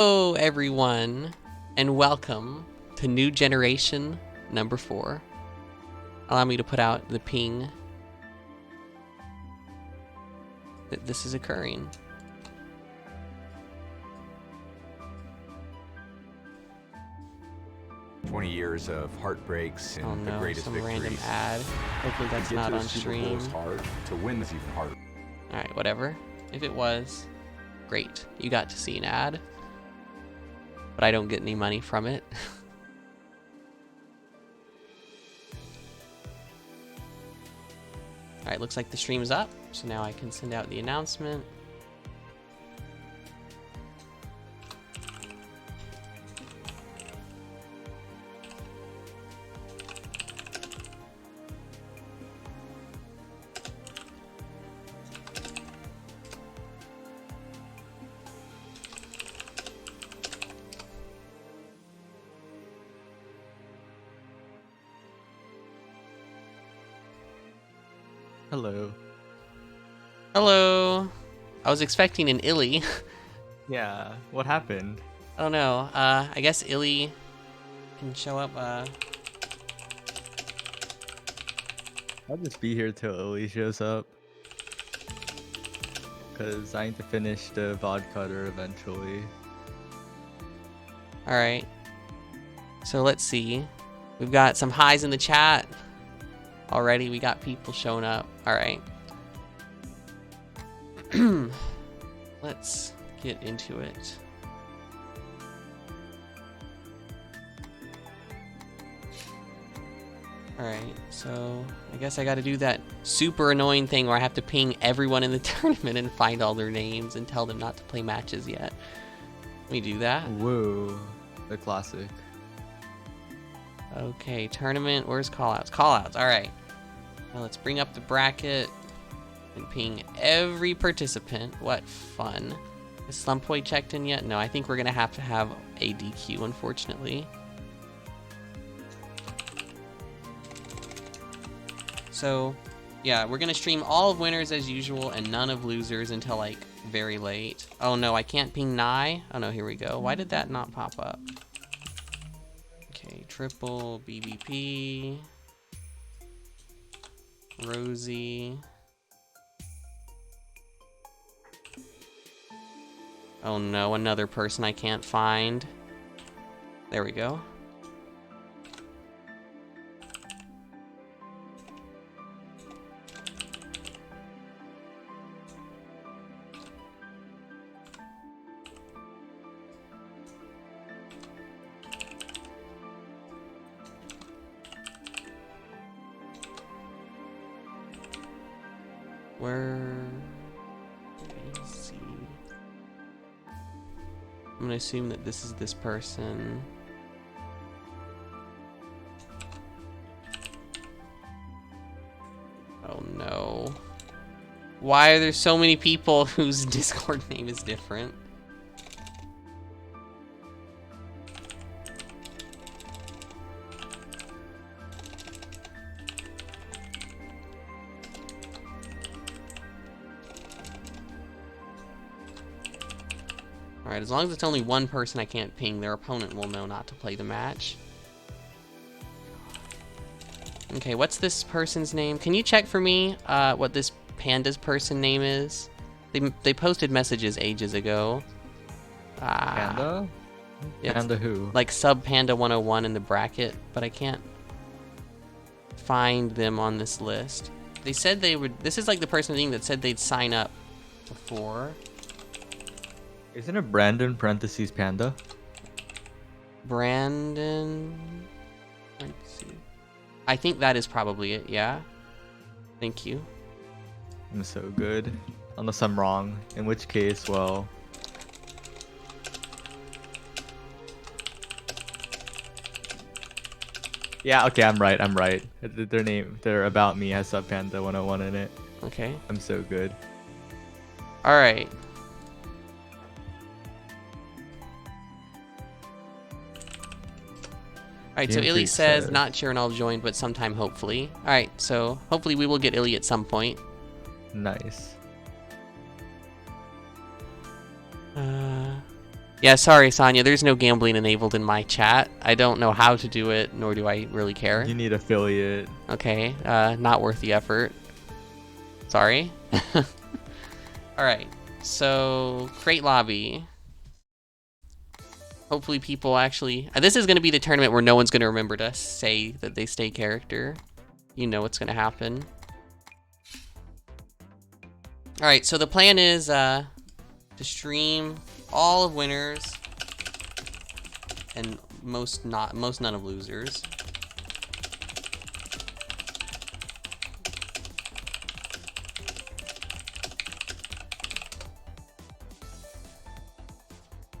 Hello everyone, and welcome to New Generation number 4. Allow me to put out the ping that this is occurring. "20 years of heartbreaks and Oh no, the greatest some victories. random ad. Hopefully To that's get not to the on Super Bowl stream. is hard. To win is even harder." Alright, whatever. If it was, great. You got to see an ad. But I don't get any money from it. Alright, looks like the stream's up, so now I can send out the announcement. Hello. Hello! I was expecting an Illy. Yeah, what happened? I don't know. I guess Illy can show up. I'll just be here till Lily shows up. Cause I need to finish the VOD cutter eventually. Alright. So let's see. We've got some highs in the chat. Already we got people showing up. Alright. Let's get into it. Alright, so I guess I gotta do that super annoying thing where I have to ping everyone in the tournament and find all their names and tell them not to play matches yet. Let me do that. Whoa, the classic. Okay, tournament, where's callouts? Callouts, alright. Now let's bring up the bracket and ping every participant. What fun. Is Slumpboy checked in yet? No, I think we're gonna have to have a DQ, unfortunately. So, yeah, we're gonna stream all of winners as usual and none of losers until like very late. Oh no, I can't ping Nye. Oh no, here we go. Why did that not pop up? Okay, triple BBP. Rosie. Oh no, another person I can't find. There we go. Where is he? I'm gonna assume that this is this person. Oh no. Why are there so many people whose Discord name is different? Alright, as long as it's only one person I can't ping, their opponent will know not to play the match. Okay, what's this person's name? Can you check for me what this panda's person name is? They posted messages ages ago. Panda? Yeah, Panda who? like sub panda 101 in the bracket, but I can't find them on this list. They said they would. This is like the person thing that said they'd sign up before. Isn't it Brandon parentheses Panda? Brandon. Let's see. I think that is probably it. Yeah. Thank you. I'm so good. Unless I'm wrong. In which case, well. Yeah, okay, I'm right. Their name, their about me has sub Panda 101 in it. Okay. I'm so good. All right. Alright, so Game Illy Freak says, says- not sure and I'll join, but sometime hopefully. Alright, so hopefully we will get Illy at some point. Nice. Yeah, sorry, Sonia. There's no gambling enabled in my chat. I don't know how to do it, nor do I really care. You need affiliate. Okay, not worth the effort. Sorry. Alright, so create lobby. Hopefully people actually... this is going to be the tournament where no one's going to remember to say that they stay character. You know what's going to happen. Alright, so the plan is to stream all of winners and most none of losers.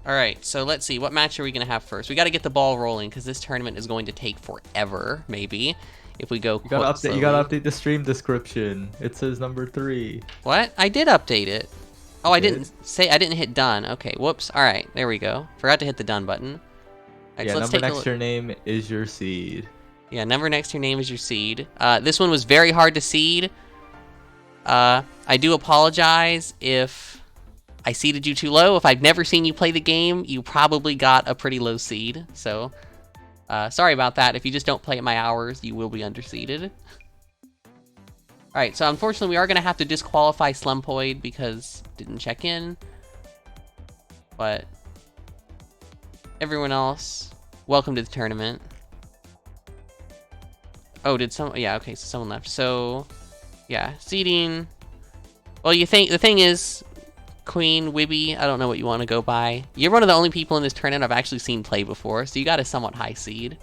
Alright, so let's see. What match are we going to have first? We got to get the ball rolling because this tournament is going to take forever, maybe, if we go You gotta update the stream description. It says number 3. What? I did update it. Oh, I didn't hit done. Okay, whoops. Alright, there we go. Forgot to hit the done button. Right, Yeah, so let's number take next to your name is your seed. Yeah, number next to your name is your seed. This one was very hard to seed. I do apologize if I seeded you too low. If I've never seen you play the game, you probably got a pretty low seed. So, sorry about that. If you just don't play at my hours, you will be underseeded. Alright, so unfortunately we are going to have to disqualify Slumpoid because didn't check in. But everyone else, welcome to the tournament. Oh, yeah, okay, so someone left. So, yeah, seeding. Well, the thing is, Queen, Wibby, I don't know what you want to go by. You're one of the only people in this tournament I've actually seen play before, so you got a somewhat high seed.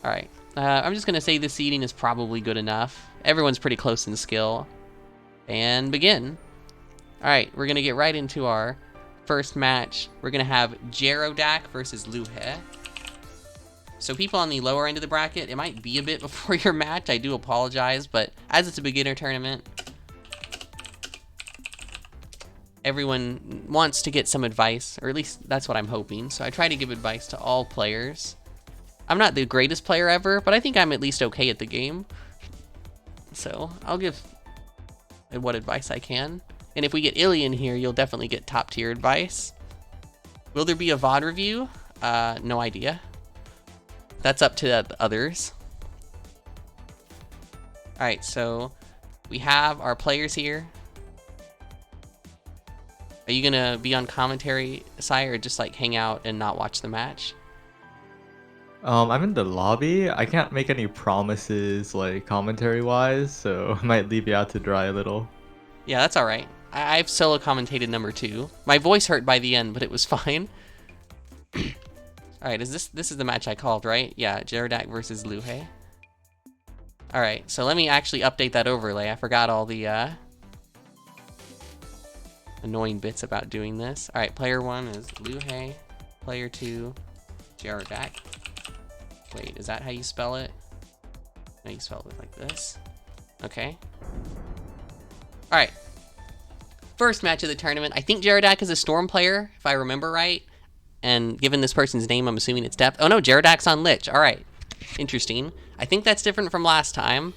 Alright, I'm just going to say the seeding is probably good enough. Everyone's pretty close in skill. And begin. Alright, we're going to get right into our first match. We're going to have Gerodak versus Luhe. So people on the lower end of the bracket, it might be a bit before your match. I do apologize, but as it's a beginner tournament, everyone wants to get some advice, or at least that's what I'm hoping. So I try to give advice to all players. I'm not the greatest player ever, but I think I'm at least okay at the game. So I'll give what advice I can. And if we get Illy in here, you'll definitely get top tier advice. Will there be a VOD review? No idea. That's up to the others. Alright, so we have our players here. Are you gonna be on commentary, Sire, or just like hang out and not watch the match? I'm in the lobby. I can't make any promises like commentary wise, so I might leave you out to dry a little. Yeah, that's alright. I've solo commentated number 2. My voice hurt by the end, but it was fine. Alright, this is the match I called, right? Yeah, Gerodak versus Luhe. Alright, so let me actually update that overlay. I forgot all the annoying bits about doing this. Alright, player 1 is Luhe. Player 2, Gerodak. Wait, is that how you spell it? No, you spell it like this. Okay. Alright. First match of the tournament. I think Gerodak is a Storm player, if I remember right. And given this person's name, I'm assuming it's Depth. Oh no, Gerodak's on Lich. Alright. Interesting. I think that's different from last time.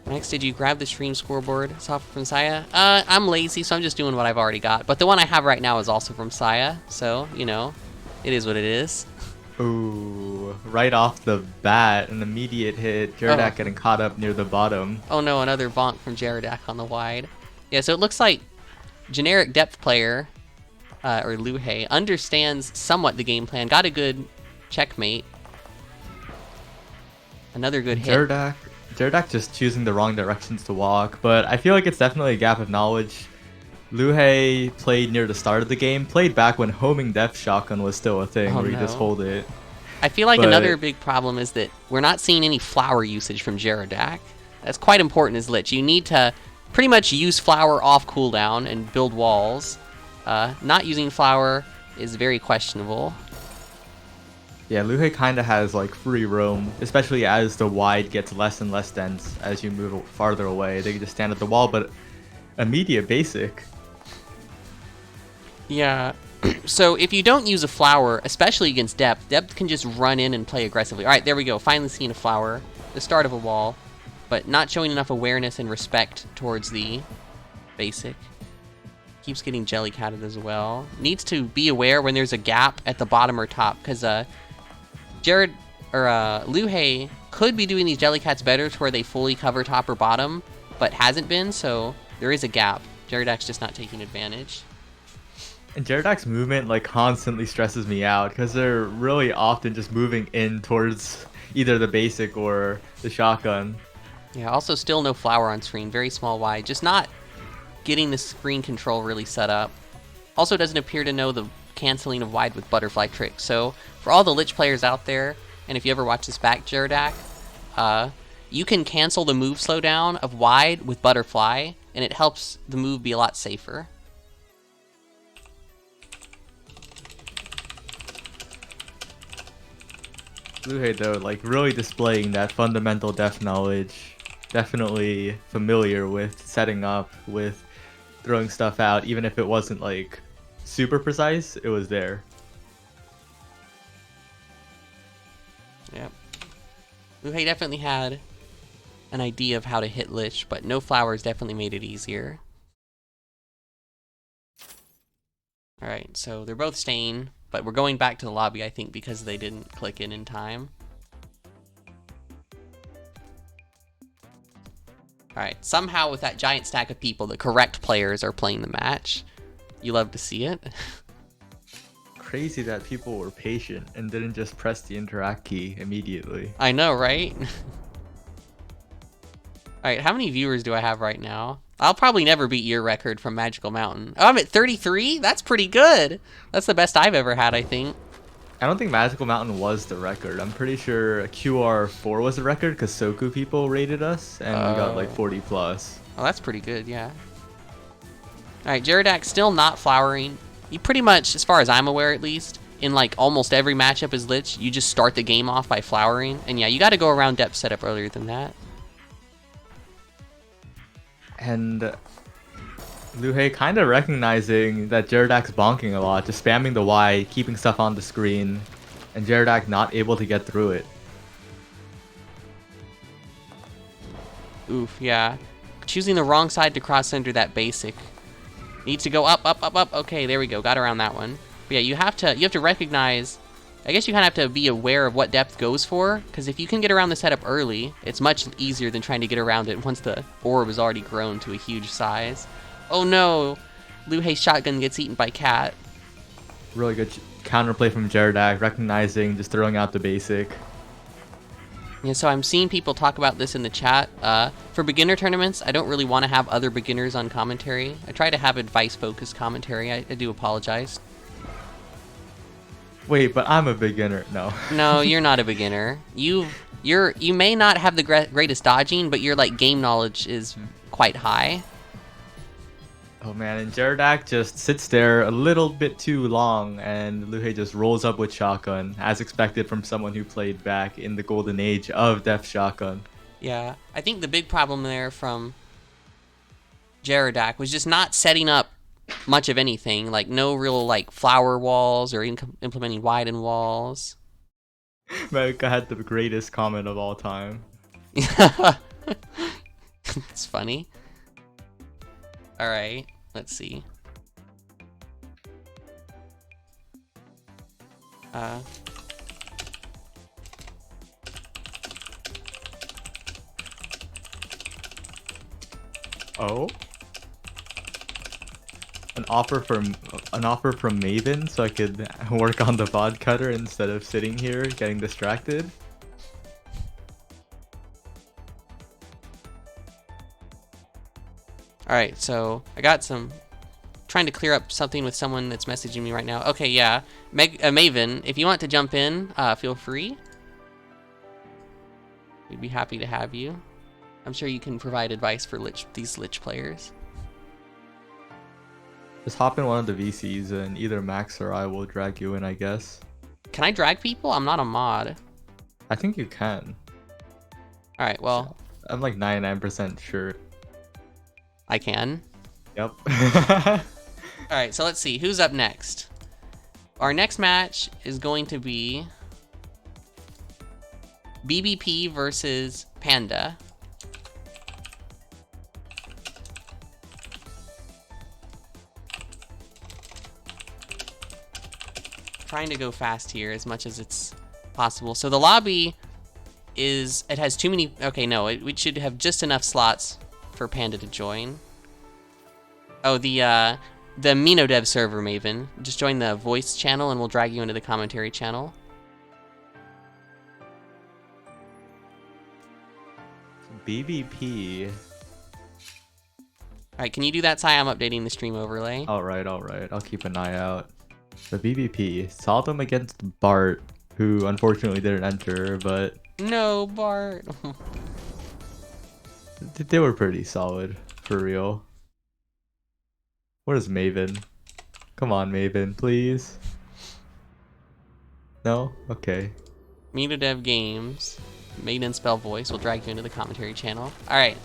Next, did you grab the stream scoreboard software from Saya? I'm lazy, so I'm just doing what I've already got. But the one I have right now is also from Saya. So, you know, it is what it is. Ooh, right off the bat, an immediate hit. Gerodak getting caught up near the bottom. Oh no, another bonk from Gerodak on the wide. Yeah, so it looks like generic Depth player, or Luhe, understands somewhat the game plan. Got a good checkmate. Another good hit. Gerodak just choosing the wrong directions to walk, but I feel like it's definitely a gap of knowledge. Luhe played near the start of the game, played back when homing Death Shotgun was still a thing, where you just hold it. I feel like another big problem is that we're not seeing any flower usage from Gerodak. That's quite important as Lich. You need to pretty much use flower off cooldown and build walls. Not using flower is very questionable. Yeah, Luhe kind of has like free roam, especially as the wide gets less and less dense as you move farther away. They can just stand at the wall, but immediate basic. Yeah, so if you don't use a flower, especially against Depth, Depth can just run in and play aggressively. Alright, there we go, finally seeing a flower. The start of a wall, but not showing enough awareness and respect towards the basic. keeps getting jellycatted as well. Needs to be aware when there's a gap at the bottom or top, because Jared or Luhei could be doing these jellycats better to where they fully cover top or bottom, but hasn't been, so there is a gap. Jaredak's just not taking advantage. And Jaredak's movement like constantly stresses me out because they're really often just moving in towards either the basic or the shotgun. Yeah, also still no flower on screen. Very small wide. Just not getting the screen control really set up. Also doesn't appear to know the canceling of wide with butterfly trick. So for all the Lich players out there, and if you ever watch this back, Jaredak, you can cancel the move slowdown of wide with butterfly, and it helps the move be a lot safer. Luhei though, like really displaying that fundamental depth knowledge. Definitely familiar with setting up, with throwing stuff out, even if it wasn't like super precise, it was there. Yep. Luhei definitely had an idea of how to hit Lich, but no flowers definitely made it easier. Alright, so they're both staying, but we're going back to the lobby, I think, because they didn't click in time. Alright, somehow with that giant stack of people, the correct players are playing the match. You love to see it. Crazy that people were patient and didn't just press the interact key immediately. I know, right? Alright, how many viewers do I have right now? I'll probably never beat your record from Magical Mountain. Oh, I'm at 33? That's pretty good. That's the best I've ever had, I think. I don't think Magical Mountain was the record. I'm pretty sure QR4 was the record because Soku people rated us and we got like 40 plus. Oh, that's pretty good, yeah. Alright, Jaredak's still not flowering. You pretty much, as far as I'm aware at least, in like almost every matchup as Lich, you just start the game off by flowering. And yeah, you got to go around depth setup earlier than that. And Luhei kind of recognizing that Jaredak's bonking a lot, just spamming the Y, keeping stuff on the screen, and Jaredak not able to get through it. Oof, yeah. Choosing the wrong side to cross under that basic. Needs to go up, up, up, up. Okay, there we go. Got around that one. But yeah, you have to recognize. I guess you kind of have to be aware of what depth goes for, because if you can get around the setup early, it's much easier than trying to get around it once the orb has already grown to a huge size. Oh no! Luhei's shotgun gets eaten by Cat. Really good counterplay from Jaredak, recognizing, just throwing out the basic. Yeah, so I'm seeing people talk about this in the chat. For beginner tournaments, I don't really want to have other beginners on commentary. I try to have advice-focused commentary. I do apologize. Wait, but I'm a beginner. No. No, you're not a beginner. You may not have the greatest dodging, but your like game knowledge is quite high. Oh man, and Jaredak just sits there a little bit too long, and Luhei just rolls up with shotgun, as expected from someone who played back in the golden age of Def Shotgun. Yeah, I think the big problem there from Jaredak was just not setting up much of anything, like no real like flower walls or implementing widen walls. America had the greatest comment of all time. It's funny. All right, let's see. Oh? An offer from Maven so I could work on the VOD cutter instead of sitting here getting distracted. Alright, so I got trying to clear up something with someone that's messaging me right now. Okay, yeah. Maven, if you want to jump in, feel free. We'd be happy to have you. I'm sure you can provide advice for these Lich players. Just hop in one of the VCs and either Max or I will drag you in, I guess. Can I drag people? I'm not a mod. I think you can. Alright, well. I'm like 99% sure. I can? Yep. Alright, so let's see. Who's up next? Our next match is going to be BBP versus Panda. trying to go fast here as much as it's possible. So the lobby it has too many, okay, no, we should have just enough slots for Panda to join. Oh, the MnS server, Maven. Just join the voice channel and we'll drag you into the commentary channel. BBP. Alright, can you do that, Sai? I'm updating the stream overlay. Alright. I'll keep an eye out. The BBP. Saw them against Bart, who unfortunately didn't enter, but... No, Bart. They were pretty solid, for real. Where's Maven? Come on, Maven, please. No? Okay. MnS Games. Made in spell voice. We'll drag you into the commentary channel. Alright.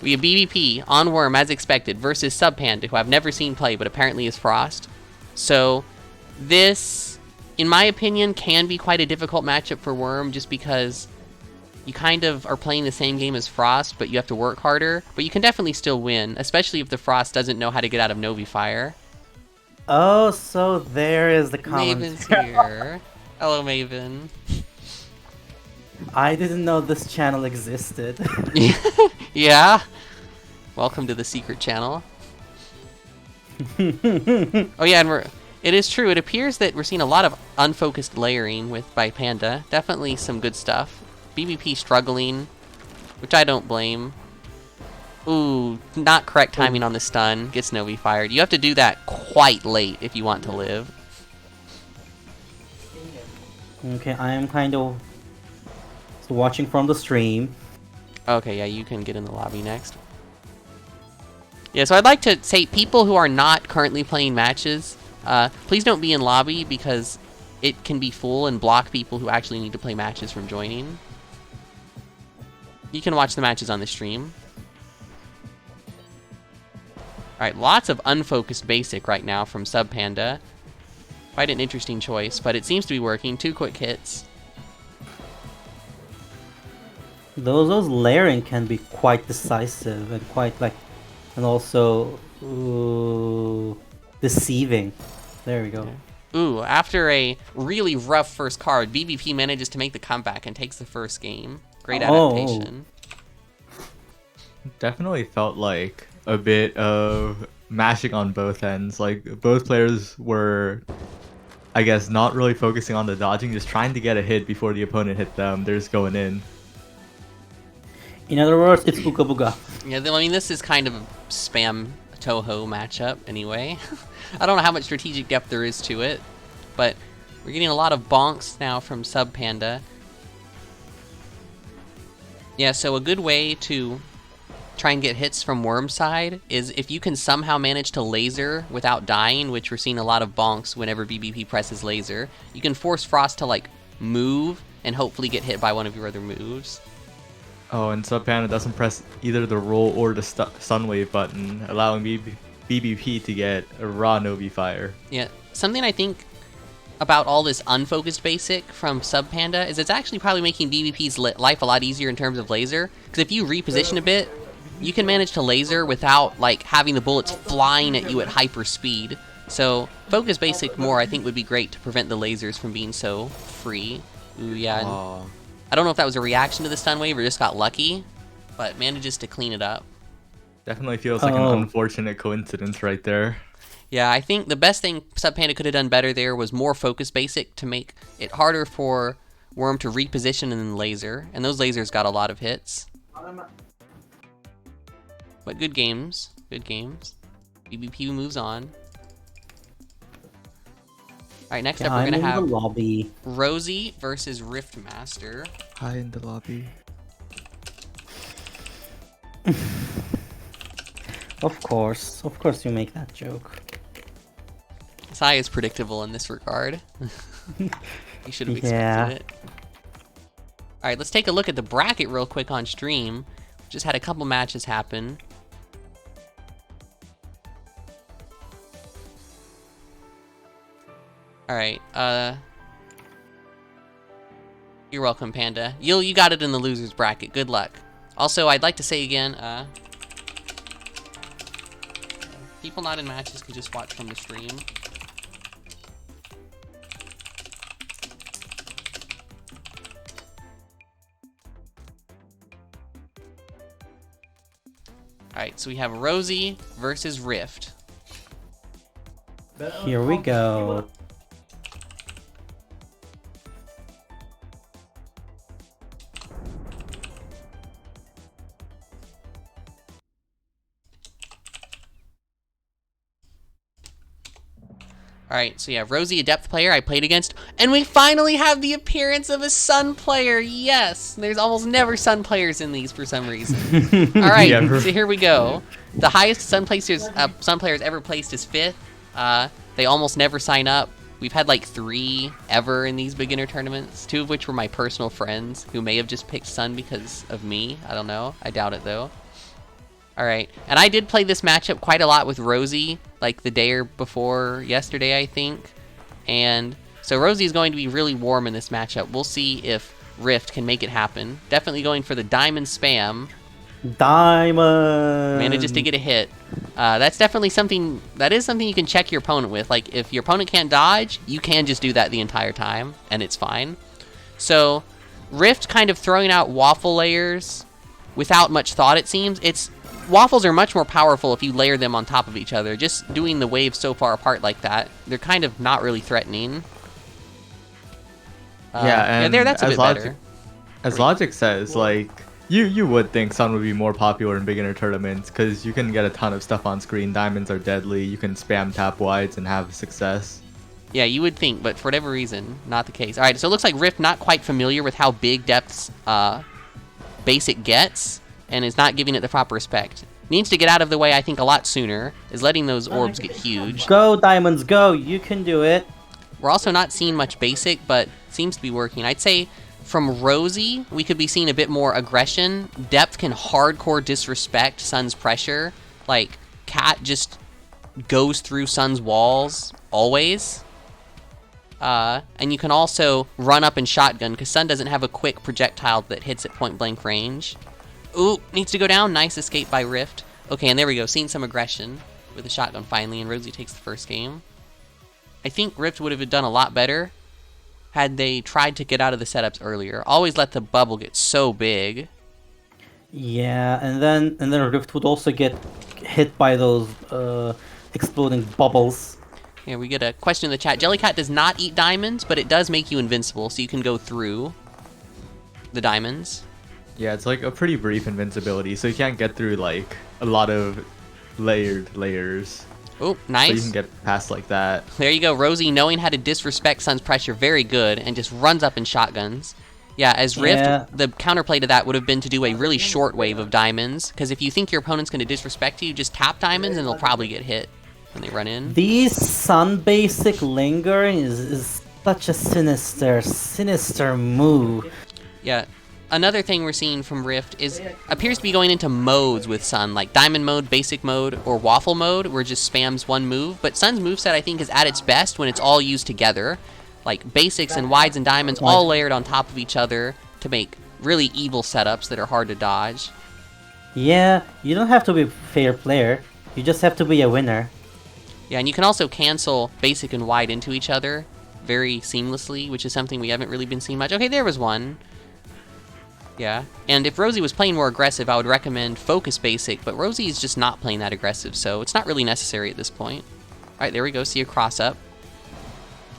We have BBP on Worm as expected versus Subpanda, who I've never seen play but apparently is Frost. So this, in my opinion, can be quite a difficult matchup for Worm just because you kind of are playing the same game as Frost, but you have to work harder. But you can definitely still win, especially if the Frost doesn't know how to get out of Novi Fire. Oh, so there is the comment. Maven's here. Hello, Maven. I didn't know this channel existed. Yeah. Welcome to the secret channel. Oh yeah, and it is true. It appears that we're seeing a lot of unfocused layering by Panda. Definitely some good stuff. BBP struggling, which I don't blame. Ooh, not correct timing on the stun. Gets Novi fired. You have to do that quite late if you want to live. Okay, I am kind of watching from the stream. Okay, yeah, you can get in the lobby next. Yeah, so I'd like to say people who are not currently playing matches, please don't be in lobby because it can be full and block people who actually need to play matches from joining. You can watch the matches on the stream. Alright, lots of unfocused basic right now from Subpanda. Quite an interesting choice, but it seems to be working. 2 quick hits. Those layering can be quite decisive and quite and also deceiving. There we go. Yeah. Ooh, after a really rough first card, BBP manages to make the comeback and takes the first game. Great adaptation. Definitely felt like a bit of mashing on both ends. Like, both players were, I guess, not really focusing on the dodging, just trying to get a hit before the opponent hit them. They're just going in. In other words, it's Ooga Booga. Yeah, I mean, this is kind of a spam Toho matchup anyway. I don't know how much strategic depth there is to it, but we're getting a lot of bonks now from Subpanda. Yeah, so a good way to try and get hits from Worm's side is if you can somehow manage to laser without dying, which we're seeing a lot of bonks whenever BBP presses laser. You can force Frost to, like, move and hopefully get hit by one of your other moves. Oh, and Subpanda doesn't press either the roll or the stun wave button, allowing BBP to get a raw Novi fire. Yeah, something I think about all this unfocused basic from Subpanda is it's actually probably making BBP's life a lot easier in terms of laser. Because if you reposition a bit, you can manage to laser without like having the bullets flying at you at hyper speed. So focus basic more I think would be great to prevent the lasers from being so free. Ooh, yeah. And I don't know if that was a reaction to the stun wave or just got lucky, but manages to clean it up. Definitely feels like an unfortunate coincidence right there. Yeah, I think the best thing Subpanda could have done better there was more focus basic to make it harder for Worm to reposition and then laser. And those lasers got a lot of hits. But good games. Good games. BBP moves on. Alright, next up we're going to have lobby. Rosie versus Riftmaster. Hi in the lobby. Of course you make that joke. Sai is predictable in this regard. You should have expected it. Alright, let's take a look at the bracket real quick on stream. Just had a couple matches happen. Alright, you're welcome, Panda. You got it in the losers bracket. Good luck. Also, I'd like to say again, people not in matches can just watch from the stream. Alright, so we have Rosie versus Rift. Here we go. Alright, so yeah, Rosie, a depth player I played against, and we finally have the appearance of a Sun player. Yes, there's almost never Sun players in these for some reason. Alright, Yeah. so here we go. The highest Sun players ever placed is 5th. They almost never sign up. We've had like 3 ever in these beginner tournaments, 2 of which were my personal friends who may have just picked Sun because of me. I don't know. I doubt it though. Alright, and I did play this matchup quite a lot with Rosie, like the day or before yesterday, I think. And so Rosie is going to be really warm in this matchup. We'll see if Rift can make it happen. Definitely going for the diamond spam. Diamond! Manages to get a hit. That's definitely something, that is something you can check your opponent with. Like, if your opponent can't dodge, you can just do that the entire time, and it's fine. So, Rift kind of throwing out waffle layers without much thought, it seems. Waffles are much more powerful if you layer them on top of each other. Just doing the waves so far apart like that, they're kind of not really threatening. And that's a bit better. As Logic says, like, you would think Sun would be more popular in beginner tournaments because you can get a ton of stuff on screen. Diamonds are deadly. You can spam tap wides and have success. Yeah, you would think, but for whatever reason, not the case. Alright, so it looks like Rift not quite familiar with how big Depth's basic gets, and is not giving it the proper respect. Needs to get out of the way, I think, a lot sooner, is letting those orbs get huge. Go, Diamonds, go! You can do it! We're also not seeing much basic, but seems to be working. I'd say from Rosie, we could be seeing a bit more aggression. Depth can hardcore disrespect Sun's pressure. Like, Cat just goes through Sun's walls, always. And you can also run up and shotgun, because Sun doesn't have a quick projectile that hits at point-blank range. Ooh, needs to go down. Nice escape by Rift. Okay, and there we go. Seeing some aggression with the shotgun finally, and Rosie takes the first game. I think Rift would have done a lot better had they tried to get out of the setups earlier. Always let the bubble get so big. Yeah, and then Rift would also get hit by those exploding bubbles. Yeah, we get a question in the chat. Jellycat does not eat diamonds, but it does make you invincible, so you can go through the diamonds. Yeah, it's like a pretty brief invincibility, so you can't get through like a lot of layered layers. Oh, nice. So you can get past like that. There you go. Rosie knowing how to disrespect Sun's pressure very good, and just runs up and shotguns. Yeah, as Rift, the counterplay to that would have been to do a really short wave of diamonds, because if you think your opponent's going to disrespect you, just tap diamonds and they'll probably get hit when they run in. These Sun basic lingering is such a sinister move. Yeah. Another thing we're seeing from Rift appears to be going into modes with Sun, like Diamond mode, Basic mode, or Waffle mode, where it just spams one move. But Sun's moveset, I think, is at its best when it's all used together. Like Basics and Wides and Diamonds all layered on top of each other to make really evil setups that are hard to dodge. Yeah, you don't have to be a fair player. You just have to be a winner. Yeah, and you can also cancel Basic and Wide into each other very seamlessly, which is something we haven't really been seeing much. Okay, there was one. Yeah, and if Rosie was playing more aggressive, I would recommend Focus Basic, but Rosie is just not playing that aggressive, so it's not really necessary at this point. Alright, there we go, see a cross-up.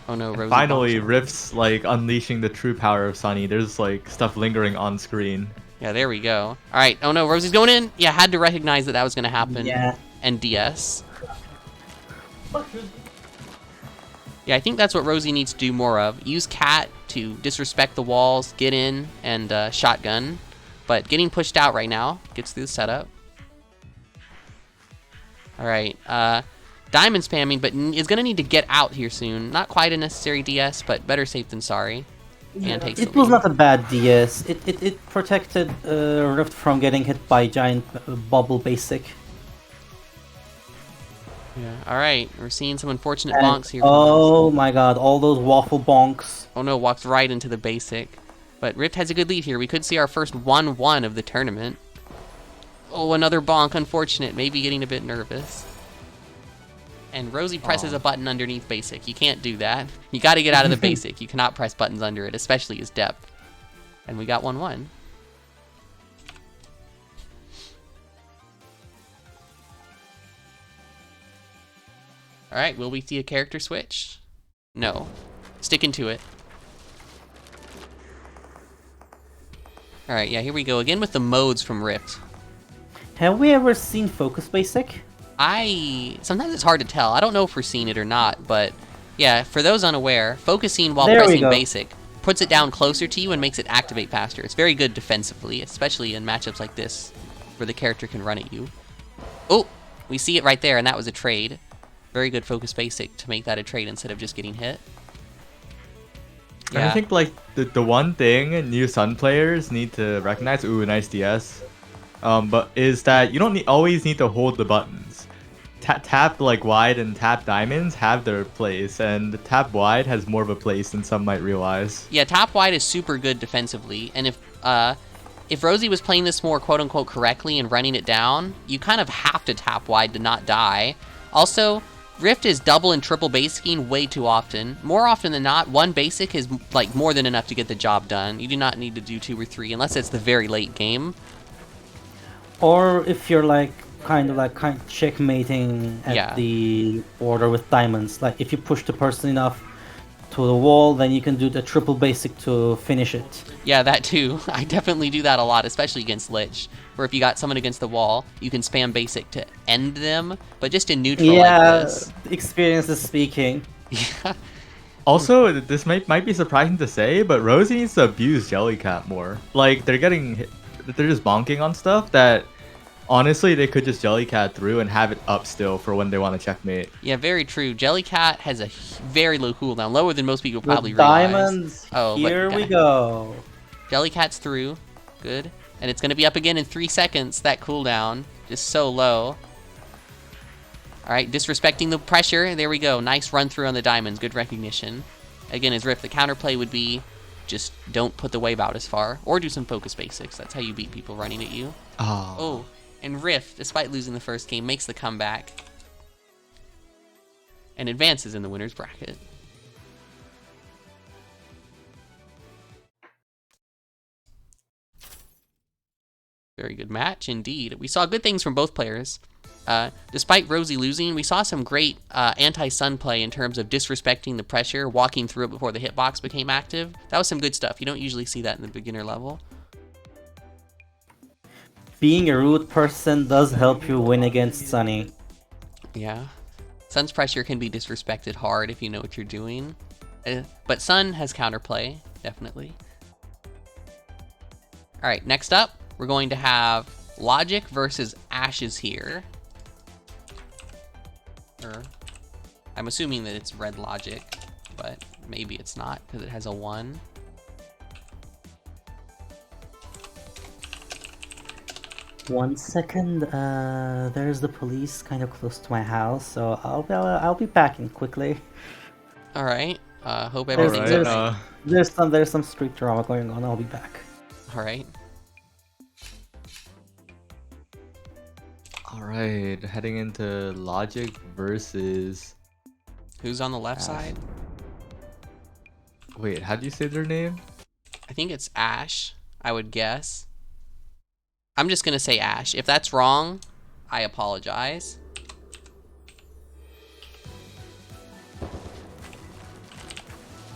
Oh no, Rosie. Finally, Rift's like unleashing the true power of Sunny. There's like stuff lingering on screen. Yeah, there we go. Alright, oh no, Rosie's going in! Yeah, had to recognize that that was going to happen. Yeah. And DS. Yeah, I think that's what Rosie needs to do more of. Use Cat to disrespect the walls, get in, and shotgun. But getting pushed out right now. Gets through the setup. Alright, Diamond spamming, but is going to need to get out here soon. Not quite a necessary DS, but better safe than sorry. And takes It the was lead. not a bad DS. It protected Rift from getting hit by giant bubble basic. Yeah. Alright, we're seeing some unfortunate And, bonks here. oh my god, all those waffle bonks. Oh no, walks right into the basic. But Rift has a good lead here. We could see our first 1-1 of the tournament. Oh, another bonk, unfortunate. Maybe getting a bit nervous. And Rosie presses a button underneath basic. You can't do that. You gotta get out of the basic. You cannot press buttons under it, especially as depth. And we got 1-1. All right, will we see a character switch? No. Sticking to it. All right, yeah, here we go again with the modes from Rift. Have we ever seen Focus Basic? Sometimes it's hard to tell. I don't know if we're seeing it or not, but yeah, for those unaware, focusing while There we pressing go. basic puts it down closer to you and makes it activate faster. It's very good defensively, especially in matchups like this where the character can run at you. Oh, we see it right there, and that was a trade. Very good focus basic to make that a trade instead of just getting hit. And I think like the one thing new Sun players need to recognize, ooh, nice DS, but is that you don't always need to hold the buttons. Tap like wide and tap diamonds have their place, and tap wide has more of a place than some might realize. Yeah, tap wide is super good defensively, and if Rosie was playing this more quote-unquote correctly and running it down, you kind of have to tap wide to not die. Also, Rift is double and triple basicing way too often. More often than not, one basic is like more than enough to get the job done. You do not need to do 2 or 3 unless it's the very late game. Or if you're like kind of checkmating at the border with diamonds, like if you push the person enough to the wall, then you can do the triple basic to finish it. Yeah, that too. I definitely do that a lot, especially against Lich, where if you got someone against the wall, you can spam basic to end them, but just in neutral like this. Experience is speaking. Yeah. Also, this might be surprising to say, but Rosie needs to abuse Jellycat more. Like, they're just bonking on stuff that honestly, they could just Jellycat through and have it up still for when they want to checkmate. Yeah, very true. Jellycat has a very low cooldown, lower than most people probably realize. Diamonds, here we go. Jellycat's through. Good. And it's going to be up again in 3 seconds, that cooldown. Just so low. Alright, disrespecting the pressure. There we go. Nice run through on the diamonds. Good recognition. Again, as Rift, the counterplay would be just don't put the wave out as far. Or do some focus basics. That's how you beat people running at you. Oh. And Rift, despite losing the first game, makes the comeback and advances in the winner's bracket. Very good match indeed. We saw good things from both players. Despite Rosie losing, we saw some great anti-Sun play in terms of disrespecting the pressure, walking through it before the hitbox became active. That was some good stuff. You don't usually see that in the beginner level. Being a rude person does help you win against Sunny. Yeah. Sun's pressure can be disrespected hard if you know what you're doing. But Sun has counterplay, definitely. Alright, next up, we're going to have Logic versus Ashes here. I'm assuming that it's red Logic, but maybe it's not because it has a 1. One second, there's the police kind of close to my house, so I'll be back in quickly. All right. Hope everything's okay. There's some street drama going on. I'll be back. All right. All right, heading into Logic versus. Who's on the left side? Wait, how do you say their name? I think it's Ash. I would guess. I'm just gonna say Ash. If that's wrong, I apologize.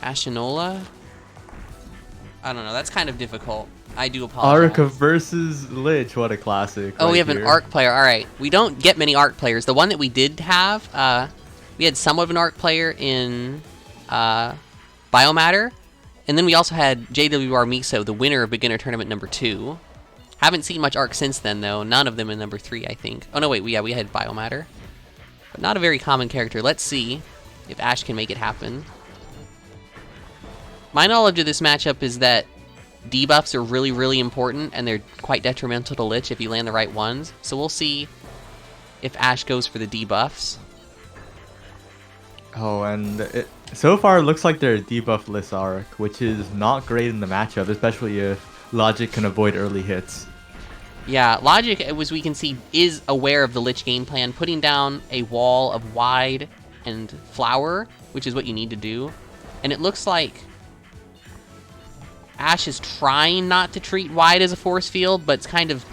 Ashinola? I don't know. That's kind of difficult. I do apologize. Arc versus Lich. What a classic. Oh, we have an Arc player. All right. We don't get many Arc players. The one that we did have, we had somewhat of an Arc player in Biomatter. And then we also had JWR Miso, the winner of Beginner Tournament number 2. Haven't seen much Arc since then, though. None of them in number 3, I think. Oh, no, wait. We had Biomatter. But not a very common character. Let's see if Ash can make it happen. My knowledge of this matchup is that debuffs are really, really important, and they're quite detrimental to Lich if you land the right ones. So we'll see if Ash goes for the debuffs. Oh, and so far it looks like they're a debuff-less Arc, which is not great in the matchup, especially if Logic can avoid early hits. Yeah, Logic, as we can see, is aware of the Lich game plan, putting down a wall of wide and flower, which is what you need to do. And it looks like Ash is trying not to treat wide as a force field, but it's kind of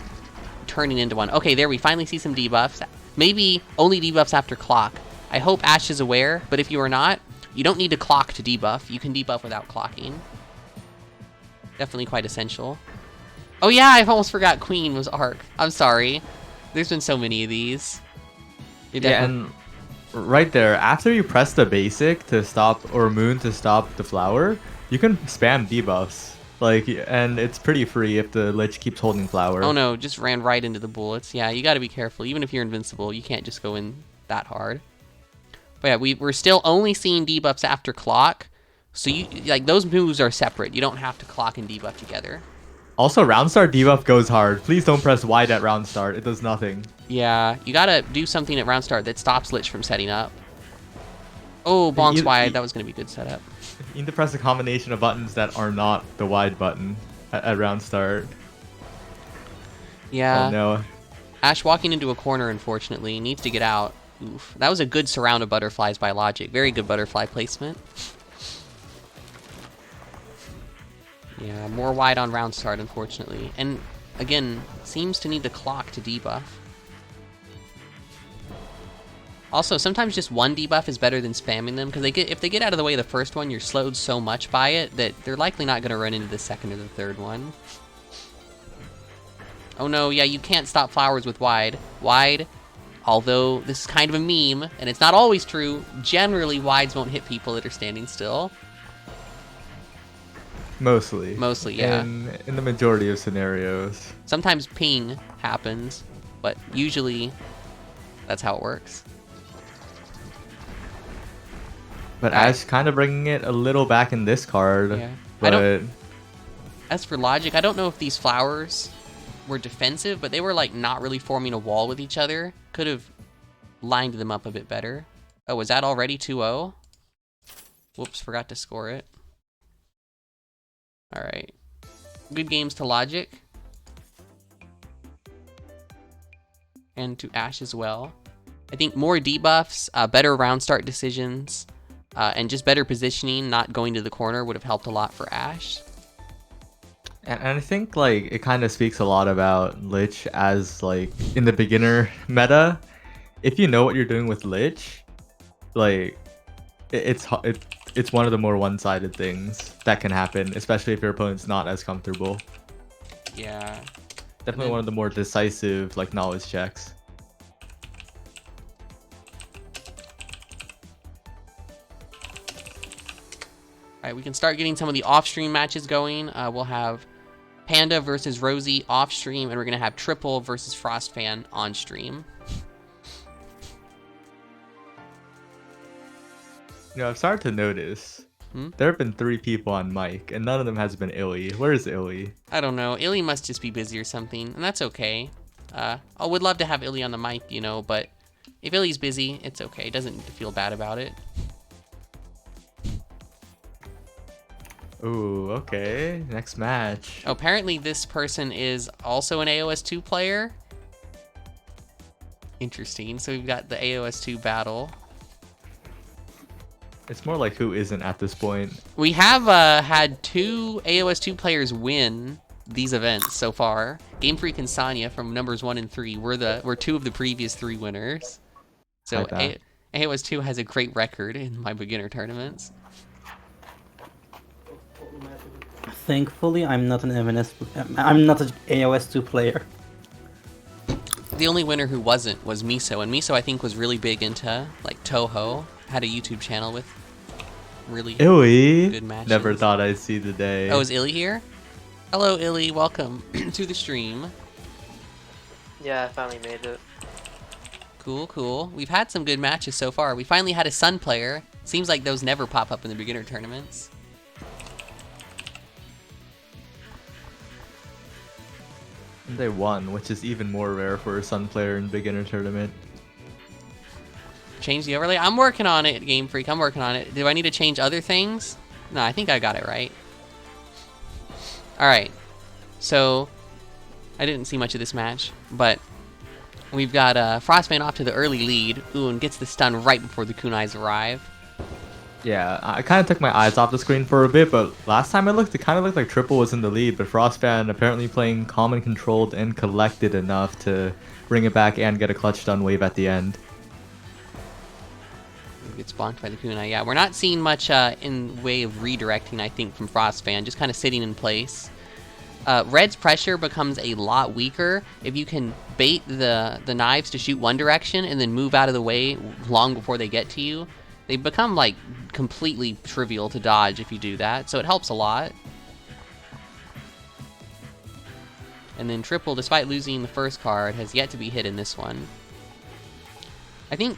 turning into one. Okay, there we finally see some debuffs. Maybe only debuffs after clock. I hope Ash is aware, but if you are not, you don't need to clock to debuff. You can debuff without clocking. Definitely quite essential. Oh yeah, I almost forgot Queen was Arc. I'm sorry. There's been so many of these. Yeah, and right there, after you press the basic to stop, or Moon to stop the flower, you can spam debuffs. Like, and it's pretty free if the Lich keeps holding flower. Oh no, just ran right into the bullets. Yeah, you gotta be careful. Even if you're invincible, you can't just go in that hard. But yeah, we're still only seeing debuffs after clock. So you like those moves are separate. You don't have to clock and debuff together. Also, round start debuff goes hard. Please don't press wide at round start. It does nothing. Yeah, you gotta do something at round start that stops Lich from setting up. Oh, bonks wide. That was gonna be a good setup. You need to press a combination of buttons that are not the wide button at round start. Yeah. Oh no. Ash walking into a corner, unfortunately, needs to get out. Oof. That was a good surround of butterflies by Logic. Very good butterfly placement. Yeah, more wide on round start, unfortunately. And, again, seems to need the clock to debuff. Also, sometimes just one debuff is better than spamming them, because if they get out of the way of the first one, you're slowed so much by it that they're likely not going to run into the second or the third one. Oh no, yeah, you can't stop flowers with wide. Wide, although this is kind of a meme, and it's not always true, generally wides won't hit people that are standing still. Mostly. Mostly, yeah. In the majority of scenarios. Sometimes ping happens, but usually that's how it works. But Ash kind of bringing it a little back in this card. Yeah. But As for Logic, I don't know if these flowers were defensive, but they were like not really forming a wall with each other. Could have lined them up a bit better. Oh, was that already 2-0? Whoops, forgot to score it. All right. Good games to Logic. And to Ash as well. I think more debuffs, better round start decisions, and just better positioning, not going to the corner would have helped a lot for Ash. And I think like it kind of speaks a lot about Lich as like in the beginner meta. If you know what you're doing with Lich, like it's one of the more one-sided things that can happen, especially if your opponent's not as comfortable. Yeah. Definitely one of the more decisive like knowledge checks. Alright, we can start getting some of the off-stream matches going. We'll have Panda versus Rosie off-stream, and we're going to have Triple versus Frostfan on-stream. You know, I've started to notice there have been 3 people on mic, and none of them has been Illy. Where's Illy? I don't know. Illy must just be busy or something, and that's okay. I would love to have Illy on the mic, you know, but if Illy's busy, it's okay. He doesn't need to feel bad about it. Ooh, okay. Next match. Oh, apparently this person is also an AOS 2 player. Interesting. So we've got the AOS 2 battle. It's more like who isn't at this point. We have had 2 AOS 2 players win these events so far. Game Freak and Sanya from numbers 1 and 3 were 2 of the previous 3 winners. So AOS 2 has a great record in my beginner tournaments. Thankfully, I'm not an MnS. I'm not an AOS 2 player. The only winner who wasn't was Miso, and Miso I think was really big into like Toho. Had a YouTube channel with really good matches. Never thought I'd see the day. Oh, is Illy here? Hello, Illy. Welcome to the stream. Yeah, I finally made it. Cool, cool. We've had some good matches so far. We finally had a Sun player. Seems like those never pop up in the beginner tournaments. They won, which is even more rare for a Sun player in beginner tournament. Change the overlay? I'm working on it, Game Freak. I'm working on it. Do I need to change other things? No, I think I got it right. Alright. So, I didn't see much of this match, but we've got Frostman off to the early lead. Ooh, and gets the stun right before the kunais arrive. Yeah, I kind of took my eyes off the screen for a bit, but last time I looked, it kind of looked like Triple was in the lead, but Frostfan apparently playing calm and controlled and collected enough to bring it back and get a clutch stun wave at the end. Gets blocked by the kunai. Yeah, we're not seeing much in way of redirecting, I think, from Frostfan. Just kind of sitting in place. Red's pressure becomes a lot weaker if you can bait the knives to shoot one direction and then move out of the way long before they get to you. They become, like, completely trivial to dodge if you do that, so it helps a lot. And then Triple, despite losing the first card, has yet to be hit in this one. I think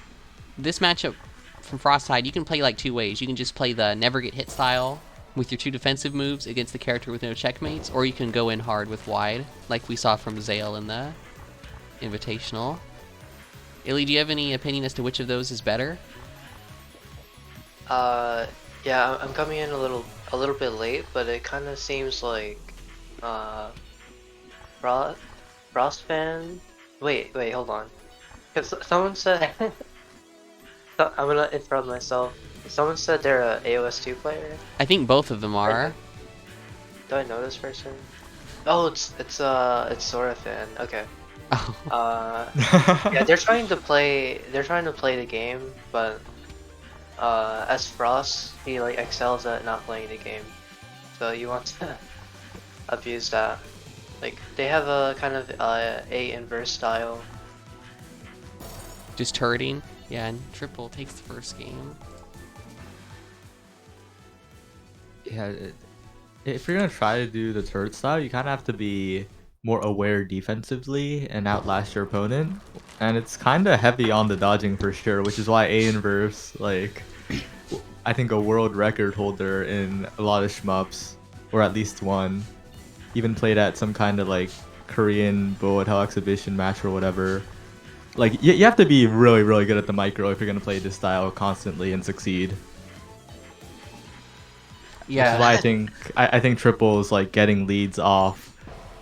this matchup from Frostide, you can play like two ways. You can just play the never get hit style with your two defensive moves against the character with no checkmates, or you can go in hard with wide, like we saw from Zale in the Invitational. Illy, do you have any opinion as to which of those is better? Yeah, I'm coming in a little bit late, but it kind of seems like Frostfan. Wait, hold on. Cause someone said I'm gonna interrupt myself. Someone said they're a AOS2 player. I think both of them are. Do I know this person? Oh, it's Sorafan. Okay. Oh. Yeah, they're trying to play the game, but as Frost, he like excels at not playing the game. So you want to abuse that. Like they have a kind of A inverse style. Just turreting. Yeah, and Triple takes the first game. Yeah, if you're gonna try to do the turret style, you kind of have to be more aware defensively and outlast your opponent. And it's kind of heavy on the dodging for sure, which is why A inverse, like, I think a world record holder in a lot of shmups, or at least one, even played at some kind of like Korean bullet hell exhibition match or whatever. Like, you have to be really, really good at the micro if you're gonna play this style constantly and succeed. Yeah. Which is why I think Triple is like getting leads off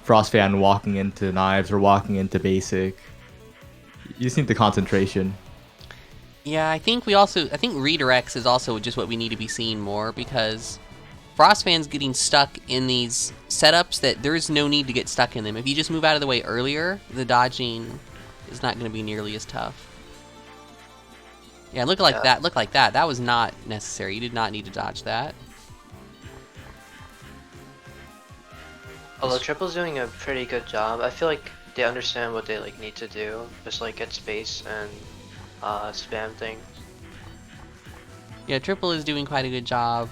Frostfan walking into knives or walking into basic. You just need the concentration. Yeah, I think redirects is also just what we need to be seeing more, because Frostfan's getting stuck in these setups that there's no need to get stuck in them. If you just move out of the way earlier, the dodging is not going to be nearly as tough. Yeah, look like that. Look like that. That was not necessary. You did not need to dodge that. Although Triple's doing a pretty good job, I feel like they understand what they like need to do. Just like get space and spam things. Yeah, Triple is doing quite a good job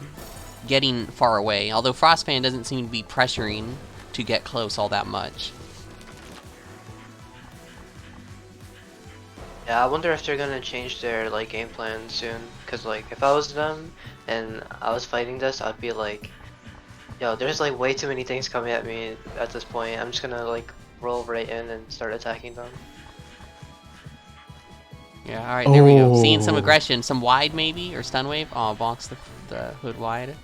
getting far away, although Frostfan doesn't seem to be pressuring to get close all that much. Yeah, I wonder if they're gonna change their like game plan soon. Cause like if I was them and I was fighting this, I'd be like, yo, there's like way too many things coming at me at this point. I'm just gonna like roll right in and start attacking them. Yeah, alright, there we go. Seeing some aggression. Some wide maybe? Or stun wave? Oh, bonks the hood wide.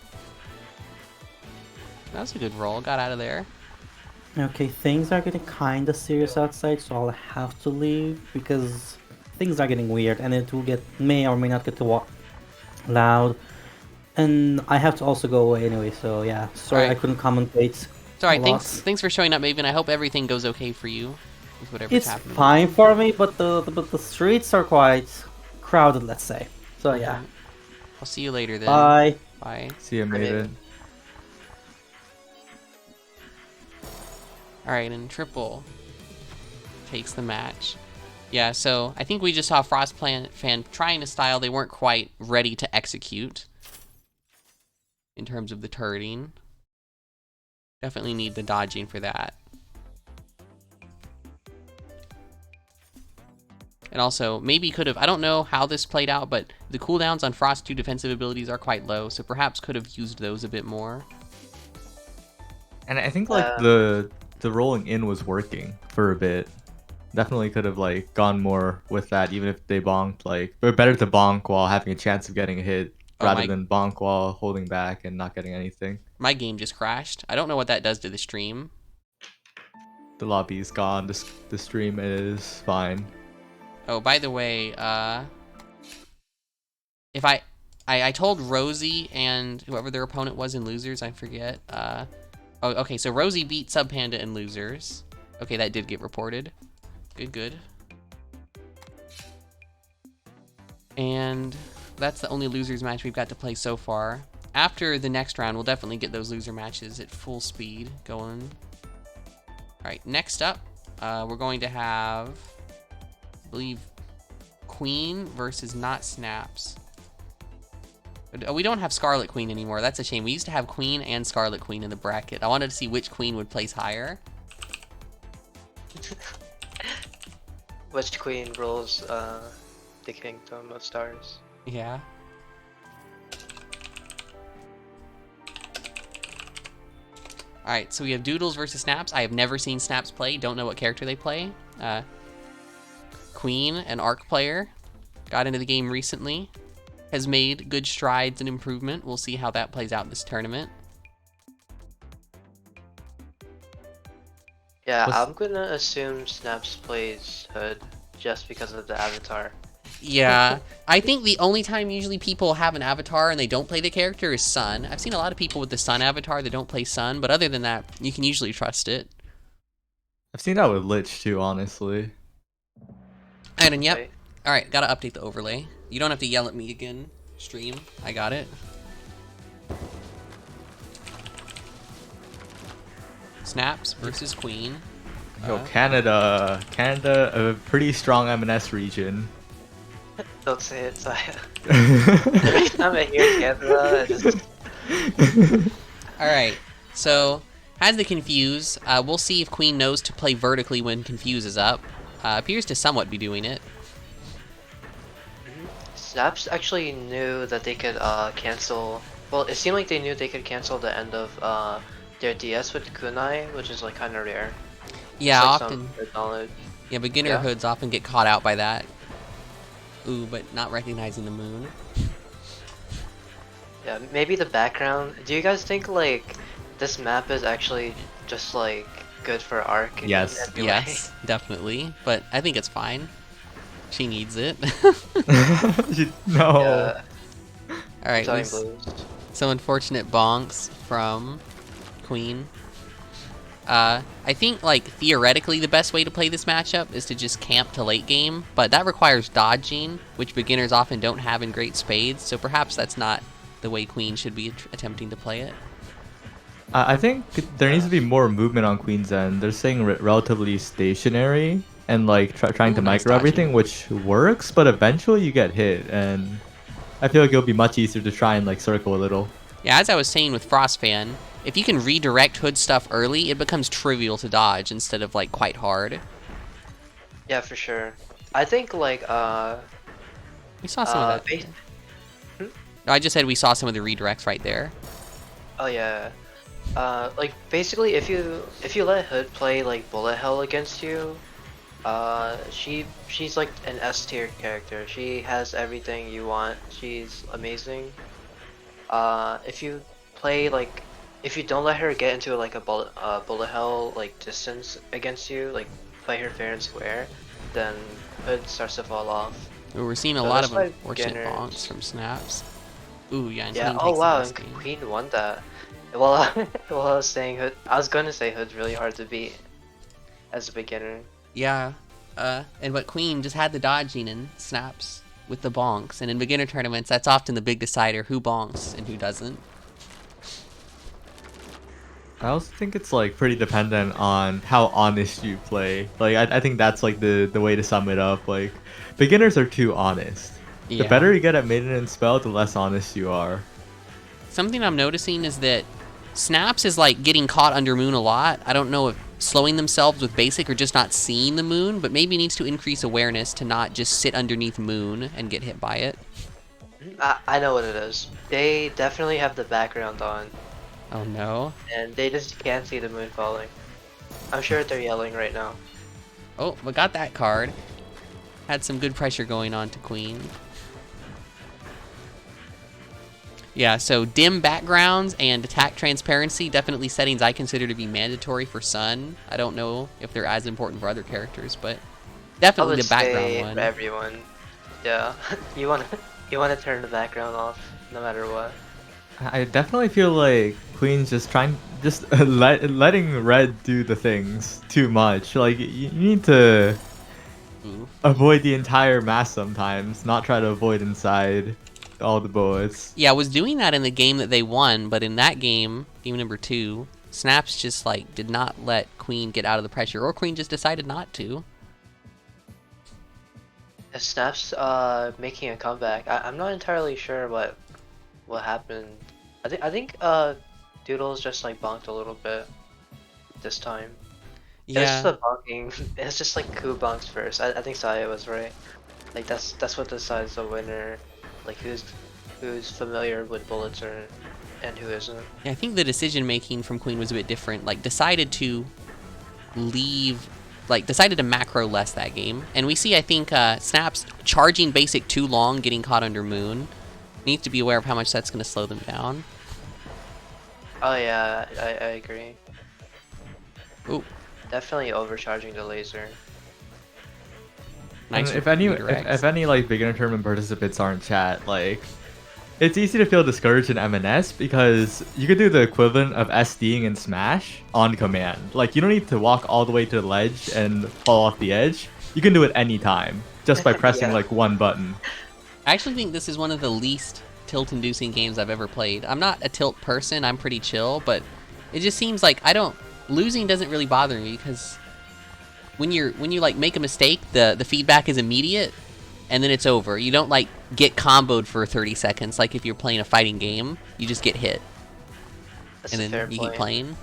That was a good roll. Got out of there. Okay, things are getting kinda serious outside, so I'll have to leave because things are getting weird and it will may or may not get to loud. And I have to also go away anyway, so yeah. Sorry I couldn't commentate. It's alright, thanks for showing up, Maven. I hope everything goes okay for you with whatever's happening. It's fine for me, but the streets are quite crowded, let's say. So yeah. I'll see you later then. Bye. Bye. See you, Maiden. Alright, and Triple takes the match. Yeah, so I think we just saw Frostfan trying a style they weren't quite ready to execute in terms of the turreting. Definitely need the dodging for that. And also, maybe could have, I don't know how this played out, but the cooldowns on Frost 2 defensive abilities are quite low, so perhaps could have used those a bit more. And I think like the rolling in was working for a bit. Definitely could have like gone more with that, even if they bonked. Like, but better to bonk while having a chance of getting a hit rather than bonk while holding back and not getting anything. My game just crashed. I don't know what that does to the stream. The lobby's gone. The stream is fine. Oh, by the way, if I told Rosie and whoever their opponent was in losers, I forget. Oh, okay, so Rosie beat Sub Panda in losers. Okay, that did get reported. Good. And that's the only losers match we've got to play so far. After the next round, we'll definitely get those loser matches at full speed going. All right, next up, we're going to have, I believe, Queen versus Not Snaps. We don't have Scarlet Queen anymore. That's a shame. We used to have Queen and Scarlet Queen in the bracket. I wanted to see which Queen would place higher. Which queen rules the Kingdom of Stars? Yeah. Alright, so we have Doodles versus Snaps. I have never seen Snaps play. Don't know what character they play. Queen, an ARC player, got into the game recently. Has made good strides and improvement. We'll see how that plays out in this tournament. Yeah, I'm gonna assume Snaps plays Hood just because of the avatar. Yeah, I think the only time usually people have an avatar and they don't play the character is Sun. I've seen a lot of people with the Sun avatar that don't play Sun, but other than that, you can usually trust it. I've seen that with Lich too, honestly. And yep. Right. Alright, gotta update the overlay. You don't have to yell at me again, stream. I got it. Snaps versus Queen. Yo, Canada. Canada, a pretty strong MnS region. Don't say it, Saya. Every time I hear Canada, I just... Alright, so has the Confuse. We'll see if Queen knows to play vertically when Confuse is up. Appears to somewhat be doing it. Snaps actually knew that they could cancel... Well, it seemed like they knew they could cancel the end of their DS with Kunai, which is like kind of rare. Yeah, It's like often. some knowledge. Yeah, beginner Yeah. hoods often get caught out by that. Ooh, but not recognizing the moon. Yeah, maybe the background. Do you guys think like this map is actually just like good for Arc? Yes. every way? Yes, definitely. But I think it's fine. She needs it. No. Yeah. Alright, Telling Blues. some unfortunate bonks from Queen. I think, like, theoretically the best way to play this matchup is to just camp to late game, but that requires dodging, which beginners often don't have in great spades, so perhaps that's not the way Queen should be attempting to play it. I think there needs to be more movement on Queen's end. They're staying relatively stationary and like trying Ooh, to nice micro everything, dodging. which works, but eventually you get hit, and I feel like it'll be much easier to try and like circle a little. Yeah, as I was saying with Frostfan, if you can redirect Hood stuff early, it becomes trivial to dodge instead of, like, quite hard. Yeah, for sure. I think like We saw some of that. I just said we saw some of the redirects right there. Oh yeah. Like basically if you let Hood play like Bullet Hell against you, she's like an S tier character. She has everything you want. She's amazing. If you play like if you don't let her get into like a bullet hell like distance against you, like play her fair and square, then Hood starts to fall off. Ooh, we're seeing a So lot that's of why unfortunate beginners- bonks from Snaps. Ooh, yeah, and Yeah. Queen Oh takes the wow, last and game. Queen won that. Well, while I was saying Hood, I was gonna say Hood's really hard to beat as a beginner. Yeah, but Queen just had the dodging and Snaps with the bonks, and in beginner tournaments, that's often the big decider who bonks and who doesn't. I also think it's like pretty dependent on how honest you play. Like I think that's like the way to sum it up. Like beginners are too honest. Yeah. The better you get at Maiden and Spell, the less honest you are. Something I'm noticing is that Snaps is like getting caught under moon a lot. I don't know if slowing themselves with basic or just not seeing the moon, but maybe needs to increase awareness to not just sit underneath moon and get hit by it. I know what it is. They definitely have the background on, Oh no. and they just can't see the moon falling. I'm sure they're yelling right now. Oh, but got that card. Had some good pressure going on to Queen. Yeah, so dim backgrounds and attack transparency, definitely settings I consider to be mandatory for Sun. I don't know if they're as important for other characters, but I definitely would the background say one. for everyone. Yeah, you wanna turn the background off no matter what. I definitely feel like Queen's just letting Red do the things too much. Like you need to Ooh. avoid the entire mass sometimes, not try to avoid inside. all the bullets. Yeah, I was doing that in the game that they won, but in that game number 2, Snaps just like did not let Queen get out of the pressure, or Queen just decided not to. Snaps making a comeback. I'm not entirely sure what happened. I think Doodles just like bonked a little bit this time. It's just Yeah, the bonking. It's just like who bonks first. I think Saya was right. Like that's what decides the winner. Like who's familiar with bullets and who isn't. yeah, I think the decision making from Queen was a bit different. Like decided to leave, like decided to macro less that game, and we see I think Snaps charging basic too long, getting caught under Moon. Needs to be aware of how much that's going to slow them down. Oh yeah, I agree. Ooh, Definitely overcharging the laser. And nice. if any redirects. if any like beginner tournament participants are in chat, like it's easy to feel discouraged in MnS because you could do the equivalent of SDing in Smash on command. Like you don't need to walk all the way to the ledge and fall off the edge. You can do it anytime just by pressing Yeah. like one button. I actually think this is one of the least tilt-inducing games I've ever played. I'm not a tilt person, I'm pretty chill, but it just seems like losing doesn't really bother me because when you like make a mistake, the feedback is immediate and then it's over. You don't like get comboed for 30 seconds like if you're playing a fighting game. You just get hit That's and a then fair you point. keep playing.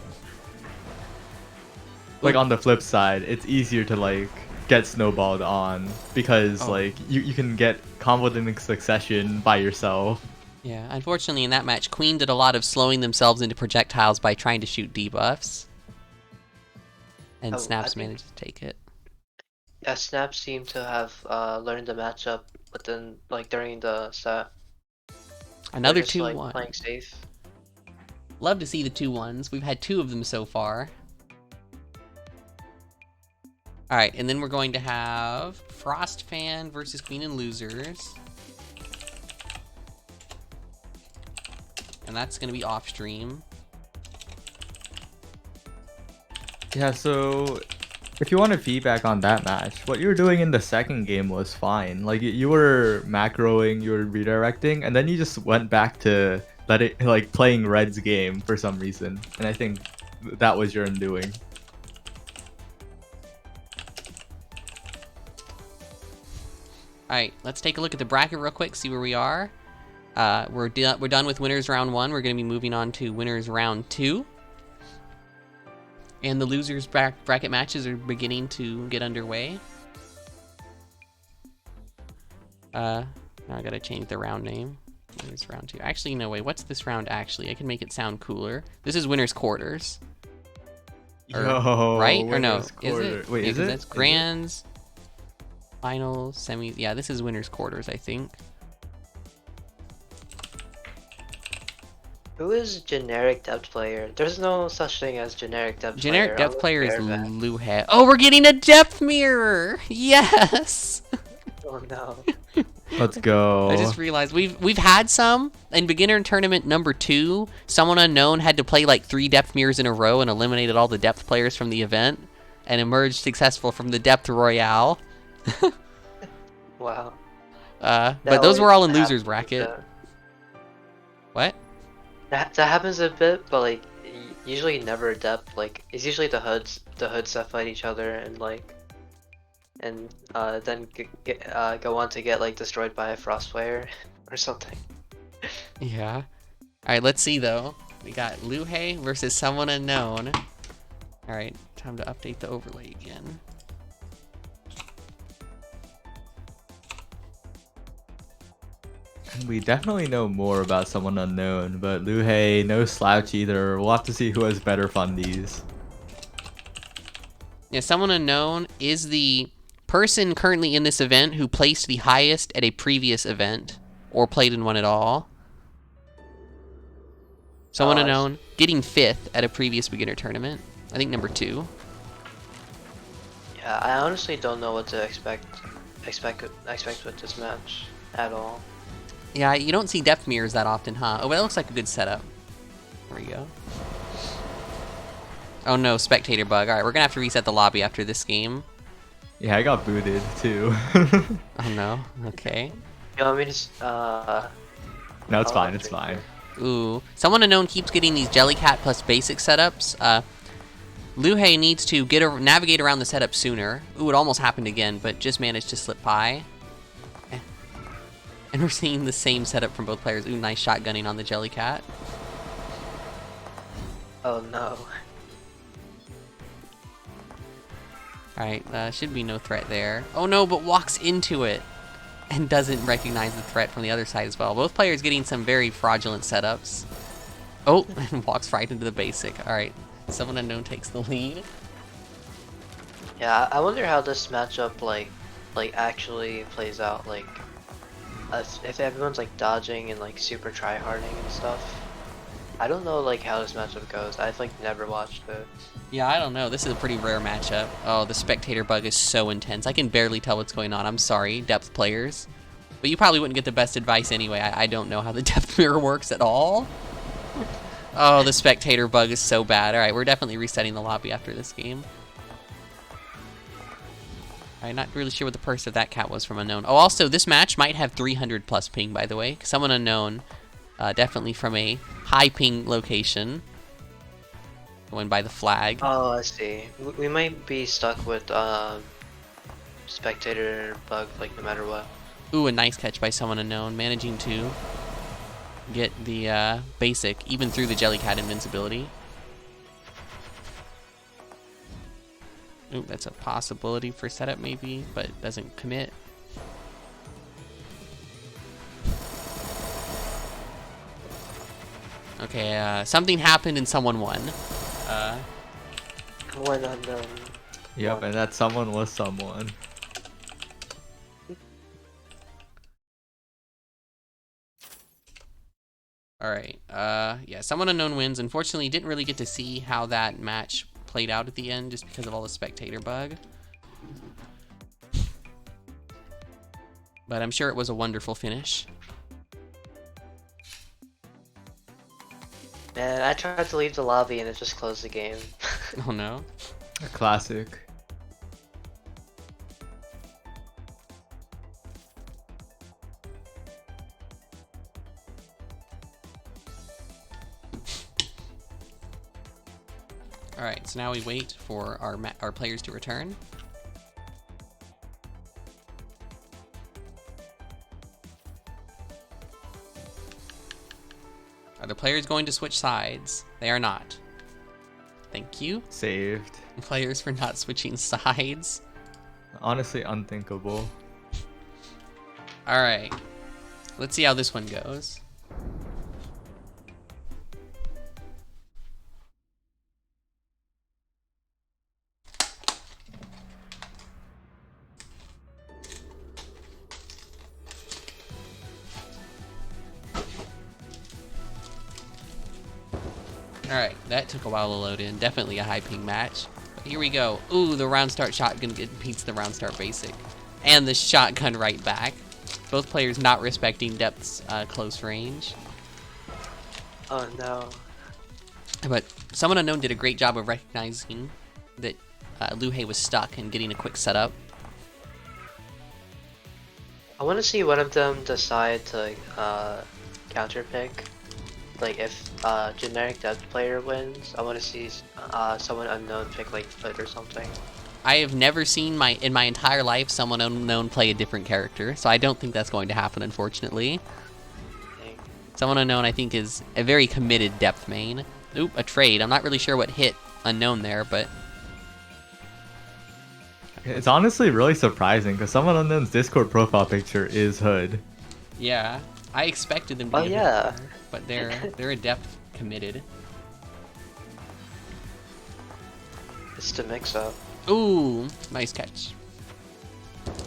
Like on the flip side, it's easier to like get snowballed on because Oh. like you can get comboed in succession by yourself. Yeah, unfortunately in that match, Queen did a lot of slowing themselves into projectiles by trying to shoot debuffs. And Oh, Snaps I think- managed to take it. Yeah, Snap seemed to have learned the matchup, but then like during the set, Another they're just, 2-1. like, playing safe. Love to see the 2-1s. We've had 2 of them so far. Alright, and then we're going to have Frost Fan versus Queen and Losers. And that's going to be off stream. Yeah, so if you wanted feedback on that match, what you were doing in the second game was fine. Like you were macroing, you were redirecting, and then you just went back to playing Red's game for some reason. And I think that was your undoing. Alright, let's take a look at the bracket real quick, see where we are. We're done with winners round 1. We're going to be moving on to winners round 2. And the losers bracket matches are beginning to get underway. Now I gotta change the round name. Winners round 2. Actually, no, wait, what's this round actually? I can make it sound cooler. This is winners quarters. Or- right? Or no? winners Is quarter. it? Wait, Yeah, is 'cause it? That's grands, finals, semis. Yeah, this is winners quarters, I think. Who is generic depth player? There's no such thing as generic depth player. Generic depth I'll player is compare that. Luhe. Oh, we're getting a depth mirror! Yes! Oh no. Let's go. I just realized we've had some in beginner tournament number 2. Someone unknown had to play like 3 depth mirrors in a row and eliminated all the depth players from the event and emerged successful from the depth royale. Wow. But That those were all in always losers happens bracket. a bit. What? That happens a bit, but like usually never depth. Like it's usually the hoods that fight each other and like, and then go on to get like destroyed by a frost player or something. Yeah. All right, let's see though. We got Luhe versus someone unknown. All right, time to update the overlay again. We definitely know more about someone unknown, but Luhe, no slouch either. We'll have to see who has better fundies. Yeah, someone unknown is the person currently in this event who placed the highest at a previous event or played in one at all. Someone Oh, I unknown getting 5th at a previous beginner tournament. I think number 2. Yeah, I honestly don't know what to expect with this match at all. Yeah, you don't see depth mirrors that often, huh? Oh, but that looks like a good setup. There we go. Oh no, spectator bug. Alright, we're gonna have to reset the lobby after this game. Yeah, I got booted too. Oh no, okay. You want me to No, it's Oh, fine. It's drink fine. it. Ooh, someone unknown keeps getting these Jellycat plus basic setups. Luhei needs to navigate around the setup sooner. Ooh, it almost happened again, but just managed to slip by. And we're seeing the same setup from both players. Ooh, nice shotgunning on the Jellycat. Oh no. Alright, should be no threat there. Oh no, but walks into it and doesn't recognize the threat from the other side as well. Both players getting some very fraudulent setups. Oh, and walks right into the basic. Alright, someone unknown takes the lead. Yeah, I wonder how this matchup like actually plays out. Like, if everyone's like dodging and like super tryharding and stuff. I don't know like how this matchup goes. I've like never watched it. Yeah, I don't know. This is a pretty rare matchup. Oh, the spectator bug is so intense. I can barely tell what's going on. I'm sorry, depth players. But you probably wouldn't get the best advice anyway. I don't know how the depth mirror works at all. Oh, the spectator bug is so bad. Alright, we're definitely resetting the lobby after this game. I'm not really sure what the purse of that cat was from unknown. Oh, also, this match might have 300 plus ping, by the way. Someone unknown, definitely from a high ping location. Going by the flag. Oh, I see. We might be stuck with spectator bug like no matter what. Ooh, a nice catch by someone unknown, managing to get the basic, even through the Jellycat invincibility. Ooh, that's a possibility for setup maybe, but it doesn't commit. Okay, something happened and someone won. One unknown. Yep, and that someone was someone. Alright, yeah, someone unknown wins. Unfortunately, didn't really get to see how that match played out at the end just because of all the spectator bug. But I'm sure it was a wonderful finish. Man, I tried to leave the lobby and it just closed the game. Oh no. A classic. Alright, so now we wait for our players to return. Are the players going to switch sides? They are not. Thank you, Saved. players, for not switching sides. Honestly, unthinkable. Alright, let's see how this one goes. Alright, that took a while to load in. Definitely a high ping match. But here we go. Ooh, the round start shotgun beats the round start basic. And the shotgun right back. Both players not respecting depth's close range. Oh no. But someone unknown did a great job of recognizing that Luhei was stuck and getting a quick setup. I want to see one of them decide to counter pick. Like if generic depth player wins, I want to see someone unknown pick like foot or something. I have never seen in my entire life someone unknown play a different character, so I don't think that's going to happen, unfortunately. Dang. Someone unknown, I think, is a very committed depth main. Oop, a trade. I'm not really sure what hit unknown there, but It's honestly really surprising because someone unknown's Discord profile picture is Hood. yeah, I expected them to Oh be a bit yeah. better, but they're a depth committed. It's the mix up. Ooh, nice catch.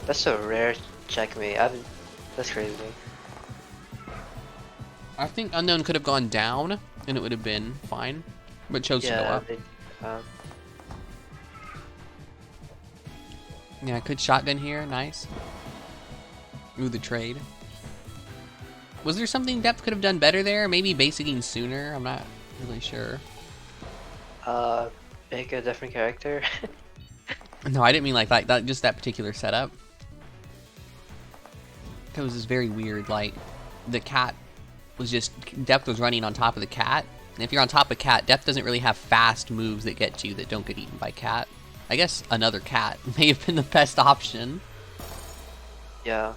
That's a rare checkmate. That's crazy. I think unknown could have gone down and it would have been fine, but chose to go up. Yeah, good shotgun here, nice. Ooh, the trade. Was there something depth could have done better there? Maybe basicing sooner? I'm not really sure. Make a different character. No, I didn't mean like that. Just that particular setup. It was just very weird. Like, the cat was just Depth was running on top of the cat. And if you're on top of cat, Depth doesn't really have fast moves that get you that don't get eaten by cat. I guess another cat may have been the best option. Yeah.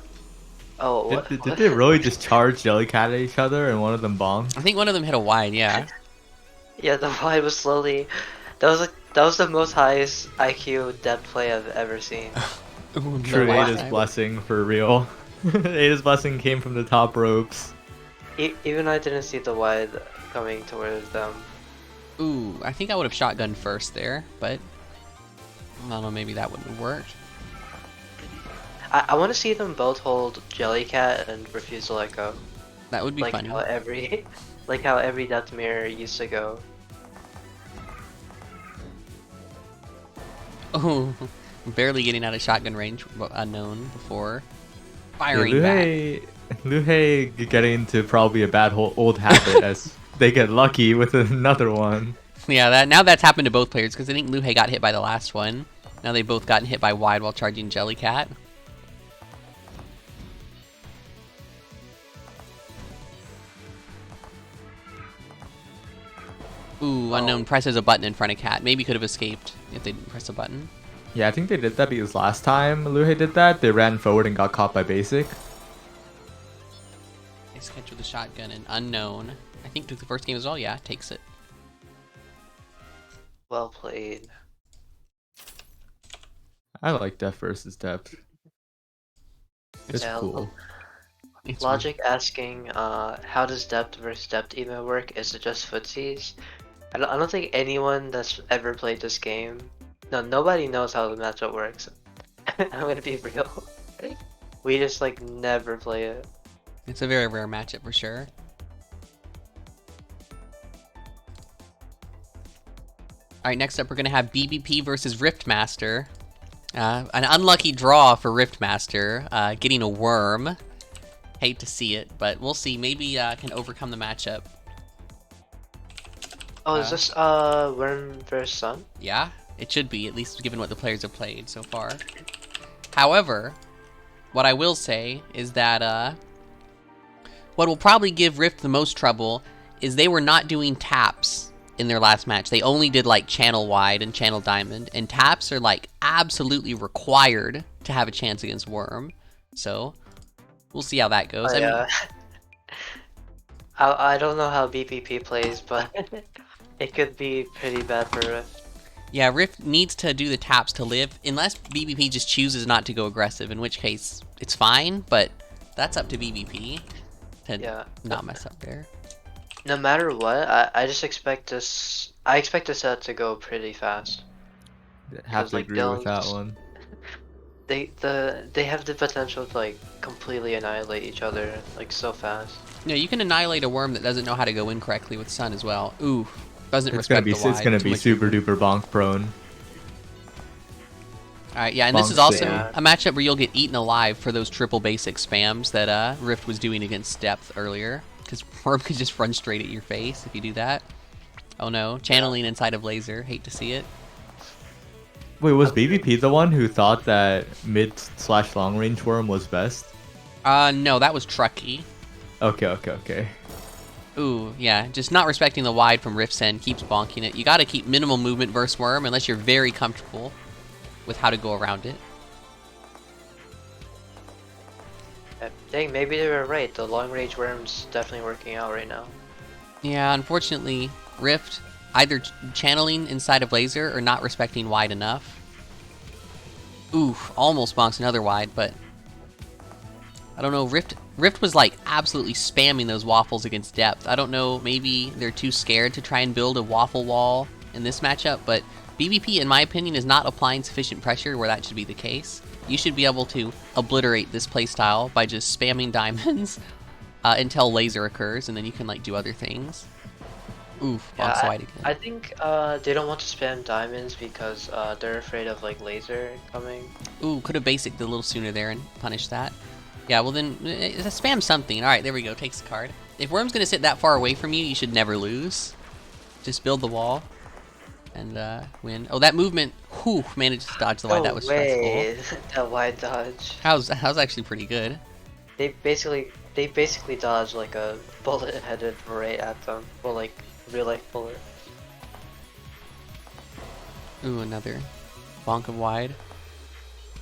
Oh, what? Did they really just charge Jellycat at each other and one of them bombed? I think one of them hit a wide, yeah. Yeah, the wide was slowly. That was the most highest IQ Depth play I've ever seen. Ooh, True no, Ada's wide. blessing for real. Ada's blessing came from the top ropes. Even I didn't see the wide coming towards them. Ooh, I think I would have shotgunned first there, but I don't know, maybe that wouldn't have worked. I want to see them both hold Jellycat and refuse to let go. That would be Like funny. how like how every Depth mirror used to go. Oh, barely getting out of shotgun range, unknown before. Firing back. Luhei getting into probably a bad old habit as they get lucky with another one. Yeah, now that's happened to both players because I think Luhei got hit by the last one. Now they've both gotten hit by wide while charging Jellycat. Ooh, unknown presses a button in front of cat. Maybe could have escaped if they didn't press a button. Yeah, I think they did that because last time Luhei did that, they ran forward and got caught by basic. Nice catch with the shotgun and unknown. I think took the first game as well. Yeah, takes it. Well played. I like Depth versus Depth. It's Yeah, cool. It's Logic asking, how does Depth versus Depth even work? Is it just footsies? I don't think anyone that's ever played this game, nobody knows how the matchup works. I'm gonna be real. We just like never play it. It's a very rare matchup for sure. Alright, next up we're going to have BBP versus Riftmaster. An unlucky draw for Riftmaster, getting a worm. Hate to see it, but we'll see. Maybe can overcome the matchup. Oh, is this Worm vs Sun? Yeah, it should be, at least given what the players have played so far. However, what I will say is that what will probably give Rift the most trouble is they were not doing taps in their last match. They only did like channel wide and channel diamond, and taps are like absolutely required to have a chance against Worm. So we'll see how that goes. Oh, I mean, yeah. I don't know how BPP plays, but it could be pretty bad for Rift. yeah, Rift needs to do the taps to live, unless BBP just chooses not to go aggressive, in which case it's fine, but that's up to BBP to not mess up there. No matter what, I just expect this. I expect this set to go pretty fast. Have to like, agree with that one. They have the potential to like completely annihilate each other like so fast. No, you can annihilate a worm that doesn't know how to go in correctly with Sun as well. Ooh, doesn't It's respect gonna be the wide. it's gonna Too be much super movement. duper bonk prone. Alright, yeah, and this is Bonk also save. a matchup where you'll get eaten alive for those triple basic spams that Rift was doing against Depth earlier. Because Worm could just run straight at your face if you do that. Oh no, channeling inside of laser. Hate to see it. Wait, was BBP the one who thought that mid/long range worm was best? No, that was Trucky. Okay. Ooh, yeah, just not respecting the wide from Rift's end, keeps bonking it. You gotta keep minimal movement versus Worm unless you're very comfortable with how to go around it. Dang, maybe they were right. The long range Worm's definitely working out right now. Yeah, unfortunately, Rift either channeling inside of laser or not respecting wide enough. Ooh, almost bonks another wide, but I don't know. Rift was like absolutely spamming those waffles against Depth. I don't know, maybe they're too scared to try and build a waffle wall in this matchup, but BBP, in my opinion, is not applying sufficient pressure where that should be the case. You should be able to obliterate this playstyle by just spamming diamonds until laser occurs, and then you can like do other things. Oof, bonks wide again. I think they don't want to spam diamonds because they're afraid of like laser coming. Ooh, could have basicked a little sooner there and punished that. Yeah, well then, spam something. Alright, there we go, takes the card. If Worm's gonna sit that far away from you, you should never lose. Just build the wall and win. Oh, that movement, whew, managed to dodge the wide. That was stressful. That wide dodge. That was actually pretty good. They basically they basically dodge like a bullet headed right at them. Well, like real life bullet. Ooh, another bonk of wide.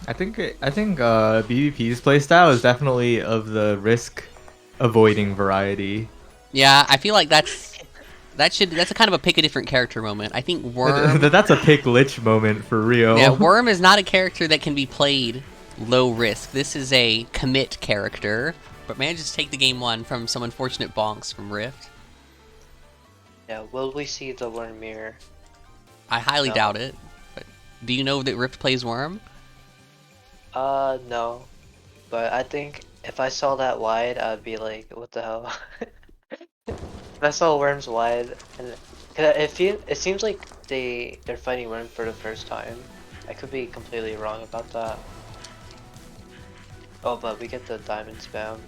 I think BBP's playstyle is definitely of the risk avoiding variety. Yeah, I feel like that's a kind of a pick a different character moment. I think Worm. That's a pick lich moment for real. Yeah, Worm is not a character that can be played low risk. This is a commit character, but manages to take the game one from some unfortunate bonks from Rift. Yeah, will we see the Worm mirror? I highly No. doubt it. But do you know that Rift plays Worm? No. But I think if I saw that wide, I'd be like, what the hell? If I saw Worms wide, and it seems like they're fighting Worm for the first time. I could be completely wrong about that. Oh, but we get the diamond spam.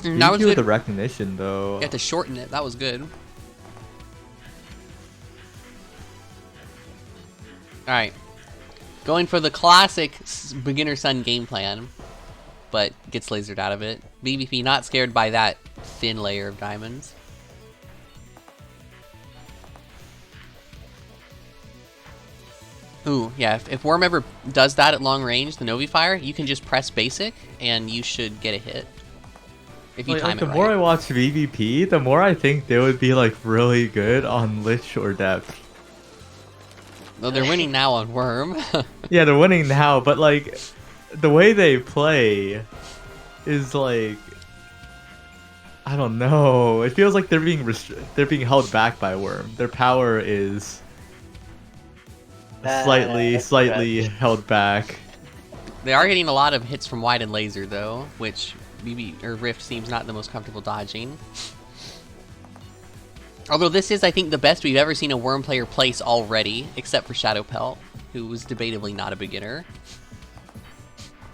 That was BBP with good. the recognition though. You had to shorten it. That was good. Alright. Going for the classic beginner son game plan, but gets lasered out of it. BBP not scared by that thin layer of diamonds. Ooh, yeah, if Worm ever does that at long range, the Novi Fire, you can just press basic and you should get a hit. If you time the it more I right. watch BBP, the more I think they would be like really good on Lich or Depth. Though they're winning now on Worm. Yeah, they're winning now, but like the way they play is like I don't know. It feels like they're being held back by Worm. Their power is slightly Stretch. held back. They are getting a lot of hits from wide and laser though, which Rift seems not the most comfortable dodging. Although this is, I think, the best we've ever seen a Worm player place already, except for Shadow Pelt, who was debatably not a beginner.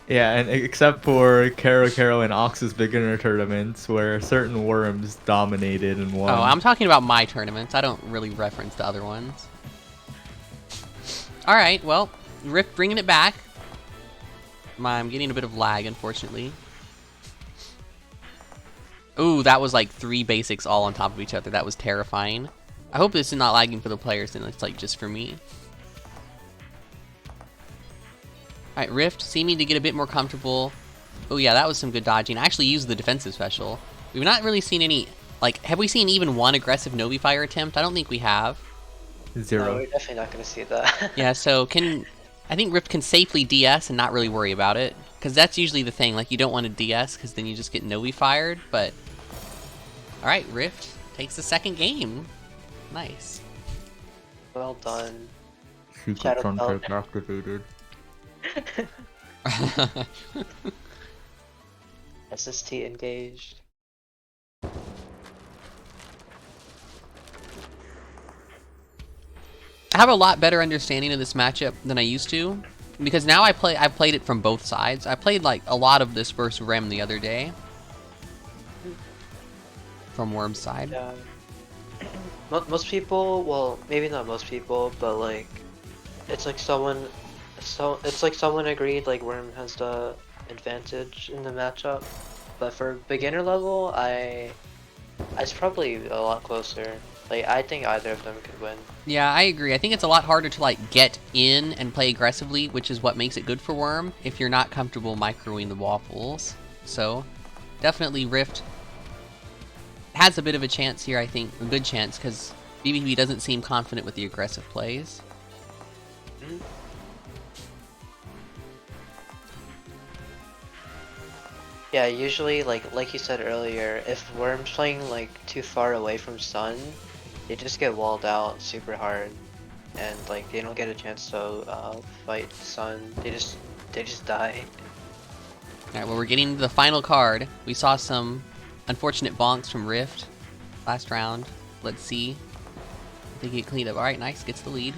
Yeah, and except for Caro and Ox's beginner tournaments where certain Worms dominated and won. Oh, I'm talking about my tournaments. I don't really reference the other ones. Alright, well, Rift bringing it back. I'm getting a bit of lag, unfortunately. Ooh, that was like 3 basics all on top of each other. That was terrifying. I hope this is not lagging for the players and it's like just for me. Alright, Rift seeming to get a bit more comfortable. Oh yeah, that was some good dodging. I actually used the defensive special. We've not really seen any, like, have we seen even one aggressive Novi Fire attempt? I don't think we have. 0. No, we're definitely not gonna see that. Yeah, so I think Rift can safely DS and not really worry about it. Because that's usually the thing, like you don't want to DS because then you just get Novi fired, but... Alright, Rift takes the second game. Nice. Well done. Secret Shadow Sunset Pelt. activated. SST engaged. I have a lot better understanding of this matchup than I used to. Because now I've played it from both sides. I played like a lot of this versus Rem the other day. From Worm's side. Yeah. Most people, well, maybe not most people, but like, it's like someone agreed like Worm has the advantage in the matchup. But for beginner level, it's probably a lot closer. Like, I think either of them could win. Yeah, I agree. I think it's a lot harder to like get in and play aggressively, which is what makes it good for Worm, if you're not comfortable microing the waffles. So, definitely Rift has a bit of a chance here, I think. A good chance, because BBB doesn't seem confident with the aggressive plays. Yeah, usually, like you said earlier, if Worm's playing like too far away from Sun, they just get walled out super hard, and like they don't get a chance to fight Sun. They just die. Alright, well, we're getting to the final card. We saw some unfortunate bonks from Rift last round. Let's see if they get cleaned up. Alright, nice, gets the lead.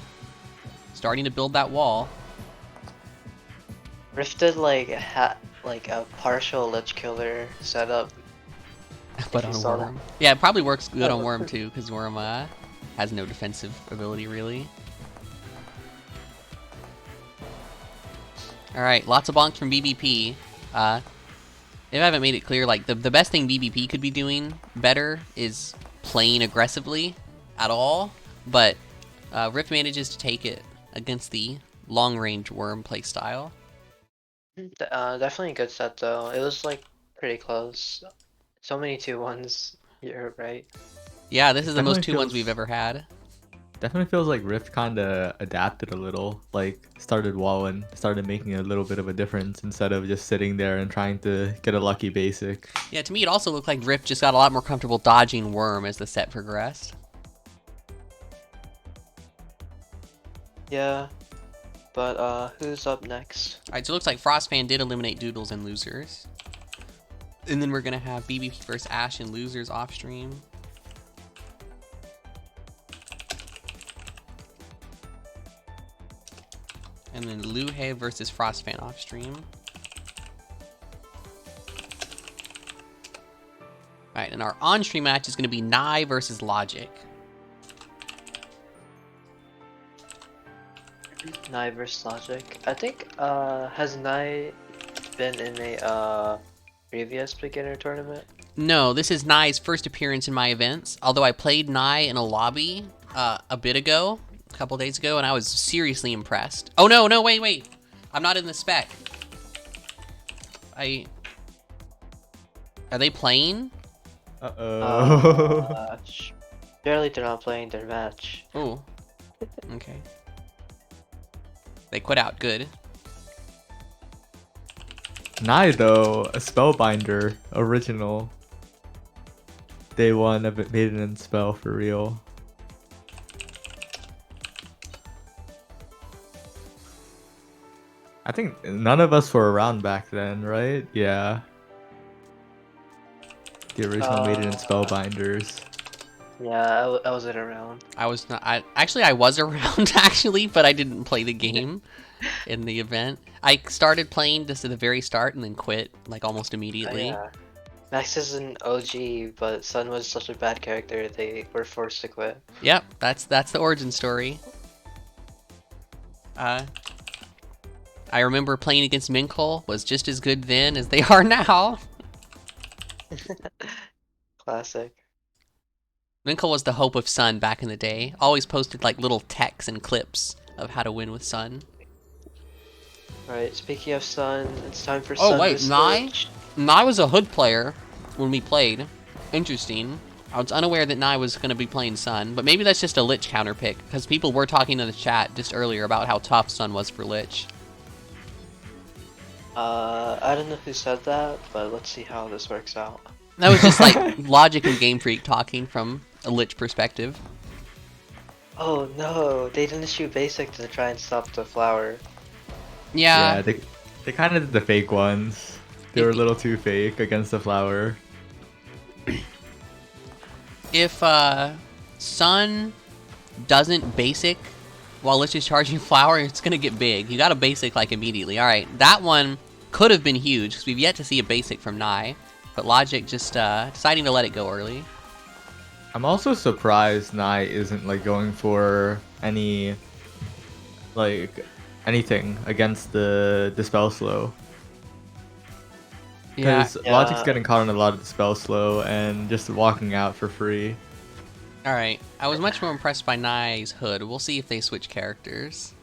Starting to build that wall. Rift did like a partial Lich Killer setup. But you on saw Worm. Yeah, it probably works good on Worm too, because Worm has no defensive ability really. Alright, lots of bonks from BBP. If I haven't made it clear, like the best thing BBP could be doing better is playing aggressively at all, but Rift manages to take it against the long-range worm playstyle. Definitely a good set though. It was like pretty close. So many 2-1s. You're right. Yeah, this is the most Definitely 2-1s we've ever had. Definitely feels like Rift kind of adapted a little, like started walling, started making a little bit of a difference instead of just sitting there and trying to get a lucky basic. Yeah, to me it also looked like Rift just got a lot more comfortable dodging worm as the set progressed. Yeah. But who's up next? Alright, so it looks like Frostfan did eliminate Doodles and losers. And then we're gonna have BBP versus Ash and losers off stream. And then Luhe versus Frostfan off stream. Alright, and our on-stream match is gonna be Nai versus Logic. Nai versus Logic. I think has Nai been in a previous beginner tournament? No, this is Nai's first appearance in my events, although I played Nai in a lobby a bit ago, a couple days ago, and I was seriously impressed. Oh no, wait. I'm not in the spec. Are they playing? Uh-oh. Barely they're not playing their match. Oh, okay. They quit out, good. Nai though, a spellbinder, original. Day one of it, Maiden and Spell for real. I think none of us were around back then, right? Yeah. The original Maiden and Spellbinders. Yeah, I wasn't around. I was not. I was around actually, but I didn't play the game in the event. I started playing just at the very start and then quit like almost immediately. Yeah. Max is an OG, but Sun was such a bad character they were forced to quit. Yep, that's the origin story. I remember playing against Minkle was just as good then as they are now. Classic. Minkle was the hope of Sun back in the day. Always posted like little texts and clips of how to win with Sun. Alright, speaking of Sun, it's time for Oh Sun wait, to Nai? switch. Nai was a hood player when we played. Interesting. I was unaware that Nai was going to be playing Sun, but maybe that's just a Lich counter pick, because people were talking in the chat just earlier about how tough Sun was for Lich. I don't know who said that, but let's see how this works out. That was just like Logic and Game Freak talking from a Lich perspective. Oh no, they didn't shoot basic to try and stop the flower. Yeah. Yeah, they kind of did the fake ones. They were a little too fake against the flower. If Sun doesn't basic while Lich is charging flower, it's gonna get big. You gotta basic like immediately. Alright, that one could have been huge, because we've yet to see a basic from Nai. But Logic just deciding to let it go early. I'm also surprised Nai isn't like going for any like anything against the Dispel Slow. Yeah. Because Logic's getting caught on a lot of Dispel Slow and just walking out for free. Alright, I was much more impressed by Nai's hood. We'll see if they switch characters.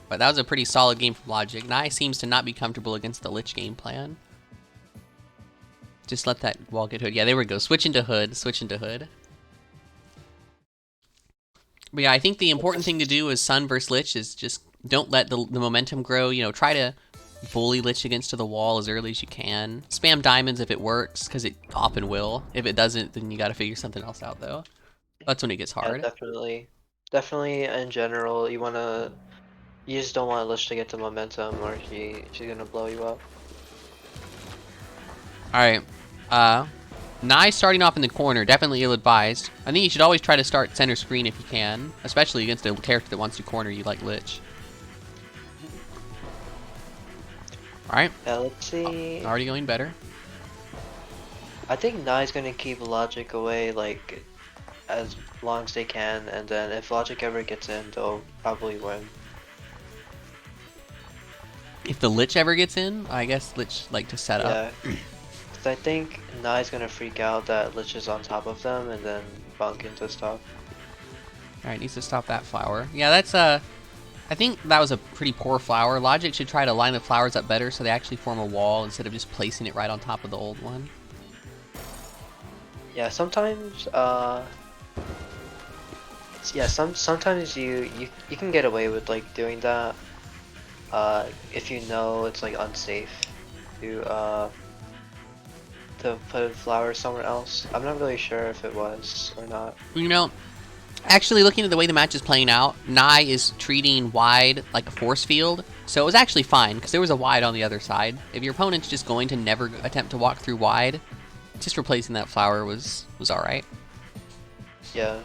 But that was a pretty solid game from Logic. Nai seems to not be comfortable against the Lich game plan. Just let that wall get hood. Yeah, there we go. Switch into hood. Switch into hood. But yeah, I think the important thing to do is Sun versus Lich is just don't let the momentum grow. You know, try to bully Lich against to the wall as early as you can. Spam diamonds if it works, because it often will. If it doesn't, then you got to figure something else out, though. That's when it gets hard. Yeah, definitely. Definitely, in general, you just don't want Lich to get the momentum, or she's gonna blow you up. Alright. Nai starting off in the corner, definitely ill-advised. I think you should always try to start center screen if you can, especially against a character that wants to corner you like Lich. Alright. Yeah, let's see. Already going better. I think Nai's gonna keep Logic away, like, as long as they can, and then if Logic ever gets in, they'll probably win. If the Lich ever gets in, I guess Lich like to set up. Yeah. Cause I think Nai's gonna freak out that Lich is on top of them and then bunk into stuff. Alright, needs to stop that flower. Yeah, that's I think that was a pretty poor flower. Logic should try to line the flowers up better so they actually form a wall instead of just placing it right on top of the old one. Yeah, sometimes yeah, sometimes you can get away with like doing that if you know it's like unsafe to put flowers somewhere else. I'm not really sure if it was or not. You know, actually looking at the way the match is playing out, Nai is treating wide like a force field, so it was actually fine because there was a wide on the other side. If your opponent's just going to never attempt to walk through wide, just replacing that flower was alright. Yeah.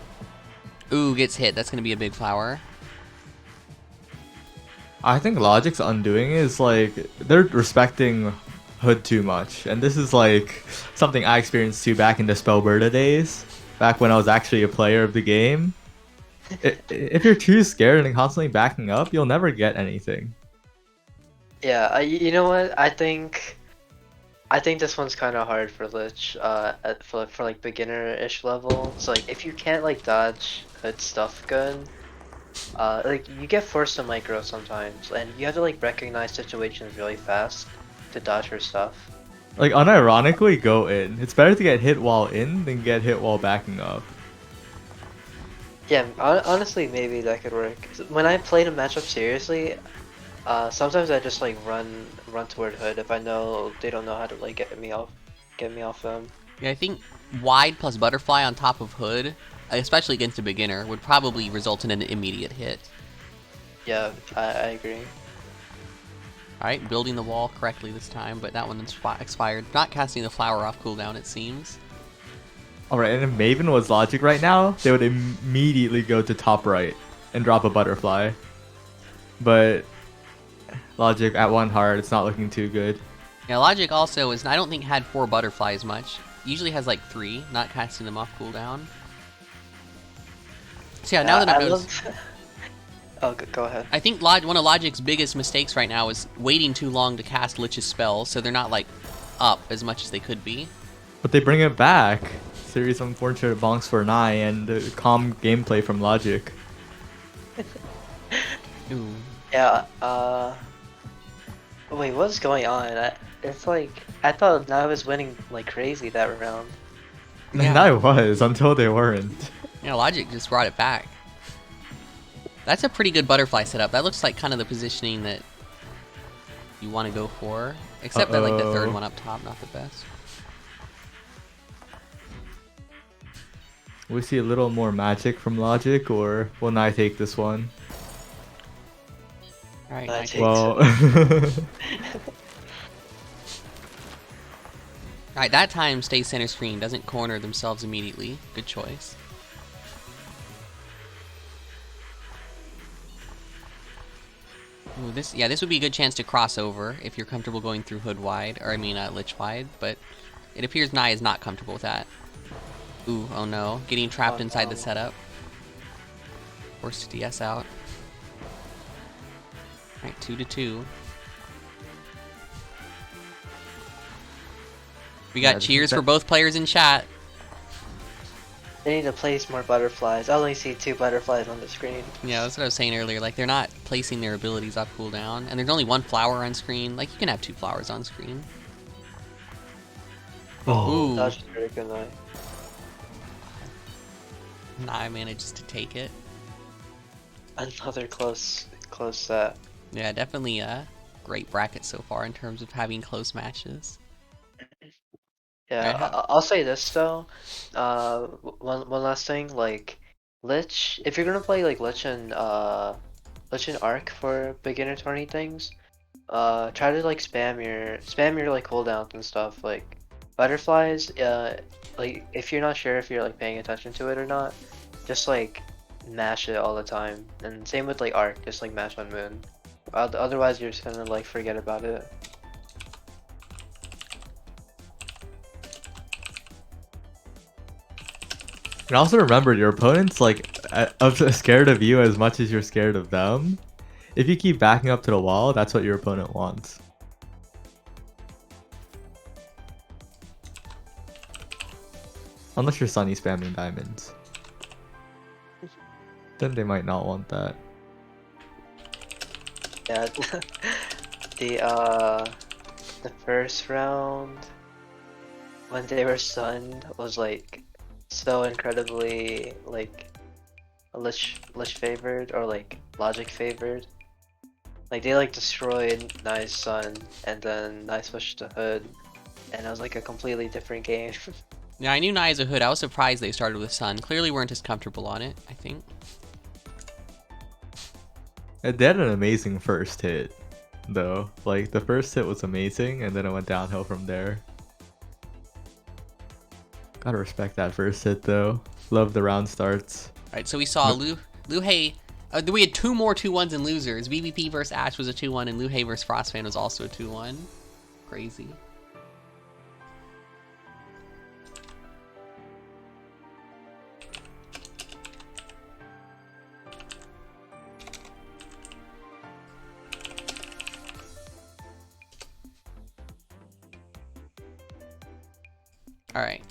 Ooh, gets hit. That's going to be a big flower. I think Logic's undoing is like they're respecting Hood too much, and this is like something I experienced too back in the Spellberta days, back when I was actually a player of the game. If you're too scared and constantly backing up, you'll never get anything. Yeah, you know what? I think this one's kind of hard for Lich, for like beginner-ish level. So like, if you can't like dodge Hood stuff good, like you get forced to micro sometimes, and you have to like recognize situations really fast to dodge her stuff. Like unironically, go in. It's better to get hit while in than get hit while backing up. Yeah, honestly, maybe that could work. When I played a matchup seriously, sometimes I just like run toward Hood if I know they don't know how to like get me off them. Yeah, I think wide plus butterfly on top of Hood, especially against a beginner, would probably result in an immediate hit. Yeah, I agree. Alright, building the wall correctly this time, but that one expired. Not casting the flower off cooldown, it seems. Alright, and if Maven was Logic right now, they would immediately go to top right and drop a butterfly. But Logic at 1 heart, it's not looking too good. Yeah, Logic also is, I don't think had 4 butterflies much. Usually has like 3, not casting them off cooldown. So yeah, now that I've noticed... Oh, go ahead. I think one of Logic's biggest mistakes right now is waiting too long to cast Lich's spells, so they're not like up as much as they could be. But they bring it back. Series of unfortunate bonks for Nai and calm gameplay from Logic. Ooh. Yeah, wait, what's going on? It's like, I thought Nai was winning like crazy that round. And Yeah. I was, until they weren't. Yeah, Logic just brought it back. That's a pretty good butterfly setup. That looks like kind of the positioning that you want to go for. Except that like the third one up top, not the best. We see a little more magic from Logic, or will Nai take this one? Alright, Nai nice. takes Well, Alright, that time stays center screen, doesn't corner themselves immediately. Good choice. Ooh, this would be a good chance to cross over if you're comfortable going through Hood wide, or I mean Lich wide, but it appears Nai is not comfortable with that. Ooh, oh no, getting trapped inside the setup. Forced to DS out. Alright, 2-2. We got cheers for both players in chat. They need to place more butterflies. I only see 2 butterflies on the screen. Yeah, that's what I was saying earlier. Like, they're not placing their abilities off cooldown, and there's only 1 flower on screen. Like, you can have 2 flowers on screen. Ooh. That was very good night. Nai manages to take it. Another close set. Yeah, definitely a great bracket so far in terms of having close matches. Yeah, I'll say this though. One last thing, like Lich. If you're gonna play like Lich and Arc for beginner tourney things, try to like spam your like cooldowns and stuff. Like butterflies. Like if you're not sure if you're like paying attention to it or not, just like mash it all the time. And same with like Arc, just like mash on Moon. Otherwise, you're just gonna like forget about it. and also remember, your opponent's like scared of you as much as you're scared of them. If you keep backing up to the wall, that's what your opponent wants. Unless you're Sunny spamming diamonds. Then they might not want that. Yeah, the first round when they were stunned was like so incredibly like Lich favored or like logic favored. Like they like destroyed Nice Sun and then Nice pushed the hood, and it was like a completely different game. Yeah, I knew Nai as a hood. I was surprised they started with Sun. Clearly weren't as comfortable on it, I think. They had an amazing first hit, though. Like, the first hit was amazing, and then it went downhill from there. Gotta respect that first hit, though. Love the round starts. Alright, so we saw Lu Hei. We had 2 more 2-1s in losers. VVP versus Ash was a 2-1, and Lu Hei versus Frostfan was also a 2-1. Crazy. Alright,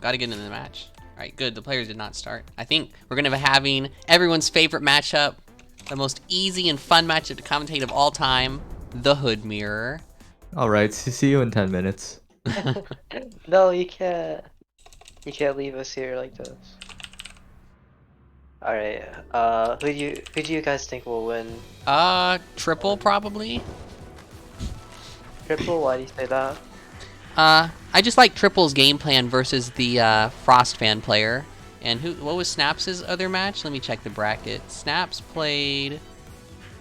gotta get into the match. Alright, good, the players did not start. I think we're gonna be having everyone's favorite matchup, the most easy and fun matchup to commentate of all time, the Hood Mirror. Alright, see you in 10 minutes. No, you can't. You can't leave us here like this. Alright, who do you guys think will win? Triple probably? Triple? Why do you say that? I just like Triple's game plan versus the Frostfan player. And what was Snaps' other match? Let me check the bracket. Snaps played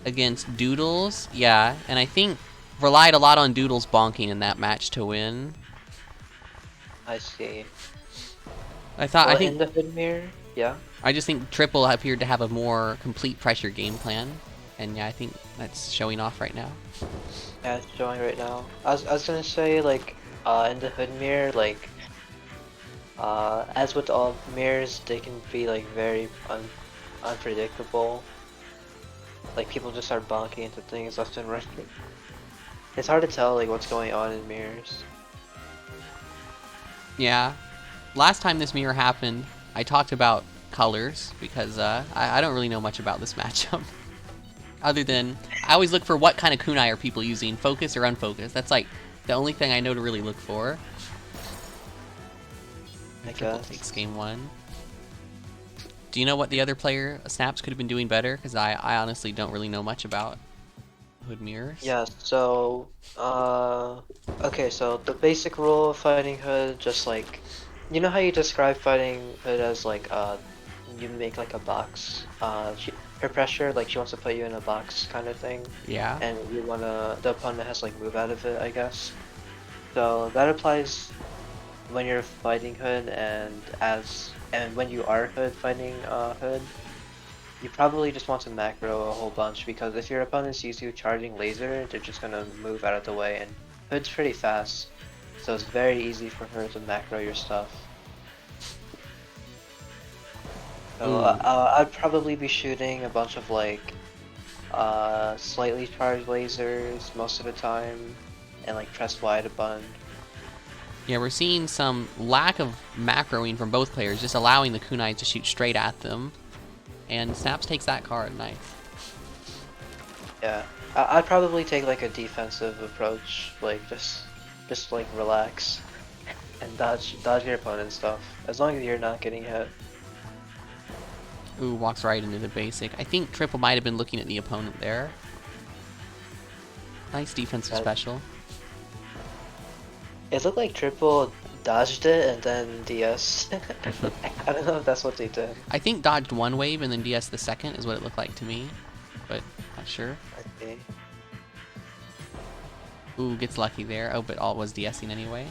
against Doodles, yeah, and I think relied a lot on Doodles bonking in that match to win. I see. I think in the Hood Mirror, yeah. I just think Triple appeared to have a more complete pressure game plan, and yeah, I think that's showing off right now. Yeah, it's showing right now. I was gonna say like in the Hood Mirror, like as with all mirrors, they can be like very unpredictable. Like people just start bonking into things left and right. It's hard to tell like what's going on in mirrors. Yeah. Last time this mirror happened, I talked about colors because I don't really know much about this matchup. Other than, I always look for what kind of kunai are people using, focus or unfocused. That's like the only thing I know to really look for. Triple takes game 1. Do you know what the other player, Snaps, could have been doing better? Because I honestly don't really know much about Hood Mirrors. Yeah, so okay, so the basic rule of fighting Hood, just like, you know how you describe fighting Hood as like you make like a box, her pressure, like she wants to put you in a box kind of thing. Yeah. And the opponent has to like move out of it, I guess. So that applies when you're fighting Hood, and when you are Hood fighting Hood, you probably just want to macro a whole bunch, because if your opponent sees you charging laser, they're just gonna move out of the way, and Hood's pretty fast, so it's very easy for her to macro your stuff. So I'd probably be shooting a bunch of like slightly charged lasers most of the time, and like press wide a bunch. Yeah, we're seeing some lack of macroing from both players, just allowing the kunais to shoot straight at them. And Snaps takes that card, nice. Yeah, I'd probably take like a defensive approach, like just like relax and dodge your opponent's stuff, as long as you're not getting hit. Ooh, walks right into the basic. I think Triple might have been looking at the opponent there. Nice defensive special. It looked like Triple dodged it and then DS. I don't know if that's what they did. I think dodged one wave and then DS the second is what it looked like to me, but not sure. Okay. Ooh, gets lucky there. Oh, but all was DSing anyway.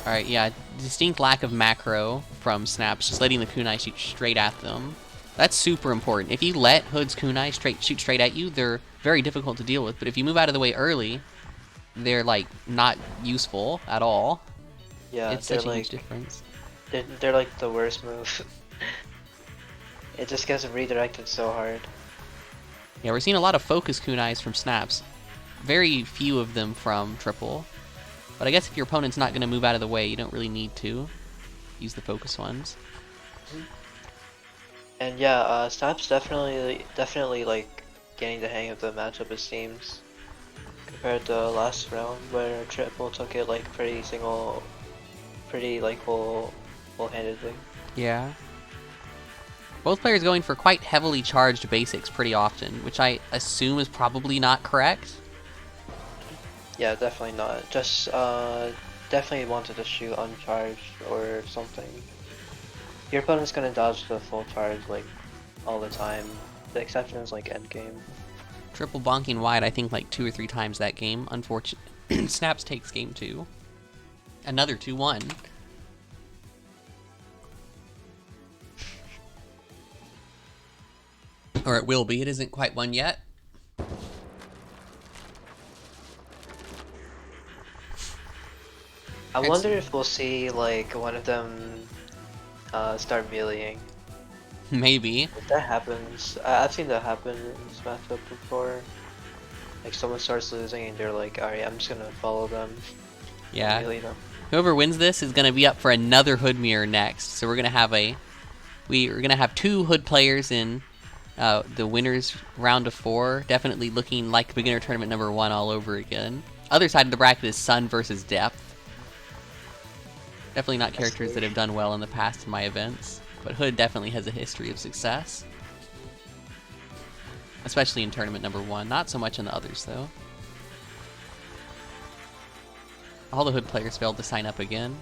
Alright, yeah, distinct lack of macro from Snaps, just letting the kunai shoot straight at them. That's super important. If you let Hood's kunai shoot straight at you, they're very difficult to deal with, but if you move out of the way early, they're like not useful at all. Yeah, it's such a huge difference. They're like the worst move. It just gets redirected so hard. Yeah, we're seeing a lot of focus kunais from Snaps. Very few of them from Triple. But I guess if your opponent's not going to move out of the way, you don't really need to use the focus ones. And yeah, Snap's definitely like getting the hang of the matchup, it seems, compared to last round where Triple took it like pretty like full-handedly. Yeah. Both players going for quite heavily charged basics pretty often, which I assume is probably not correct. Yeah, definitely not. Just definitely wanted to shoot uncharged or something. Your opponent's gonna dodge the full charge like all the time. The exception is like endgame. Triple bonking wide, I think like 2 or 3 times that game. Unfortunately, Snaps takes game 2. Another 2-1. Or it will be. It isn't quite one yet. I wonder if we'll see like one of them start meleeing. Maybe. If that happens, I've seen that happen in this matchup before. Like someone starts losing and they're like, alright, I'm just gonna follow them. Yeah. Melee them. Whoever wins this is going to be up for another Hood Mirror next. So we're going to have we're going to have 2 Hood players in the winners round of 4. Definitely looking like beginner tournament number 1 all over again. Other side of the bracket is Sun versus Depth. Definitely not characters that have done well in the past in my events. But Hood definitely has a history of success. Especially in tournament number 1. Not so much in the others though. All the Hood players failed to sign up again.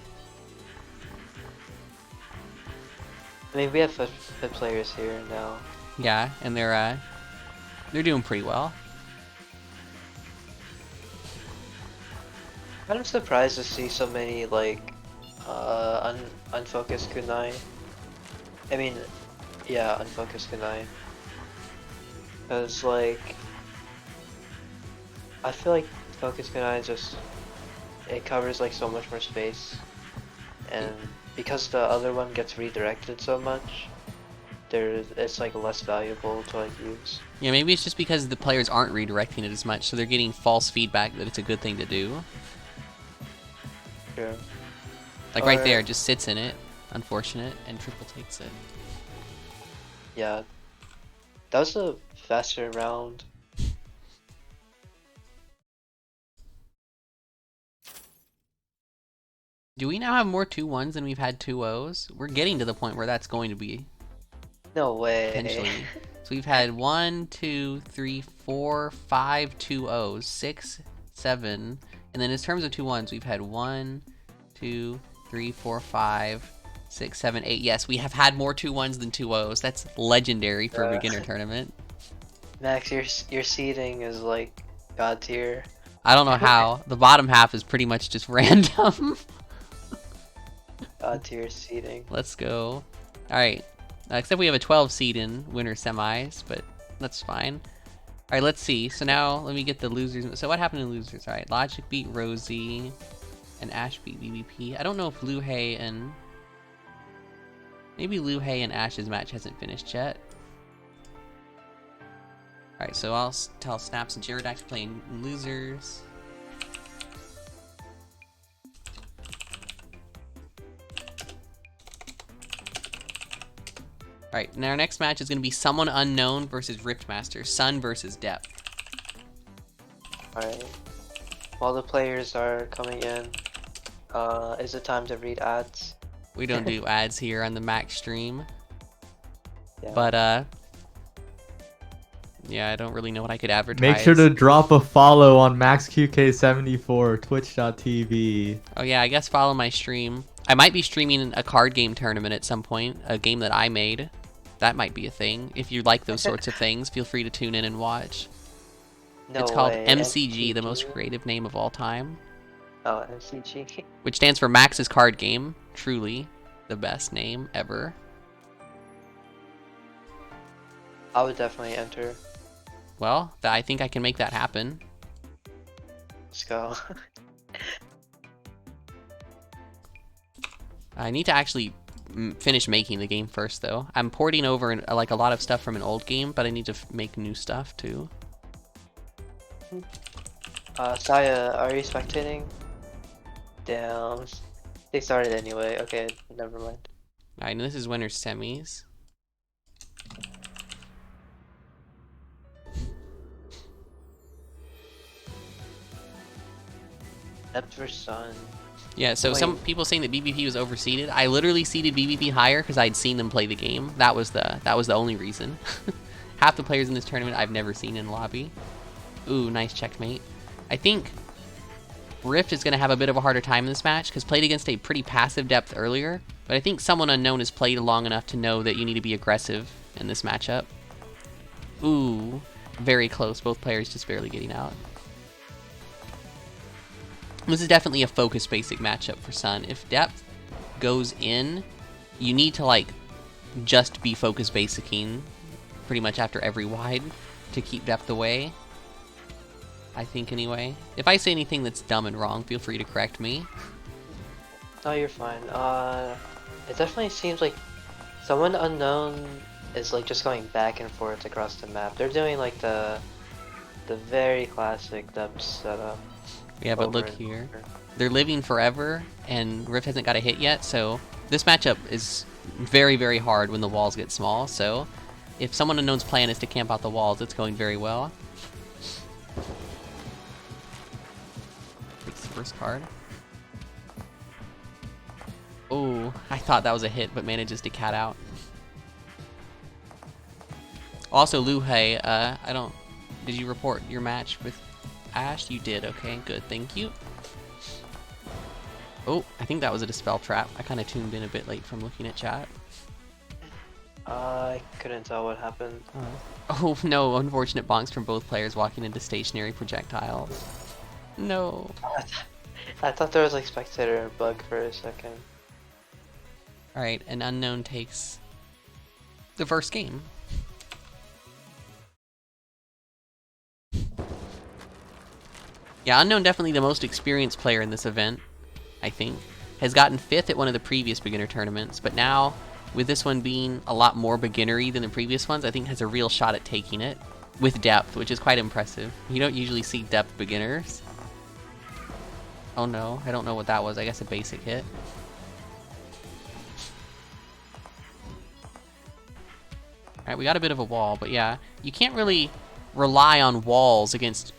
I mean, we have Hood players here now. Yeah, and they're doing pretty well. I'm surprised to see so many like unfocused kunai. I mean, yeah, unfocused kunai. Cause like, I feel like focused kunai it covers like so much more space, and because the other one gets redirected so much, it's like less valuable to like use. Yeah, maybe it's just because the players aren't redirecting it as much, so they're getting false feedback that it's a good thing to do. True. Like right there, it just sits in it. Unfortunate, and Triple takes it. Yeah, that was a faster round. Do we now have more 2-1s than we've had 2-0s? We're getting to the point where that's going to be No way. potentially. So we've had 1, 2, 3, 4, 5 2-0s, 6, 7, and then in terms of 2-1s, we've had 1, 2, 3, 4, 5, 6, 7, 8. Yes, we have had more 2-1s than 2-0s. That's legendary for a beginner tournament. Max, your seeding is like god tier. I don't know how. The bottom half is pretty much just random. God tier seeding. Let's go. Alright. Except we have a 12 seed in winner semis, but that's fine. Alright, let's see. So now, let me get the losers. So what happened in losers? Alright, Logic beat Rosie, and Ash beat BBP. I don't know if Luhei and... Maybe Luhei and Ash's match hasn't finished yet. Alright, so I'll tell Snaps and Gyaradox playing losers. Alright, now our next match is going to be Someone Unknown versus Riftmaster. Sun versus Depth. Alright. While the players are coming in, is it time to read ads? We don't do ads here on the Max stream. Yeah. But, yeah, I don't really know what I could advertise. Make sure to drop a follow on MaxQK74, twitch.tv. Oh yeah, I guess follow my stream. I might be streaming a card game tournament at some point, a game that I made. That might be a thing. If you like those sorts of things, feel free to tune in and watch. No It's called way. MCG, the most creative name of all time. Oh, MCG. Which stands for Max's Card Game. Truly the best name ever. I would definitely enter. Well, I think I can make that happen. Let's go. I need to actually finish making the game first, though. I'm porting over like a lot of stuff from an old game, but I need to make new stuff too. Saya, are you spectating? Damn. They started anyway. Okay, never mind. Alright, and this is winner semis. Depth for Sun. Yeah, so Wait. some people saying that BBP was overseeded. I literally seeded BBP higher because I'd seen them play the game. That was the only reason. Half the players in this tournament I've never seen in lobby. Ooh, nice checkmate. I think Rift is going to have a bit of a harder time in this match because played against a pretty passive Depth earlier. But I think someone unknown has played long enough to know that you need to be aggressive in this matchup. Ooh, very close. Both players just barely getting out. This is definitely a focus basic matchup for Sun. If Depth goes in, you need to like just be focus basicing pretty much after every wide to keep Depth away. I think anyway. If I say anything that's dumb and wrong, feel free to correct me. No, you're fine. It definitely seems like someone unknown is like just going back and forth across the map. They're doing like the very classic Depth setup. Yeah, but look here. They're living forever, and Rift hasn't got a hit yet, so this matchup is very, very hard when the walls get small, so if someone unknown's plan is to camp out the walls, it's going very well. Takes the first card. Oh, I thought that was a hit, but manages to cat out. Also, Luhei, did you report your match with Ash? You did, okay, good, thank you. Oh, I think that was a Dispel Trap. I kind of tuned in a bit late from looking at chat. I couldn't tell what happened. Oh no, unfortunate bonks from both players walking into stationary projectiles. No. I thought there was like spectator bug for a second. Alright, an unknown takes the first game. Yeah, Unknown definitely the most experienced player in this event, I think. Has gotten 5th at one of the previous beginner tournaments, but now, with this one being a lot more beginnery than the previous ones, I think has a real shot at taking it. With depth, which is quite impressive. You don't usually see depth beginners. Oh no, I don't know what that was. I guess a basic hit. Alright, we got a bit of a wall, but yeah, you can't really rely on walls against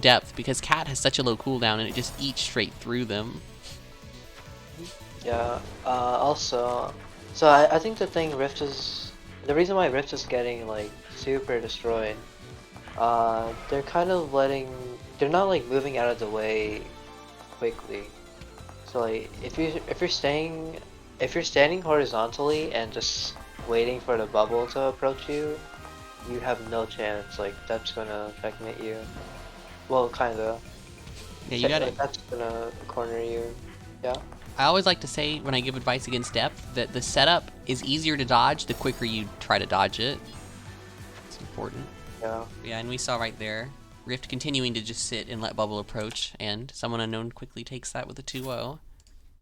depth because Cat has such a low cooldown and it just eats straight through them. Yeah, also, so I think the reason why Rift is getting like super destroyed, they're kind of they're not like moving out of the way quickly. So like if you're standing horizontally and just waiting for the bubble to approach you, you have no chance. Like that's gonna checkmate you. Well, kinda. Yeah, you gotta. Like, that's gonna corner you. Yeah. I always like to say when I give advice against depth that the setup is easier to dodge the quicker you try to dodge it. It's important. Yeah. Yeah, and we saw right there Rift continuing to just sit and let bubble approach, and someone unknown quickly takes that with a 2-0.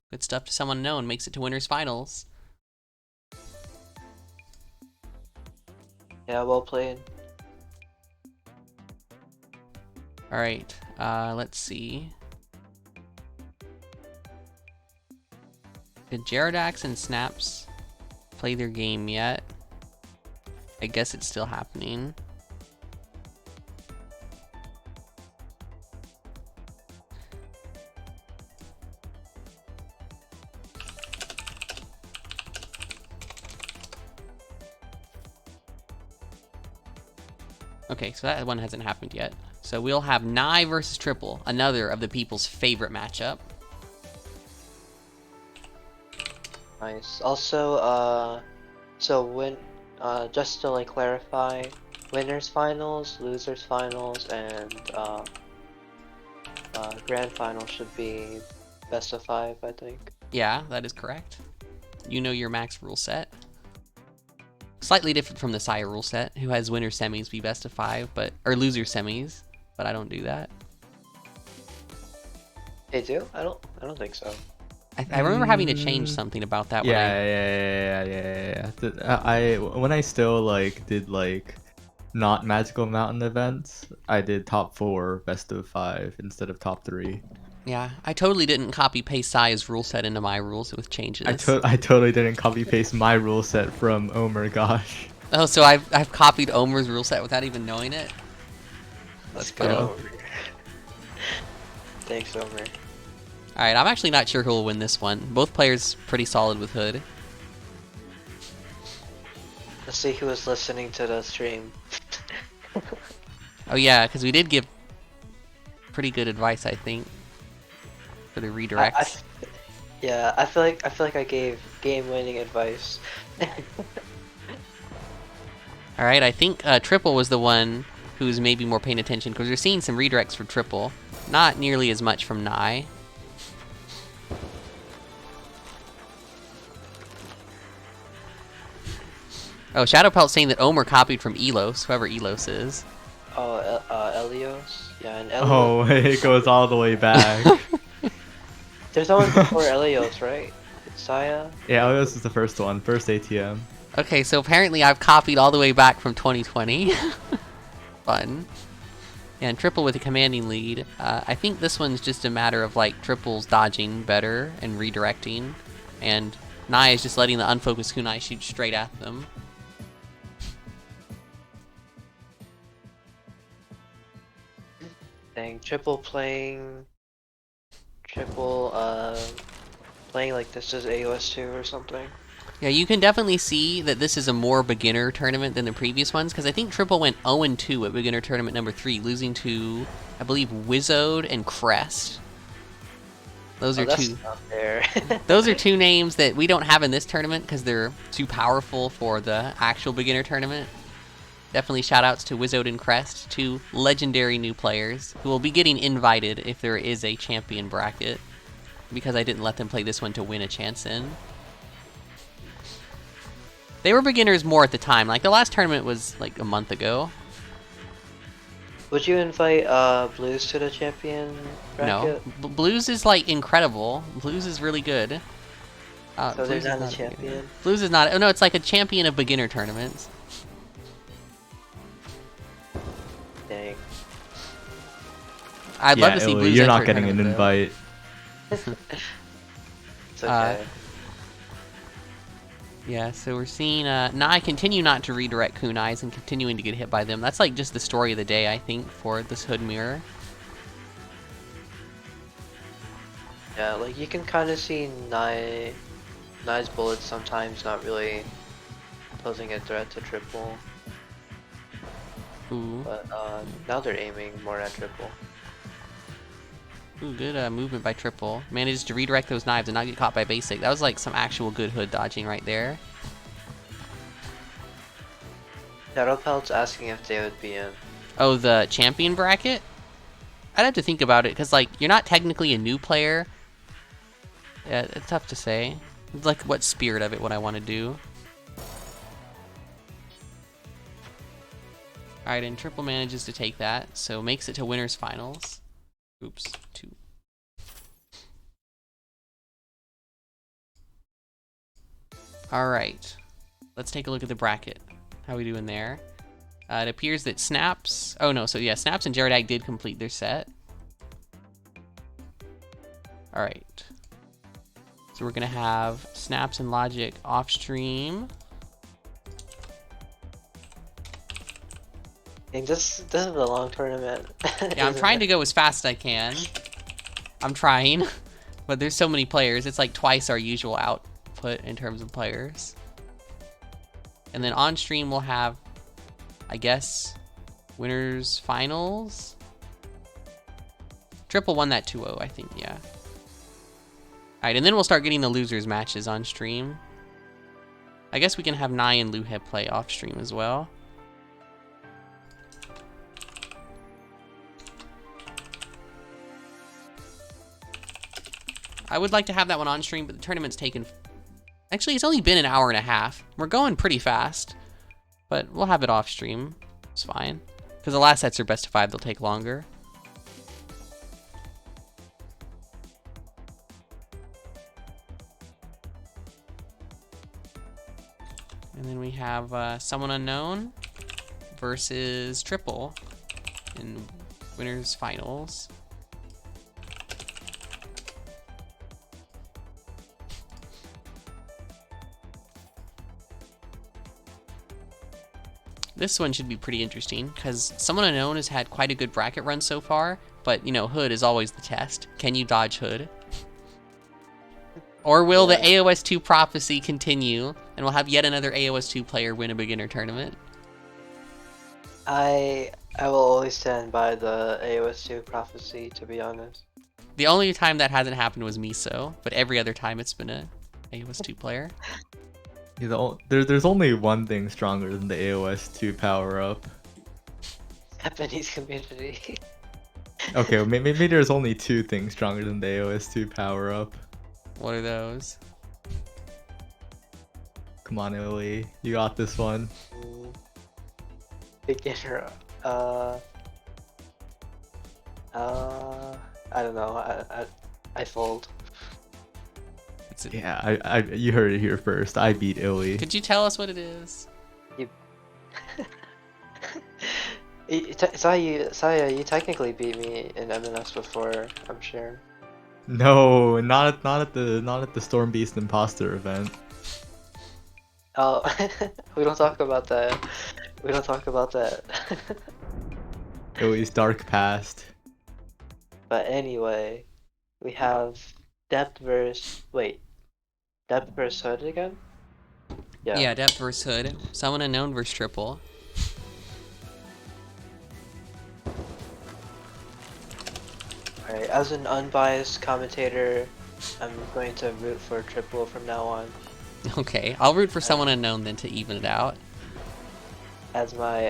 Good stuff to someone unknown, makes it to winners finals. Yeah, well played. Alright, let's see. Did Gyaradox and Snaps play their game yet? I guess it's still happening. Okay, so that one hasn't happened yet. So we'll have Nye versus Triple, another of the people's favorite matchup. Nice. Also, so just to like clarify, winners finals, losers finals, and grand finals should be best of 5, I think. Yeah, that is correct. You know your max rule set. Slightly different from the Sire rule set, who has winner semis be best of 5, or loser semis, but I don't do that. They do? I don't think so. I remember having to change something about that. Yeah. I when I still like did like not magical mountain events, I did top 4 best of 5 instead of top 3. Yeah, I totally didn't copy paste Sai's rule set into my rules with changes. I totally didn't copy paste my rule set from Omer. Gosh. Oh, so I've copied Omer's rule set without even knowing it. Let's funny. go. Thanks, Omer. All right, I'm actually not sure who will win this one. Both players pretty solid with Hood. Let's see who was listening to the stream. Oh yeah, because we did give pretty good advice, I think, for the redirects. Yeah, I feel like I gave game-winning advice. All right, I think Triple was the one who's maybe more paying attention because we're seeing some redirects for Triple, not nearly as much from Nye. Oh, Shadowpelt's saying that Omer copied from Elos, whoever Elos is. Oh, Elios? Yeah, and Elios. Oh, it goes all the way back. There's always before Elios, right? Saya? Yeah, Elios is the first one, first ATM. Okay, so apparently I've copied all the way back from 2020. Fun. And Triple with a commanding lead. I think this one's just a matter of like Triple's dodging better and redirecting, and Nye is just letting the unfocused kunai shoot straight at them. Dang, playing like this is AOS 2 or something. Yeah, you can definitely see that this is a more beginner tournament than the previous ones, because I think Triple went 0-2 at beginner tournament number 3, losing to, I believe, Wizode and Crest. Those are that's two. Not fair. Those are two names that we don't have in this tournament because they're too powerful for the actual beginner tournament. Definitely shout-outs to Wizode and Crest, two legendary new players who will be getting invited if there is a champion bracket, because I didn't let them play this one to win a chance in. They were beginners more at the time. Like, the last tournament was, like, a month ago. Would you invite Blues to the champion bracket? No. Blues is, like, incredible. Blues is really good. So they're Blues not is a champion? Blues is not... Oh, no, it's like a champion of beginner tournaments. Dang. I'd love to see Illy, Blues you're enter not a getting an tournament, though. invite. It's okay. Yeah, so we're seeing Nye continue not to redirect kunais and continuing to get hit by them. That's like just the story of the day, I think, for this Hood mirror. Yeah, like you can kind of see Nye's bullets sometimes not really posing a threat to Triple. Ooh. But now they're aiming more at Triple. Ooh, good movement by Triple. Manages to redirect those knives and not get caught by basic. That was like some actual good Hood dodging right there. Shadowpelt's asking if they would be in. Oh, the champion bracket? I'd have to think about it, because like, you're not technically a new player. Yeah, it's tough to say. It's like what spirit of it would I want to do. Alright, and Triple manages to take that, so makes it to winners finals. Oops, 2. Alright, let's take a look at the bracket. How we doing there? It appears that Snaps... Oh no, so yeah, Snaps and Jaredag did complete their set. Alright. So we're gonna have Snaps and Logic off stream. Dang, this is a long tournament. Yeah, I'm trying to go as fast as I can. I'm trying. But there's so many players. It's like twice our usual output in terms of players. And then on stream we'll have, I guess, winners finals. Triple won that 2-0, I think, yeah. Alright, and then we'll start getting the losers matches on stream. I guess we can have Nye and Luhe play off stream as well. I would like to have that one on stream, but the tournament's taken... Actually, it's only been an hour and a half. We're going pretty fast. But we'll have it off stream. It's fine. Because the last sets are best of 5, they'll take longer. And then we have Someone Unknown versus Triple in winners finals. This one should be pretty interesting because Someone Unknown has had quite a good bracket run so far, but you know, Hood is always the test. Can you dodge Hood? Or will the AOS 2 prophecy continue and we'll have yet another AOS 2 player win a beginner tournament? I will always stand by the AOS 2 prophecy, to be honest. The only time that hasn't happened was Miso, but every other time it's been a AOS 2 player. There's only one thing stronger than the AOS 2 power-up. Japanese community. Okay, maybe there's only two things stronger than the AOS 2 power-up. What are those? Come on, Illy. You got this one. Beginner. I don't know. I fold. Yeah, you heard it here first. I beat Illy. Could you tell us what it is? Saya, you technically beat me in MnS before, I'm sure. No, not at the Storm Beast Imposter event. Oh, we don't talk about that. We don't talk about that. Illy's dark past. But anyway, we have Depth versus Hood again? Yeah, Depth versus Hood. Someone Unknown versus Triple. Alright, as an unbiased commentator, I'm going to root for Triple from now on. Okay, I'll root for Someone Unknown then to even it out. As my,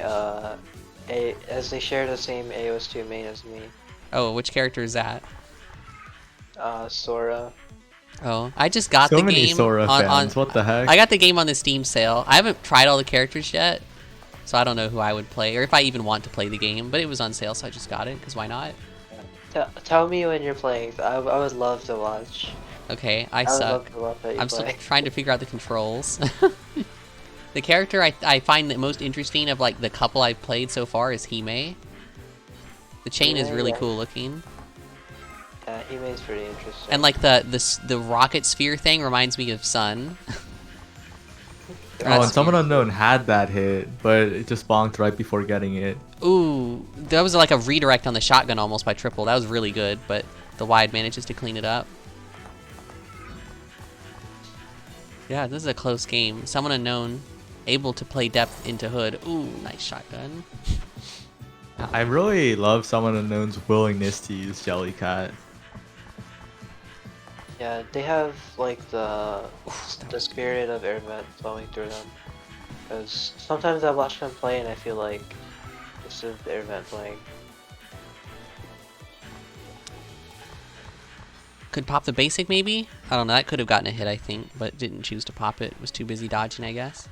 as they share the same AOS 2 main as me. Oh, which character is that? Sora. Oh, I just got So the many game Sora fans. What the heck? I got the game on the Steam sale. I haven't tried all the characters yet, so I don't know who I would play or if I even want to play the game. But it was on sale, so I just got it. Because why not? Tell me when you're playing. I would love to watch. Okay, I would suck. love to watch that you I'm still play. trying to figure out the controls. The character I find the most interesting of like the couple I've played so far is Hime. The chain is really cool looking. Yeah, Hime's pretty interesting. And like the rocket sphere thing reminds me of Sun. Oh, and Someone Unknown had that hit, but it just bonked right before getting it. Ooh, that was like a redirect on the shotgun almost by Triple. That was really good, but the wide manages to clean it up. Yeah, this is a close game. Someone Unknown able to play depth into Hood. Ooh, nice shotgun. I really love Someone Unknown's willingness to use Jellycat. Yeah, they have like the spirit of air vent flowing through them. Because sometimes I watch them play and I feel like this is the air vent playing. Could pop the basic maybe? I don't know, that could have gotten a hit I think, but didn't choose to pop it. Was too busy dodging I guess.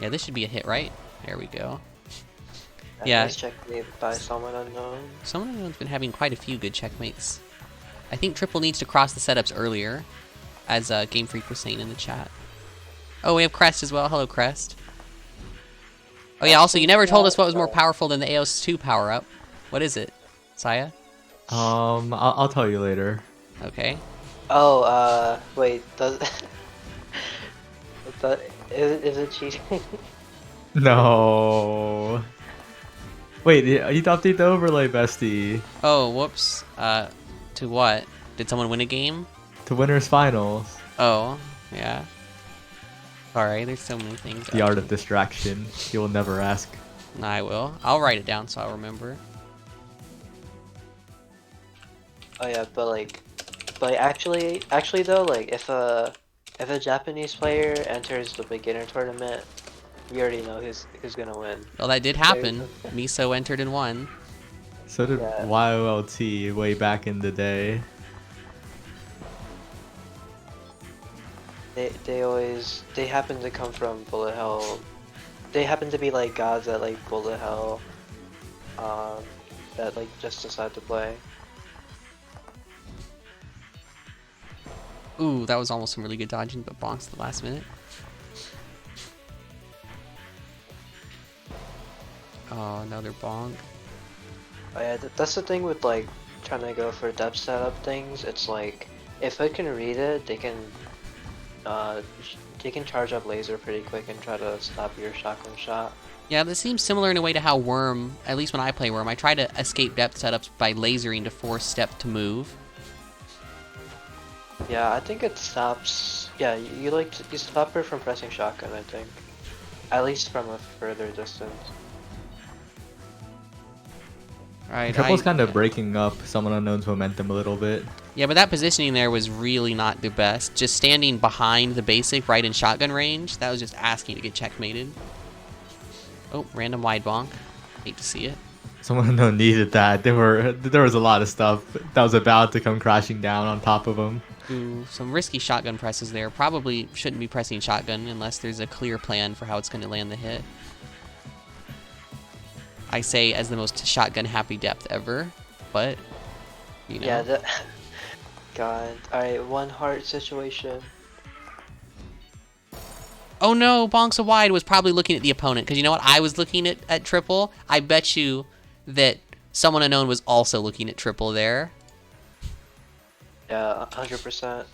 Yeah, this should be a hit, right? There we go. Yeah. Nice checkmate by Someone Unknown. Someone Unknown's been having quite a few good checkmates. I think Triple needs to cross the setups earlier, as Game Freak was saying in the chat. Oh, we have Crest as well. Hello, Crest. Oh yeah, also, you never told us what was more powerful than the AOS 2 power-up. What is it, Saya? I'll tell you later. Okay. Oh, wait, does... is it cheating? No. Wait, you need to update the overlay, bestie. Oh, whoops. To what? Did someone win a game? To winners finals. Oh, yeah. Sorry, there's so many things. The art of distraction. You will never ask. No, I will. I'll write it down so I'll remember. Oh yeah, but actually though, like if a Japanese player enters the beginner tournament, we already know who's gonna win. Well, that did happen. Miso entered and won. So did YOLT way back in the day. They happen to come from bullet hell. They happen to be like gods at like bullet hell. That like just decide to play. Ooh, that was almost some really good dodging, but bonks at the last minute. Oh, another bonk. Oh, yeah, that's the thing with like trying to go for depth setup things. It's like if it can read it, they can charge up laser pretty quick and try to stop your shotgun shot. Yeah, this seems similar in a way to how Worm, at least when I play Worm, I try to escape depth setups by lasering to force Step to move. Yeah, I think it stops. Yeah, you stop her from pressing shotgun. I think, at least from a further distance. Right. Triple's kind of breaking up Someone Unknown's momentum a little bit. Yeah, but that positioning there was really not the best. Just standing behind the basic right in shotgun range, that was just asking to get checkmated. Oh, random wide bonk. Hate to see it. Someone Unknown needed that. There was a lot of stuff that was about to come crashing down on top of him. Ooh, some risky shotgun presses there. Probably shouldn't be pressing shotgun unless there's a clear plan for how it's going to land the hit. I say as the most shotgun happy depth ever, but you know. Yeah, that. God. Alright, 1 heart situation. Oh no, bonks a wide was probably looking at the opponent, because you know what? I was looking at triple. I bet you that Someone Unknown was also looking at triple there. Yeah, 100%. Right,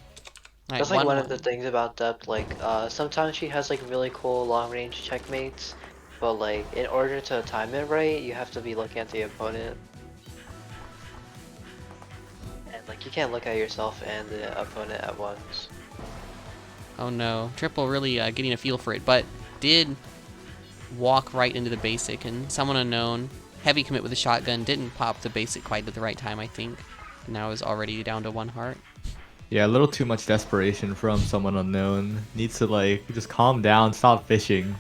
That's like one of 1-1. the things about depth. Like, sometimes she has like really cool long range checkmates, but like in order to time it right, you have to be looking at the opponent. And like you can't look at yourself and the opponent at once. Oh no, triple really getting a feel for it, but did walk right into the basic, and Someone Unknown, heavy commit with a shotgun, didn't pop the basic quite at the right time, I think. Now is already down to 1 heart. Yeah, a little too much desperation from Someone Unknown. Needs to like just calm down, stop fishing,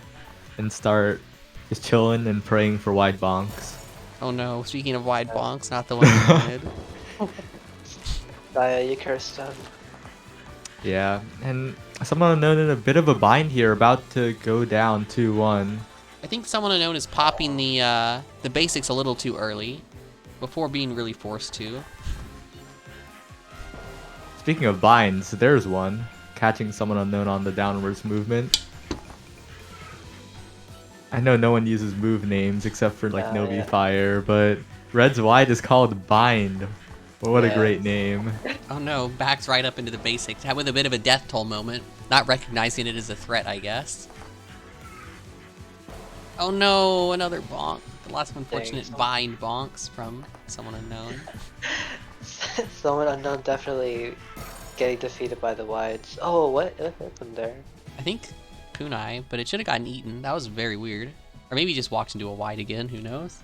and start just chilling and praying for wide bonks. Oh no, speaking of wide bonks, not the one we wanted. You cursed him. Yeah, and Someone Unknown in a bit of a bind here, about to go down 2-1. I think Someone Unknown is popping the basics a little too early, before being really forced to. Speaking of binds, there's one. Catching Someone Unknown on the downwards movement. I know no one uses move names except for like Novi yeah. Fire, but Red's Wide is called Bind. Well, what a great name. Oh no, backs right up into the basics, with a bit of a death toll moment, not recognizing it as a threat, I guess. Oh no, another bonk. Lots of unfortunate bind bonks from Someone Unknown. Someone Unknown definitely getting defeated by the wides. Oh, what happened there? I think kunai, but it should have gotten eaten. That was very weird. Or maybe he just walks into a wide again, who knows?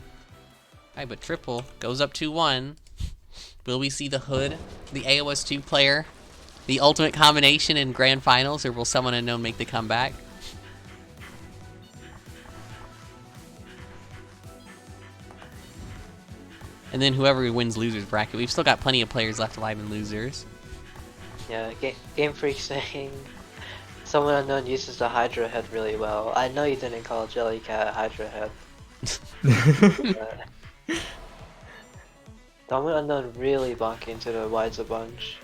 Alright, but triple goes up 2-1. Will we see the Hood, the AOS 2 player, the ultimate combination in Grand Finals, or will Someone Unknown make the comeback? And then whoever wins losers bracket, we've still got plenty of players left alive in losers. Yeah, Game Freak saying Someone Unknown uses the Hydra head really well. I know you didn't call Jellycat Hydra head. Someone Unknown really bonking into the wides a bunch.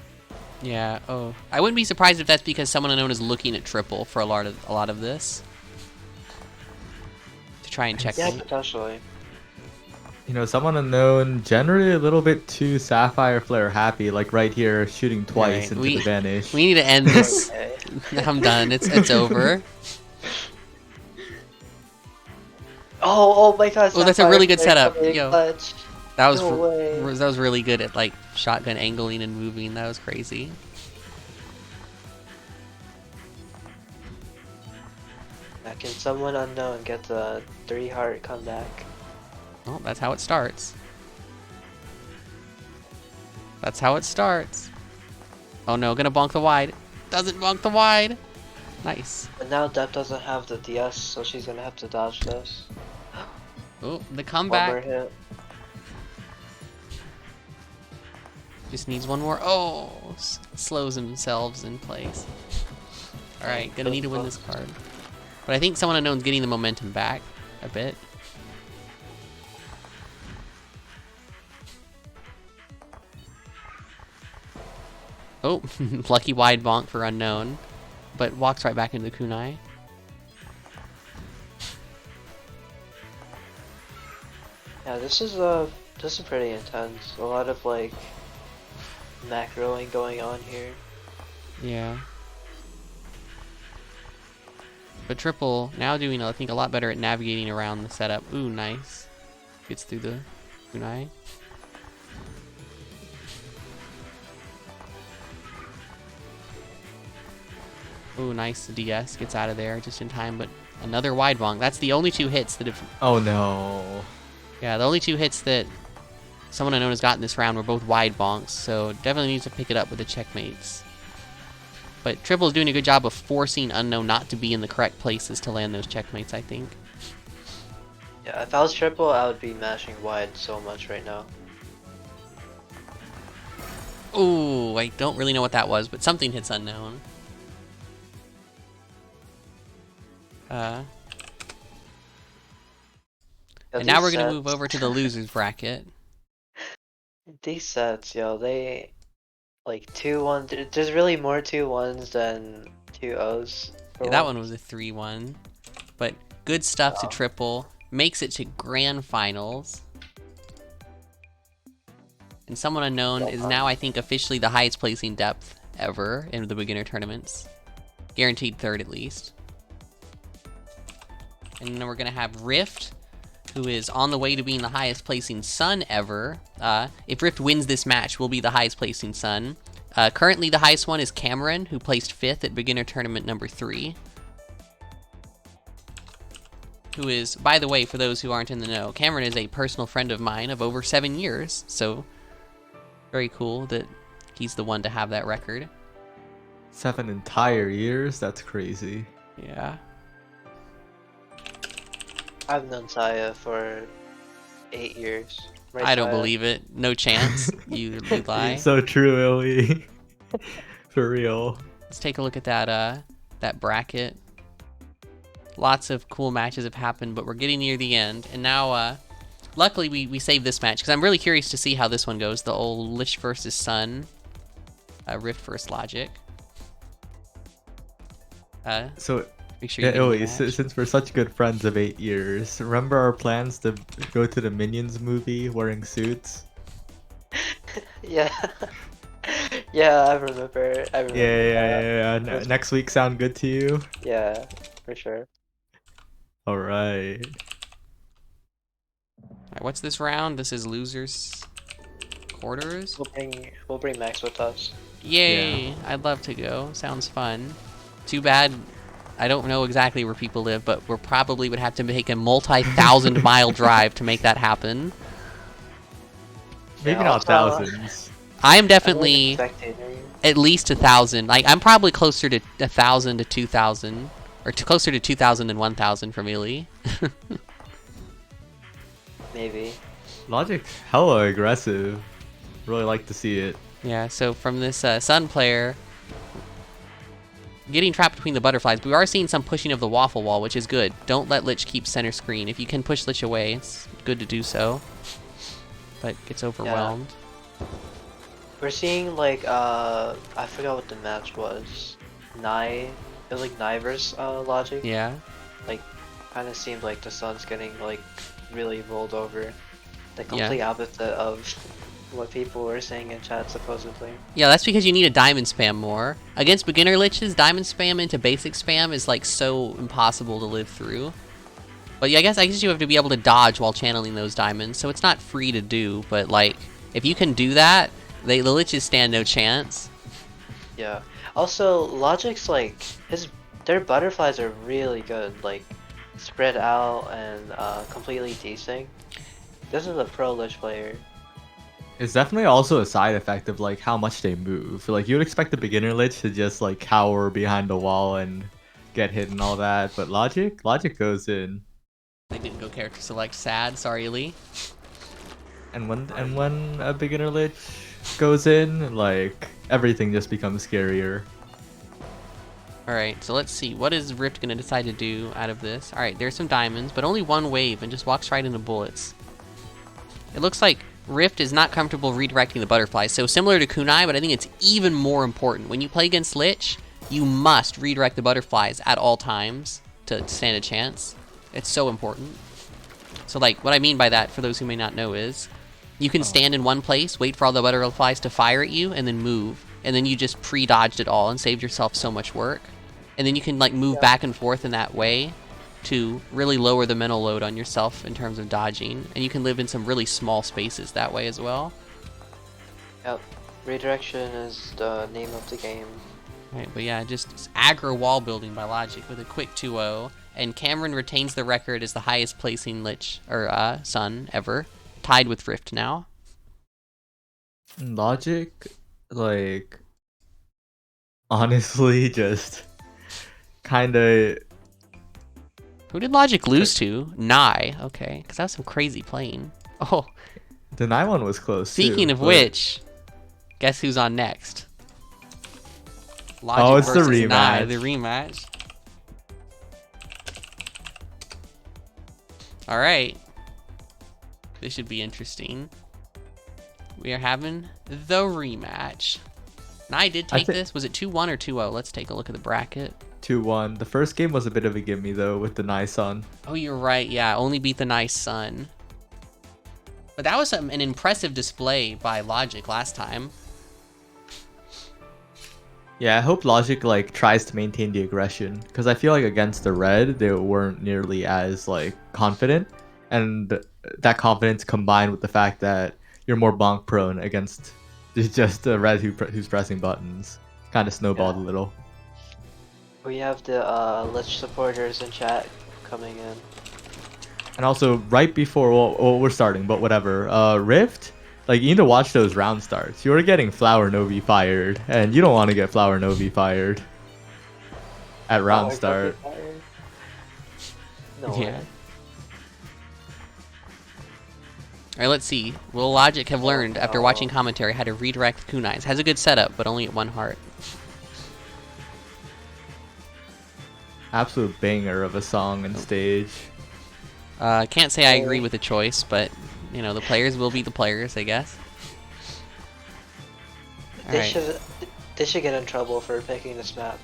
Yeah, oh. I wouldn't be surprised if that's because Someone Unknown is looking at triple for a lot of this. To try and check. Yeah, potentially. You know, Someone Unknown generally a little bit too Sapphire Flare happy, like right here, shooting twice into the vanish. We need to end this. Okay. I'm done. It's over. Oh my god. Oh, that's a really good setup. Yo. Clutch. That was really good at like shotgun angling and moving. That was crazy. Now can Someone Unknown get the 3-heart comeback? Well, that's how it starts. That's how it starts. Oh no, gonna bonk the wide. Doesn't bonk the wide. Nice. But now Dep doesn't have the DS, so she's gonna have to dodge this. Oh, the comeback. One more hit. Just needs one more. Oh, slows themselves in place. Alright, gonna need to win this card. But I think Someone Unknown's getting the momentum back a bit. Oh, lucky wide bonk for Unknown, but walks right back into the kunai. Yeah, this is pretty intense. A lot of like macroing going on here. Yeah. But Triple now doing, I think, a lot better at navigating around the setup. Ooh, nice. Gets through the kunai. Ooh, nice. The DS gets out of there just in time, but another wide bonk. That's the only 2 hits that have... Oh no. Yeah, the only 2 hits that someone unknown has gotten this round were both wide bonks, so definitely needs to pick it up with the checkmates. But Triple is doing a good job of forcing Unknown not to be in the correct places to land those checkmates, I think. Yeah, if I was Triple, I would be mashing wide so much right now. Ooh, I don't really know what that was, but something hits Unknown. Yeah, And now we're these going to move sets- over to the losers bracket. These sets, yo, they like 2-1. There's really more 2-1s than 2-0s. Yeah, that one was a 3-1. But good stuff to Triple. Makes it to grand finals. And someone unknown is now, I think, officially the highest placing depth ever in the beginner tournaments. Guaranteed 3rd at least. And then we're going to have Rift, who is on the way to being the highest placing Sun ever. If Rift wins this match, will be the highest placing Sun. Currently the highest one is Cameron, who placed 5th at beginner tournament number 3. Who is, by the way, for those who aren't in the know, Cameron is a personal friend of mine of over 7 years, so very cool that he's the one to have that record. 7 entire years? That's crazy. Yeah. I've known Saya for 8 years. Right, I don't Saya? believe it. No chance. You lie. It's so true, Illy. For real. Let's take a look at that bracket. Lots of cool matches have happened, but we're getting near the end. And now, luckily we saved this match, because I'm really curious to see how this one goes. The old Lich versus Sun. Rift versus Logic. So, Make sure you yeah, get in the Illy, match. since we're such good friends of 8 years, remember our plans to go to the Minions movie wearing suits? Yeah. Yeah, I remember. I remember. Yeah. that. Next week sound good to you? Yeah, for sure. Alright. Alright, what's this round? This is losers quarters. We'll bring Max with us. Yay! Yeah. I'd love to go. Sounds fun. Too bad I don't know exactly where people live, but we probably would have to make a multi-thousand mile drive to make that happen. Maybe Yeah, not also- thousands. I am I'm definitely like a spectator. at least 1,000. Like, I'm probably closer to 1,000 to 2,000, or closer to 2,000 than 1,000 from Illy. Maybe. Logic's hella aggressive. Really like to see it. Yeah. So from this Sun player, getting trapped between the butterflies, but we are seeing some pushing of the waffle wall, which is good. Don't let Lich keep center screen. If you can push Lich away, it's good to do so. But gets overwhelmed. We're seeing like I forgot what the match was. It was like Nye versus Logic. Yeah. Like kind of seemed like the Sun's getting like really rolled over. The complete opposite of what people were saying in chat supposedly. Yeah, that's because you need a diamond spam more. Against beginner Liches, diamond spam into basic spam is like so impossible to live through. But yeah, I guess you have to be able to dodge while channeling those diamonds, so it's not free to do, but like if you can do that, the Liches stand no chance. Yeah. Also, Logic's like their butterflies are really good, like spread out and completely desync. This is a pro Lich player. It's definitely also a side effect of like how much they move. Like you would expect the beginner Lich to just like cower behind the wall and get hit and all that, but Logic goes in. I didn't go character select. Sad. Sorry, Lee. And when a beginner Lich goes in, like everything just becomes scarier. Alright, so let's see. What is Rift going to decide to do out of this? Alright, there's some diamonds, but only one wave and just walks right into bullets. It looks like Rift is not comfortable redirecting the butterflies. So similar to Kunai, but I think it's even more important. When you play against Lich, you must redirect the butterflies at all times to stand a chance. It's so important. So like what I mean by that, for those who may not know, is you can stand in one place, wait for all the butterflies to fire at you, and then move. And then you just pre-dodged it all and saved yourself so much work. And then you can like move back and forth in that way to really lower the mental load on yourself in terms of dodging. And you can live in some really small spaces that way as well. Yep. Redirection is the name of the game. Right, but yeah, just aggro wall building by Logic with a quick 2-0. And Cameron retains the record as the highest placing Lich, or Sun ever. Tied with Rift now. Logic, like, honestly, just kind of. Who did Logic lose to? Nye. Okay, because that was some crazy playing. Oh, The 9 one was close. speaking too, of but- which, guess who's on next? Logic Oh, it's the versus Nye, rematch. the rematch. All right, this should be interesting. We are having the rematch. Nye did take this. Was it 2-1 or 2-0? Let's take a look at the bracket. 2-1. The first game was a bit of a gimme though with the nice Sun. Oh, you're right. Yeah, only beat the nice Sun. But that was an impressive display by Logic last time. Yeah, I hope Logic like tries to maintain the aggression because I feel like against the red they weren't nearly as like confident, and that confidence combined with the fact that you're more bonk prone against just the red who's pressing buttons kind of snowballed a little. We have the Lich supporters in chat coming in. And also right before well, we're starting, but whatever. Rift, like you need to watch those round starts. You are getting Flower Novi fired, and you don't want to get Flower Novi fired at round start. No Yeah. way. Alright, let's see. Will Logic have learned, after watching commentary, how to redirect kunais? Has a good setup, but only at 1 heart. Absolute banger of a song and stage. Can't say I agree with the choice, but, you know, the players will be the players, I guess. They Alright. should get in trouble for picking this map.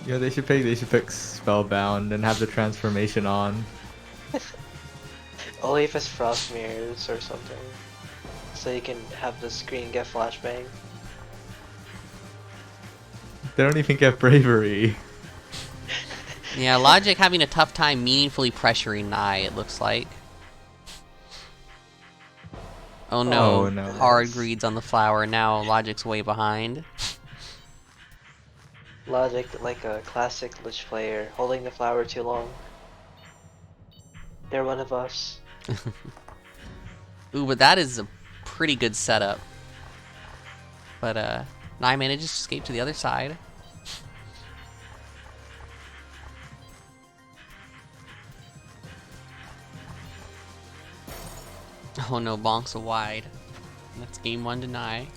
Yeah, they should pick Spellbound and have the transformation on. Only if it's frost mirrors or something. So you can have the screen get flashbang. They don't even get bravery. Yeah, Logic having a tough time meaningfully pressuring Nye, it looks like. Oh no, Oh, no. hard greeds on the flower, now Logic's way behind. Logic, like a classic Lich player, holding the flower too long. They're one of us. Ooh, but that is a pretty good setup. But, Nye manages to escape to the other side. Oh no, bonks a wide. That's game 1 to Nye.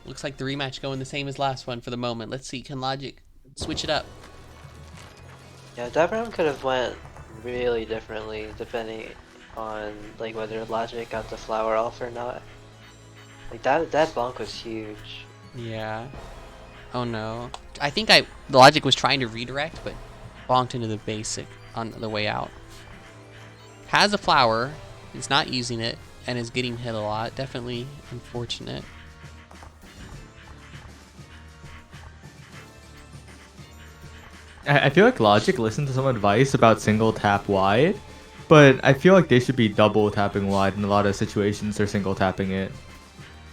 Looks like the rematch going the same as last one for the moment. Let's see, can Logic switch it up? Yeah, that round could have went really differently depending on like whether Logic got the flower off or not. Like that bonk was huge. Yeah. Oh no. I think the Logic was trying to redirect, but bonked into the basic on the way out. Has a flower, is not using it, and is getting hit a lot. Definitely unfortunate. I feel like Logic listened to some advice about single tap wide, but I feel like they should be double tapping wide in a lot of situations. They're single tapping it.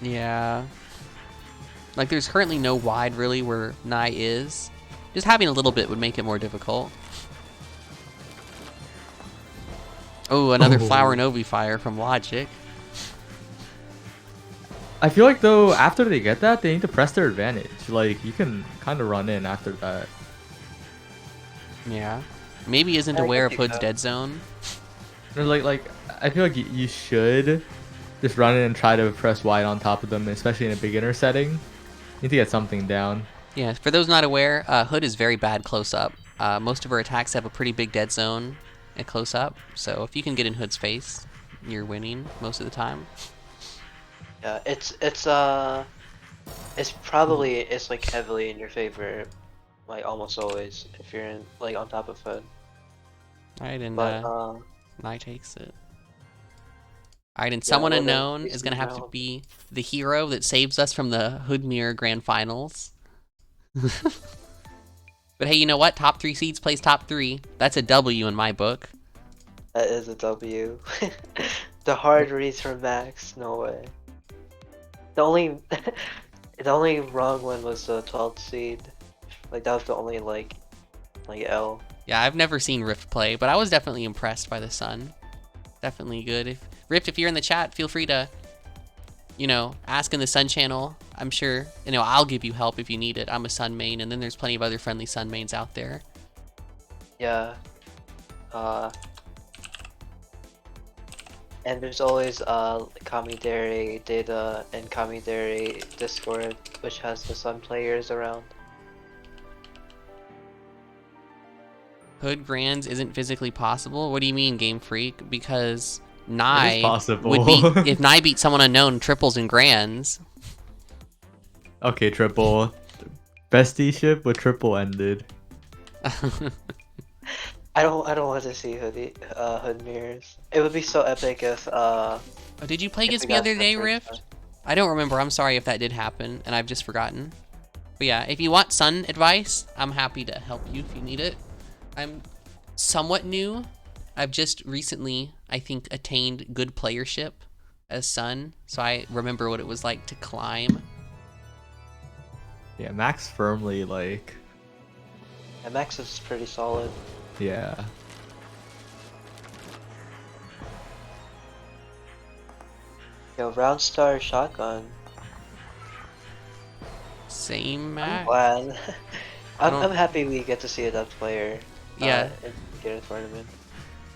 Yeah. Like there's currently no wide really where Nye is. Just having a little bit would make it more difficult. Oh, another Flower Novi fire from Logic. I feel like though after they get that, they need to press their advantage. Like you can kind of run in after that. Yeah. Maybe isn't I aware of think Hood's so. dead zone. Or like I feel like you should just run in and try to press wide on top of them, especially in a beginner setting. You need to get something down. Yeah, for those not aware, Hood is very bad close up. Most of her attacks have a pretty big dead zone at close up, so if you can get in Hood's face, you're winning most of the time. Yeah, it's like heavily in your favor like almost always if you're in like on top of Hood. Alright, and But Nye takes it. Alright, and yeah, someone what a unknown is tasty gonna have to round. be the hero that saves us from the Hood Mirror Grand Finals. But hey, you know what? Top 3 seeds plays top 3. That's a W in my book. That is a W. The hard reads from Max, no way. The only the only wrong one was the 12th seed. Like that was the only like L. Yeah, I've never seen Rift play, but I was definitely impressed by the Sun. Definitely good. Rift, if you're in the chat, feel free to, you know, ask in the Sun channel. I'm sure, you know, I'll give you help if you need it. I'm a Sun main, and then there's plenty of other friendly Sun mains out there. Yeah. And there's always Kamidare Data and Kamidare Discord, which has the Sun players around. Hood Grands isn't physically possible? What do you mean, Game Freak? Because It Nye is possible. would beat, if Nye beat someone unknown, triples and grands. Okay, triple. Bestie ship with triple ended. I don't want to see Hood mirrors. It would be so epic if Oh, did you play if against we me the got other day, first Rift? one. I don't remember. I'm sorry if that did happen, and I've just forgotten. But yeah, if you want Sun advice, I'm happy to help you if you need it. I'm somewhat new. I've just recently, I think, attained good playership as Sun, so I remember what it was like to climb. Yeah, Max firmly like. And Max is pretty solid. Yeah. Yo, round star shotgun. Same I'm Max. glad. I don't- I'm happy we get to see a depth player. Yeah. In the tournament.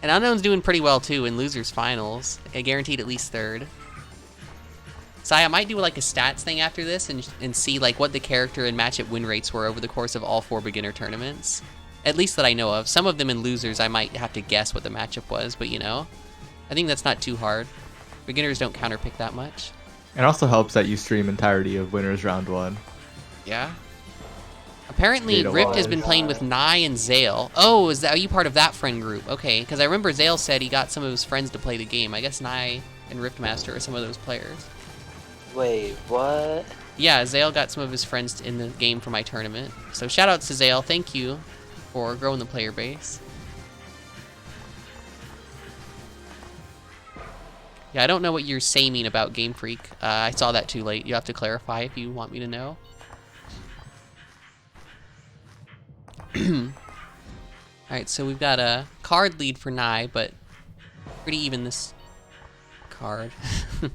And Unknown's doing pretty well too in losers finals. I guaranteed at least third. Sai, I might do like a stats thing after this and see like what the character and matchup win rates were over the course of all 4 beginner tournaments. At least that I know of. Some of them in losers I might have to guess what the matchup was, but you know, I think that's not too hard. Beginners don't counterpick that much. It also helps that you stream entirety of winners round 1. Yeah. Apparently, Data Rift has wise. been playing with Nye and Zale. Oh, are you part of that friend group? Okay, because I remember Zale said he got some of his friends to play the game. I guess Nye and Riftmaster are some of those players. Wait, what? Yeah, Zale got some of his friends in the game for my tournament. So shout out to Zale. Thank you for growing the player base. Yeah, I don't know what you're saying about Game Freak. I saw that too late. You have to clarify if you want me to know. Alright, so we've got a card lead for Nye, but pretty even this card. I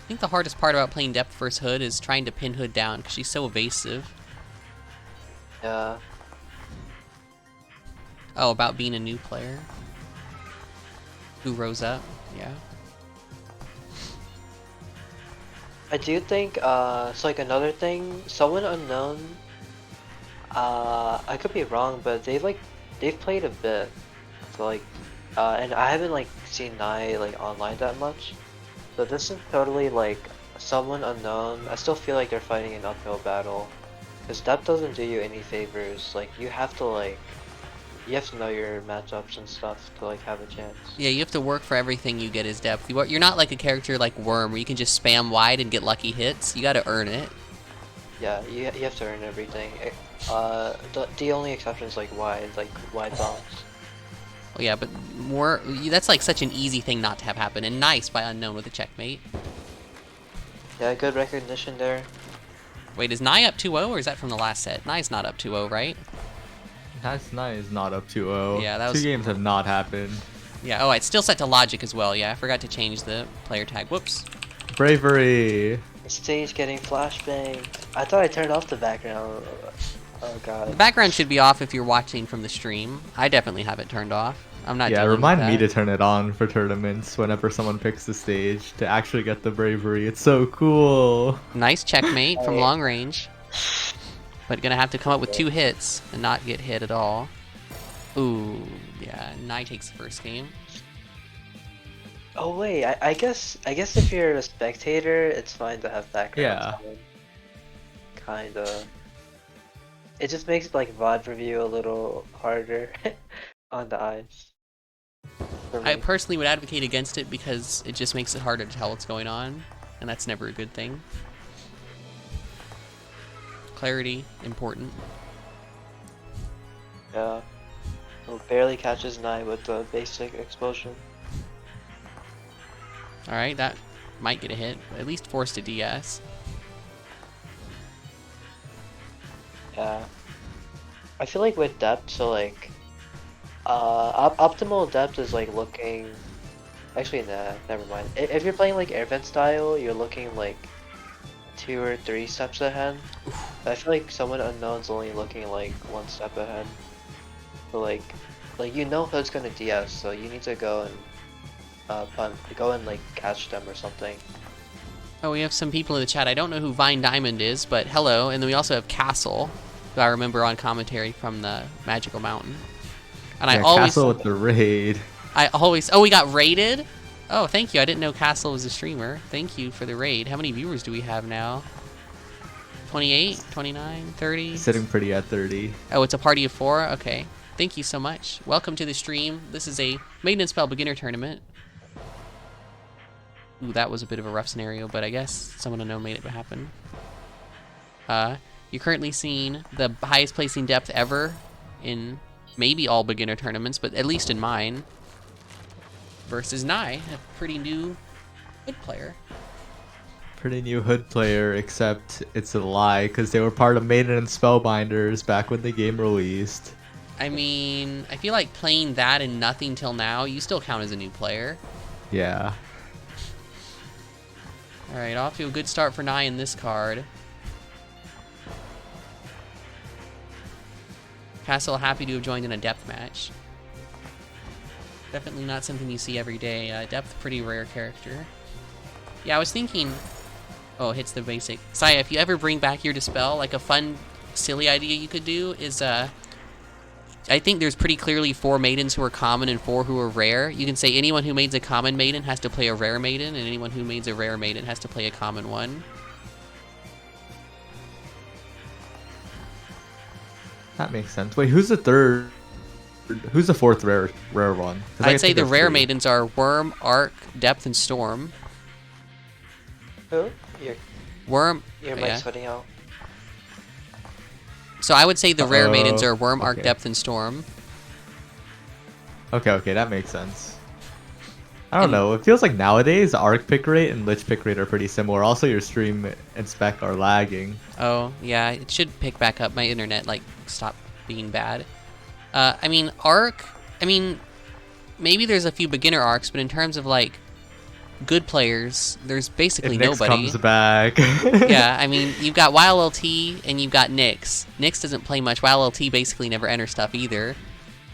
think the hardest part about playing Depth vs. Hood is trying to pin Hood down, because she's so evasive. Yeah. Oh, about being a new player. Who rose up, yeah. I do think, so like another thing, someone unknown, I could be wrong, but they've played a bit, so like, and I haven't like seen Nye like online that much, so this is totally like someone unknown. I still feel like they're fighting an uphill battle, because that doesn't do you any favors. Like you have to know your matchups and stuff to like have a chance. Yeah, you have to work for everything you get as Depth. You're not like a character like Worm, where you can just spam wide and get lucky hits. You gotta earn it. Yeah, you have to earn everything. The only exception is like wide bombs. Oh yeah, but that's like such an easy thing not to have happen. And nice by Unknown with a checkmate. Yeah, good recognition there. Wait, is Nye up 2-0 or is that from the last set? Nye's not up 2-0, right? That's nice, not up 2-0. Yeah, that was- 2 games have not happened. Yeah, oh, it's still set to logic as well. Yeah, I forgot to change the player tag. Whoops. Bravery. The stage getting flashbanged. I thought I turned off the background. Oh The god. background should be off if you're watching from the stream. I definitely have it turned off. I'm not Yeah, dealing with remind me that. to turn it on for tournaments whenever someone picks the stage to actually get the bravery. It's so cool. Nice checkmate from Alright. long range. But gonna have to come up with 2 hits and not get hit at all. Ooh, yeah, Nye takes the first game. Oh wait, I guess if you're a spectator, it's fine to have background. Yeah. sound. Kinda. it just makes like VOD review a little harder on the eyes. For I me. personally would advocate against it because it just makes it harder to tell what's going on, and that's never a good thing. Clarity, important. Yeah. So barely catches Nai with the basic explosion. Alright, that might get a hit, but at least forced a DS. Yeah. I feel like with depth, so like, optimal depth is like looking. Actually, nah, never mind. If you're playing like air vent style, you're looking like 2 or 3 steps ahead. I feel like someone unknown's only looking like 1 step ahead. So like you know Hood's gonna DS, so you need to go and go and like catch them or something. Oh, we have some people in the chat. I don't know who Vine Diamond is, but hello. And then we also have Castle, who I remember on commentary from the Magical Mountain. And Yeah, I always, Castle with the raid. oh, we got raided? Oh, thank you. I didn't know Castle was a streamer. Thank you for the raid. How many viewers do we have now? 28, 29, 30? Sitting pretty at 30. Oh, it's a party of 4? Okay. Thank you so much. Welcome to the stream. This is a Maiden and Spell beginner tournament. Ooh, that was a bit of a rough scenario, but I guess someone unknown made it happen. You're currently seeing the highest placing depth ever in maybe all beginner tournaments, but at least in mine. Versus Nai, a pretty new good player. Pretty new Hood player, except it's a lie because they were part of Maiden and Spellbinders back when the game released. I mean, I feel like playing that and nothing till now, you still count as a new player. Yeah. Alright, off to a good start for Nai in this card. Castle happy to have joined in a depth match. Definitely not something you see every day. Depth, pretty rare character. Yeah, I was thinking... Oh, hits the basic. Saya, if you ever bring back your Dispel, like a fun, silly idea you could do is... I think there's pretty clearly 4 maidens who are common and 4 who are rare. You can say anyone who mains a common maiden has to play a rare maiden, and anyone who mains a rare maiden has to play a common one. That makes sense. Wait, who's the third? Who's the fourth rare one? 'Cause I I'd say think the of rare 3. maidens are Worm, Arc, Depth, and Storm. Who? Worm... Your yeah. mic's cutting out. So I would say the rare maidens Uh-oh. are Worm, Arc, Okay. Depth, and Storm. Okay, that makes sense. I don't know. It feels like nowadays Arc pick rate and Lich pick rate are pretty similar. Also, your stream and spec are lagging. Oh, yeah, it should pick back up. My internet, like, stopped being bad. I mean, Arc... I mean, maybe there's a few beginner Arcs, but in terms of, like, good players, there's basically If Nyx nobody. comes back. Yeah, I mean, you've got YLLT and you've got Nyx. Nyx doesn't play much. YLLT basically never enters stuff either.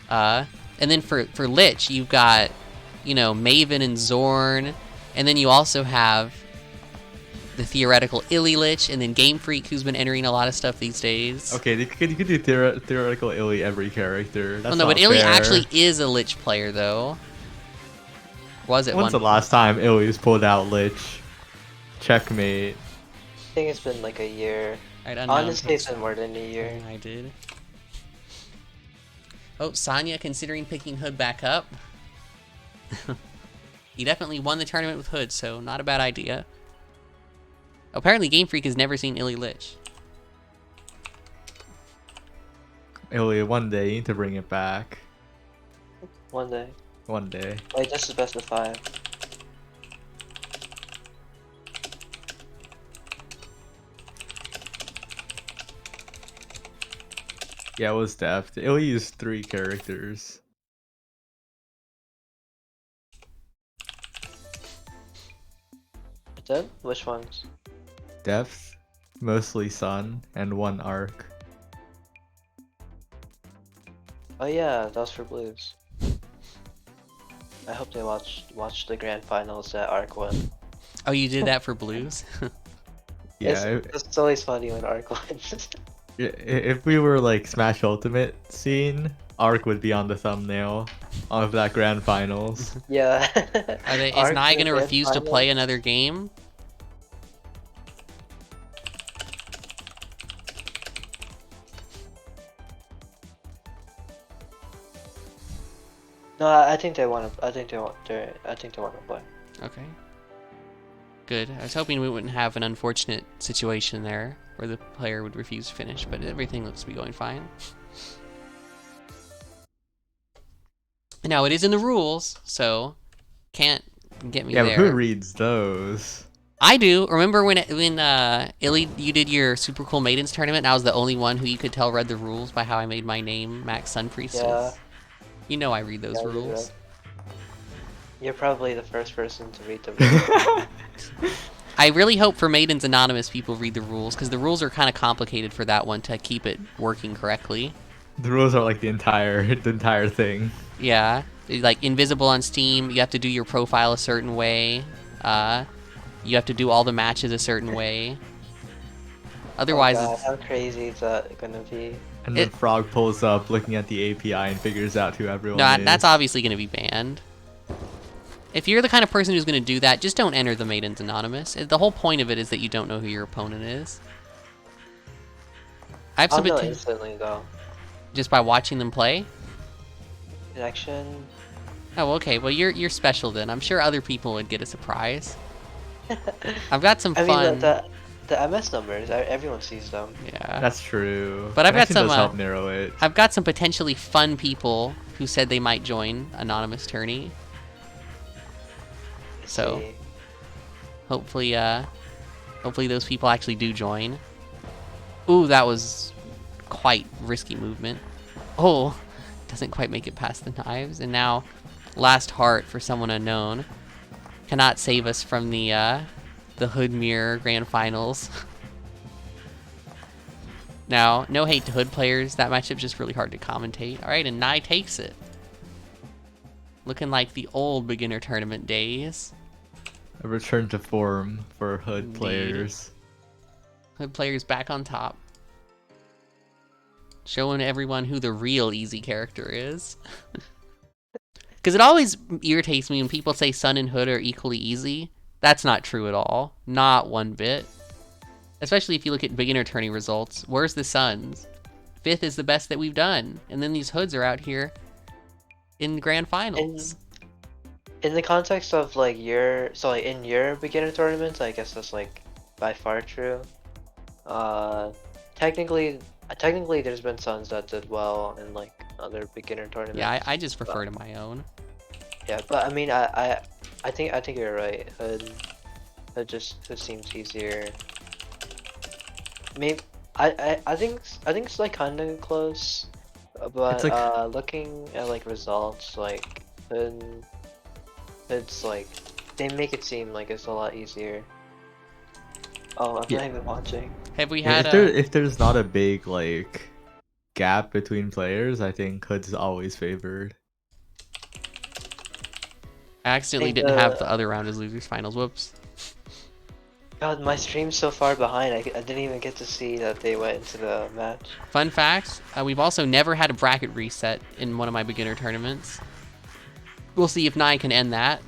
And then for Lich, you've got, you know, Maven and Zorn, and then you also have the theoretical Illy Lich, and then Game Freak, who's been entering a lot of stuff these days. Okay, you could do theoretical Illy every character. That's Well, no, but not Illy fair. actually is a Lich player, though. Was it When's the one? last time Illy's pulled out Lich? Checkmate. I think it's been like a year. Right, unknown Honestly, it's picks- been more than a year. I did. Oh, Sonya considering picking Hood back up. He definitely won the tournament with Hood, so not a bad idea. Apparently Game Freak has never seen Illy Lich. Illy, one day you need to bring it back. One day. One day. Like, just a best of 5. Yeah, it was depth. Illy used 3 characters. Then? Which ones? Depth, mostly Sun, and 1 Arc. Oh yeah, that was for Blues. I hope they watch the grand finals that Arc won. Oh, you did that for Blues? Yeah, It's always funny when Arc wins. if we were like Smash Ultimate scene, Arc would be on the thumbnail of that grand finals. Yeah. Is Arc Nai in the gonna grand refuse to finals? play another game? No, I think they want to. I think they want. I think they want to play. Okay. Good. I was hoping we wouldn't have an unfortunate situation there where the player would refuse to finish, but everything looks to be going fine. Now, it is in the rules, so can't get me Yeah, there. but who reads those? I do. Remember when Illy, you did your Super Cool Maidens tournament, and I was the only one who you could tell read the rules by how I made my name Max Sun Priestess? Yeah. You know I read those Yeah, rules. You're probably the first person to read the rules. I really hope for Maidens Anonymous people read the rules, because the rules are kind of complicated for that one to keep it working correctly. The rules are like the entire thing. Yeah. Like, invisible on Steam, you have to do your profile a certain way. You have to do all the matches a certain way. Otherwise, oh God, it's... how crazy is that gonna be? And then Frog pulls up looking at the API and figures out who everyone is. That's obviously going to be banned. If you're the kind of person who's going to do that, just don't enter the Maidens Anonymous. The whole point of it is that you don't know who your opponent is. I have I'll some know instantly though. just by watching them play. Connection. Oh, okay. Well, you're special then. I'm sure other people would get a surprise. I've got some fun. I mean, the MS numbers, everyone sees them. Yeah. That's true. But I've got Connection some does help narrow it. I've got some potentially fun people who said they might join Anonymous Tourney. So See. hopefully those people actually do join. Ooh, that was quite risky movement. Oh, doesn't quite make it past the knives, and now last heart for someone unknown cannot save us from the Hood Mirror Grand Finals. Now, no hate to Hood players, that matchup's just really hard to commentate. All right, and Nye takes it. Looking like the old beginner tournament days. A return to form for Hood Indeed. players. Hood players back on top. Showing everyone who the real easy character is. Because it always irritates me when people say Sun and Hood are equally easy. That's not true at all. Not one bit. Especially if you look at beginner tourney results. Where's the Suns? 5th is the best that we've done. And then these Hoods are out here in grand finals. In the context of like in your beginner tournaments, I guess that's like by far true. Technically there's been Suns that did well in like other beginner tournaments. Yeah, I just refer to my own. Yeah, but I mean I think you're right. Hood just seems easier. Maybe I think it's like kinda close, but It's like... looking at like results, like it's like they make it seem like it's a lot easier. Oh, I'm Yeah. not even watching. Have we Yeah, had if there's not a big like gap between players, I think Hood's always favored. I accidentally think didn't have the other round as losers finals. Whoops. God, my stream's so far behind. I didn't even get to see that they went into the match. Fun fact, we've also never had a bracket reset in one of my beginner tournaments. We'll see if Nye can end that.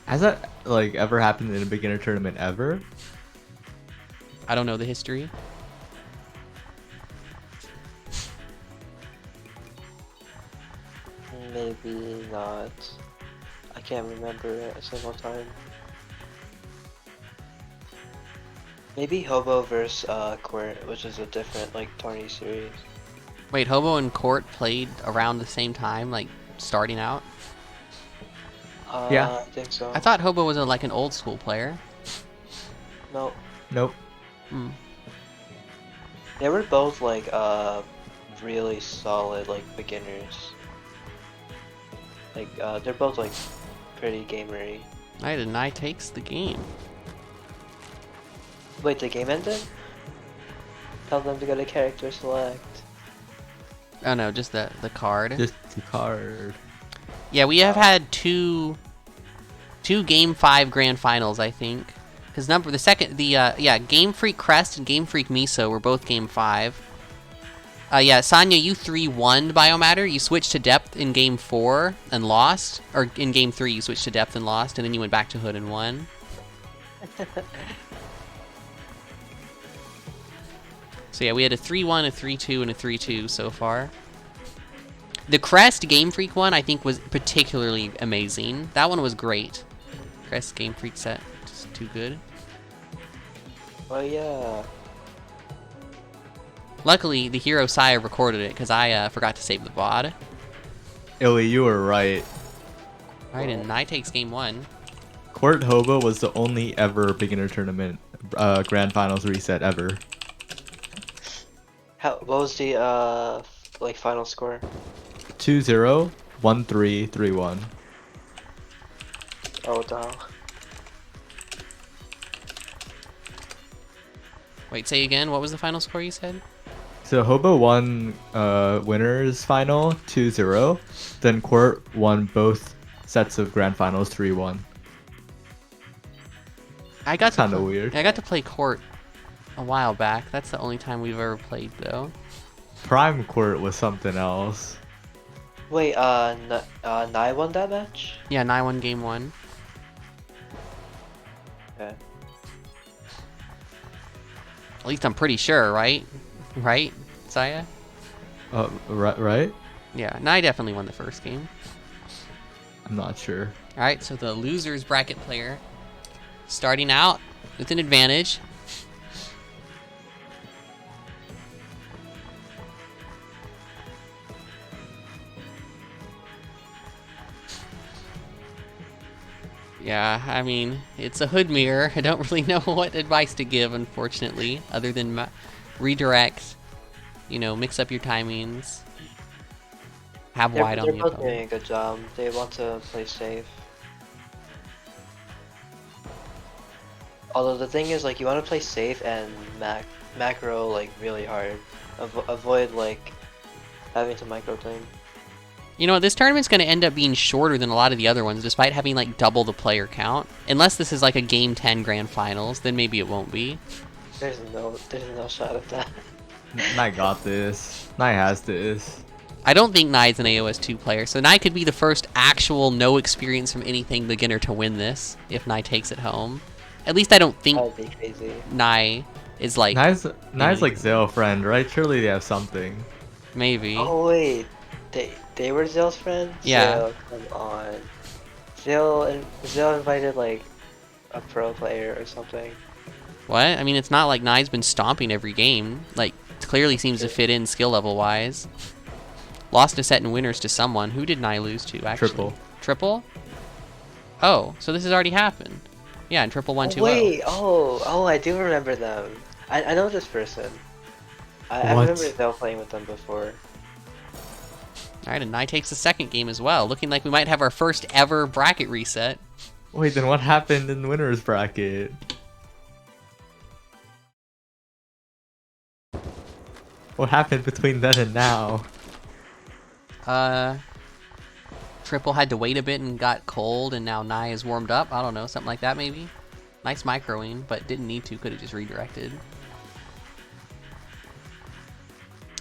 Has that like ever happened in a beginner tournament ever? I don't know the history. Maybe not. I can't remember a single time. Maybe Hobo versus Court, which is a different like tourney series. Wait, Hobo and Court played around the same time, like starting out? Yeah. I think so. I thought Hobo was like an old school player. No, Nope. Hmm. they were both like really solid like beginners. Like they're both like pretty gamery. Alright, and Nye takes the game. Wait, the game ended? Tell them to go to character select. Oh no, just the card. Just the card. Yeah, we have had two Game 5 Grand Finals, I think. Because Game Freak Crest and Game Freak Miso were both Game 5. Yeah, Sanya, you 3-1 Biomatter. You switched to Depth in Game 4 and lost. Or in Game 3, you switched to Depth and lost, and then you went back to Hood and won. So yeah, we had a 3-1, a 3-2, and a 3-2 so far. The Crest Game Freak one, I think, was particularly amazing. That one was great. Crest Game Freak set, just too good. Oh yeah. Luckily, the Hero Saya recorded it, because I forgot to save the VOD. Illy, you were right. Alright, and Nye takes game 1. Court Hobo was the only ever beginner tournament grand finals reset ever. What was the like final score? 2-0, 1-3, 3-1. Oh damn. Wait, say again, what was the final score you said? So Hobo won winners final 2-0. Then Court won both sets of grand finals 3-1. I got to Kinda weird. I got to play Court a while back. That's the only time we've ever played, though. Prime Court was something else. Wait, Nai won that match? Yeah, Nye won game 1. Okay. At least I'm pretty sure, right? Right, Saya? Right? Yeah, Nye definitely won the first game. I'm not sure. Alright, so the losers bracket player starting out with an advantage. Yeah, I mean, it's a hood mirror. I don't really know what advice to give, unfortunately, other than redirect, you know, mix up your timings, have wide on They're the both opponent. doing a good job. They want to play safe. Although the thing is, like, you want to play safe and macro like really hard. Avoid like having to micro thing. You know what, this tournament's going to end up being shorter than a lot of the other ones, despite having, like, double the player count. Unless this is, like, a Game 10 Grand Finals, then maybe it won't be. There's no shot at that. Nye got this. Nye has this. I don't think Nye's an AOS 2 player, so Nye could be the first actual no experience from anything beginner to win this, if Nye takes it home. At least I don't think That'd be crazy. Nye is, like... Nye's like Zale friend, right? Surely they have something. Maybe. Oh wait, they were Zill's friends? Yeah. Zill, come on. Zill invited like a pro player or something. What? I mean, it's not like Nye's been stomping every game. Like, clearly seems to fit in skill level-wise. Lost a set in winners to someone. Who did Nye lose to, actually? Triple. Triple? Oh, so this has already happened. Yeah, and Triple 1-2-0. Wait, I do remember them. I know this person. I What? remember Zill playing with them before. Alright, and Nye takes the second game as well. Looking like we might have our first ever bracket reset. Wait, then what happened in the winners bracket? What happened between then and now? Triple had to wait a bit and got cold, and now Nye is warmed up. I don't know, something like that maybe. Nice microing, but didn't need to. Could have just redirected.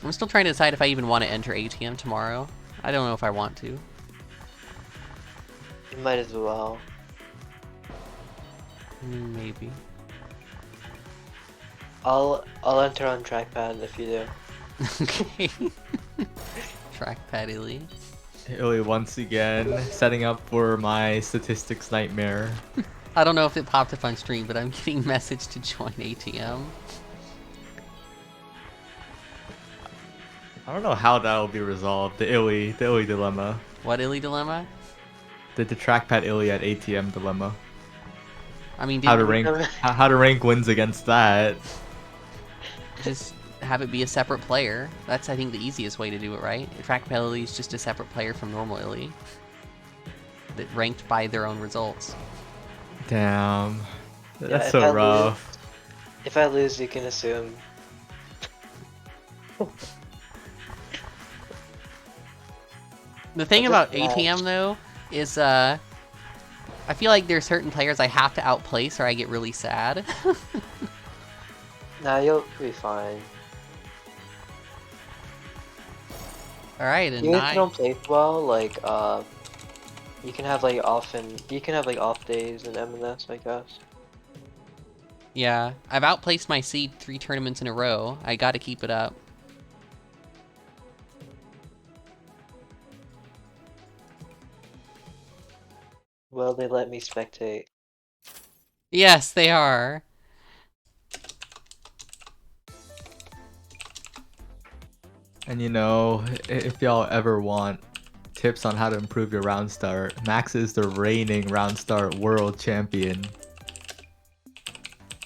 I'm still trying to decide if I even want to enter ATM tomorrow. I don't know if I want to. You might as well. Maybe. I'll enter on trackpad if you do. Okay. Trackpad Illy. Illy once again setting up for my statistics nightmare. I don't know if it popped up on stream, but I'm getting message to join ATM. I don't know how that'll be resolved. The Illy dilemma. What Illy dilemma? The trackpad Illy at ATM dilemma. I mean, How to didn't rank how to rank wins against that. just have it be a separate player. That's, I think, the easiest way to do it, right? Trackpad Illy is just a separate player from normal Illy. That ranked by their own results. Damn. That's if so I rough. If I lose, you can assume. The thing That's about a match. ATM, though, is, I feel like there's certain players I have to outplace or I get really sad. Nah, you'll be fine. Alright, and Even if you Nye... don't play well, like you can have like off days in MnS, I guess. Yeah, I've outplaced my seed 3 tournaments in a row. I gotta keep it up. me spectate. Yes, they are. And you know, if y'all ever want tips on how to improve your round start, Max is the reigning round start world champion.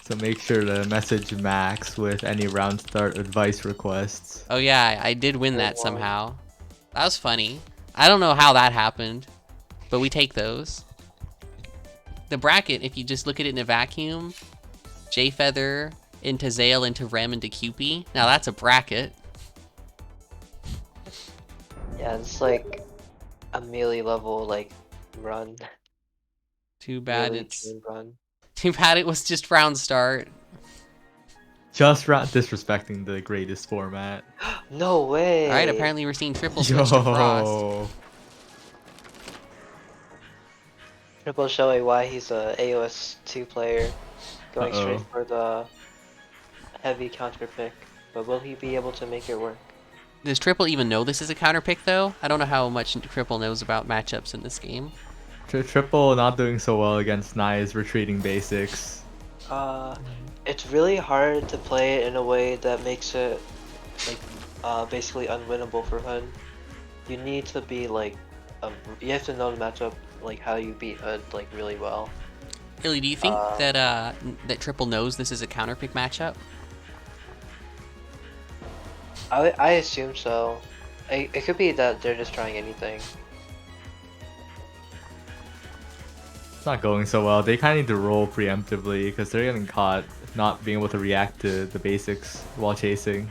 So make sure to message Max with any round start advice requests. Oh yeah, I did win that Good one. somehow. That was funny. I don't know how that happened, but we take those. The bracket, if you just look at it in a vacuum, J-Feather into Zale into Rem into Cupid. Now that's a bracket. Yeah, it's like a melee level like run. Too bad Melee it's. team run. Too bad it was just round start. Just disrespecting the greatest format. No way. All right, apparently we're seeing triple switch to Frost. Triple showing why he's a AOS 2 player, going straight for the heavy counter pick. But will he be able to make it work? Does Triple even know this is a counter pick though? I don't know how much Triple knows about matchups in this game. Triple not doing so well against Nai's retreating basics. It's really hard to play it in a way that makes it like basically unwinnable for Hood. You need to be like you have to know the matchup, like how you beat Hood like really well. Illy, do you think that Triple knows this is a counter pick matchup? I assume so. It could be that they're just trying anything. It's not going so well. They kind of need to roll preemptively because they're getting caught not being able to react to the basics while chasing.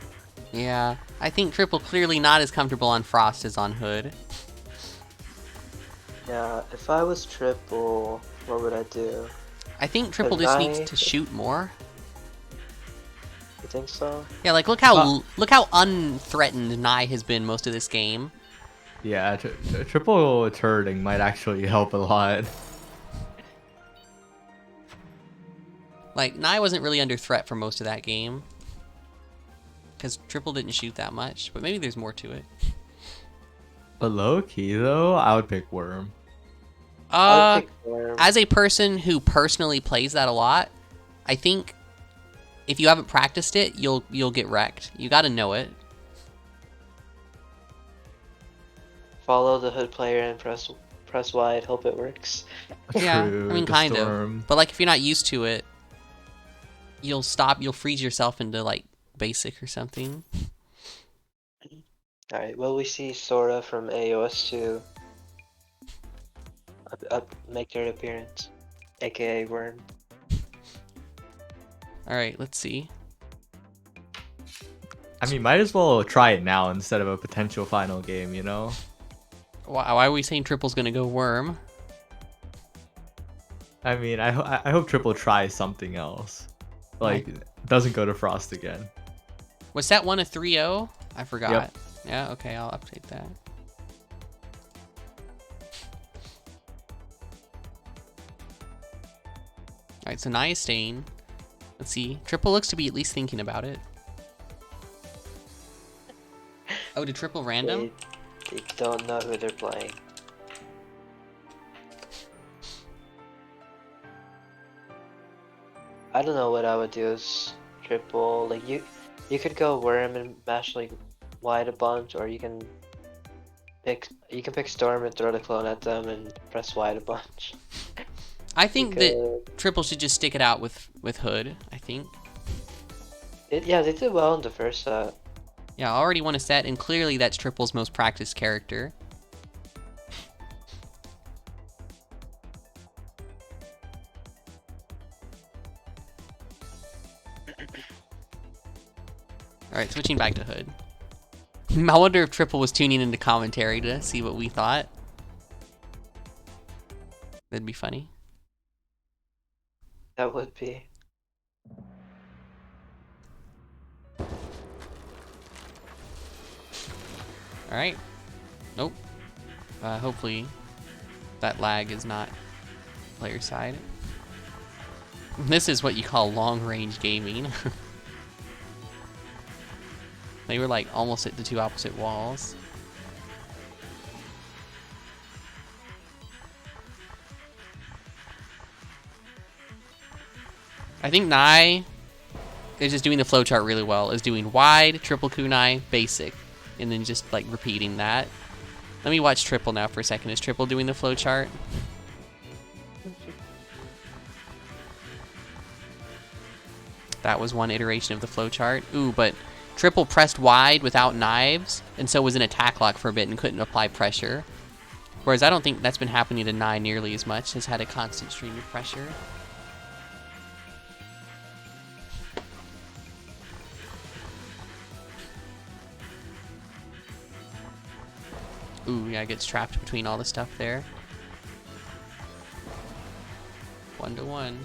Yeah, I think Triple clearly not as comfortable on Frost as on Hood. Yeah, if I was Triple, what would I do? I think Triple just needs to shoot more. You think so? Yeah, like look how unthreatened Nai has been most of this game. Yeah, triple turreting might actually help a lot. Like Nai wasn't really under threat for most of that game because Triple didn't shoot that much, but maybe there's more to it. But low key though, I would pick Worm. I would pick Worm. As a person who personally plays that a lot, I think if you haven't practiced it, you'll get wrecked. You got to know it. Follow the Hood player and press wide. Hope it works. Yeah, True, I mean the kind storm. of. But like if you're not used to it, you'll freeze yourself into like basic or something. Alright, will we see Sora from AOS 2 make their appearance? AKA Worm. Alright, let's see. I mean, might as well try it now instead of a potential final game, you know? Why are we saying Triple's gonna go Worm? I mean, I hope Triple tries something else. Like, doesn't go to Frost again. Was that one a 3-0? I forgot. Yep. Yeah, okay, I'll update that. Alright, so Nai is staying. Let's see. Triple looks to be at least thinking about it. Oh, did Triple random? They don't know who they're playing. I don't know what I would do as Triple. Like you could go Worm and mash like wide a bunch, or you can pick Storm and throw the clone at them and press wide a bunch. I think that Triple should just stick it out with Hood, I think. Yeah, they did well in the first set. Yeah, I already won a set, and clearly that's Triple's most practiced character. Alright, switching back to Hood. I wonder if Triple was tuning into commentary to see what we thought. That'd be funny. That would be. Alright. Nope. Hopefully that lag is not player side. This is what you call long-range gaming. They were like almost at the two opposite walls. I think Nai is just doing the flowchart really well. Is doing wide, triple kunai, basic, and then just like repeating that. Let me watch triple now for a second. Is triple doing the flowchart? That was one iteration of the flowchart. Ooh, but triple pressed wide without knives, and so was in attack lock for a bit and couldn't apply pressure. Whereas I don't think that's been happening to Nai nearly as much. Has had a constant stream of pressure. Ooh, yeah, gets trapped between all the stuff there. 1-to-1.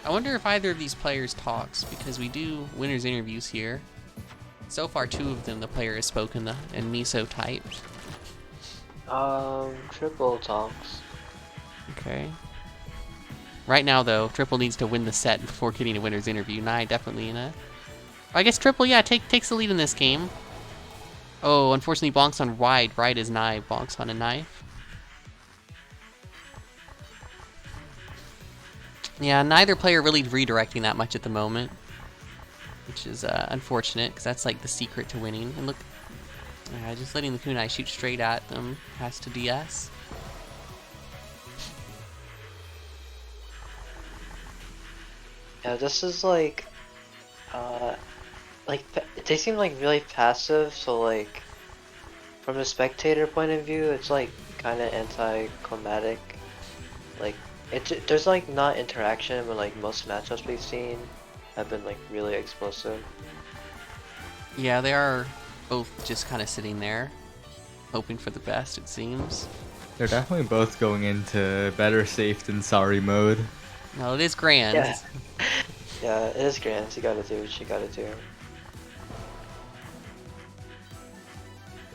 I wonder if either of these players talks, because we do winners interviews here. So far, 2 of them, the player has spoken and Miso typed. Triple talks. Okay. Right now, though, Triple needs to win the set before getting a winner's interview. Nai definitely in a... I guess Triple, yeah, takes the lead in this game. Oh, unfortunately, bonks on wide. Right is Nai. Bonks on a knife. Yeah, neither player really redirecting that much at the moment. Which is unfortunate, because that's like the secret to winning. And look, just letting the kunai shoot straight at them has to DS. Yeah, this is like they seem like really passive, so like from a spectator point of view, it's like kind of anticlimactic. Like there's like not interaction, but like most matchups we've seen have been like really explosive. Yeah, they are both just kind of sitting there, hoping for the best, it seems. They're definitely both going into better safe than sorry mode. No, it is grand. Yeah, yeah, it is grand. You gotta do what you gotta do.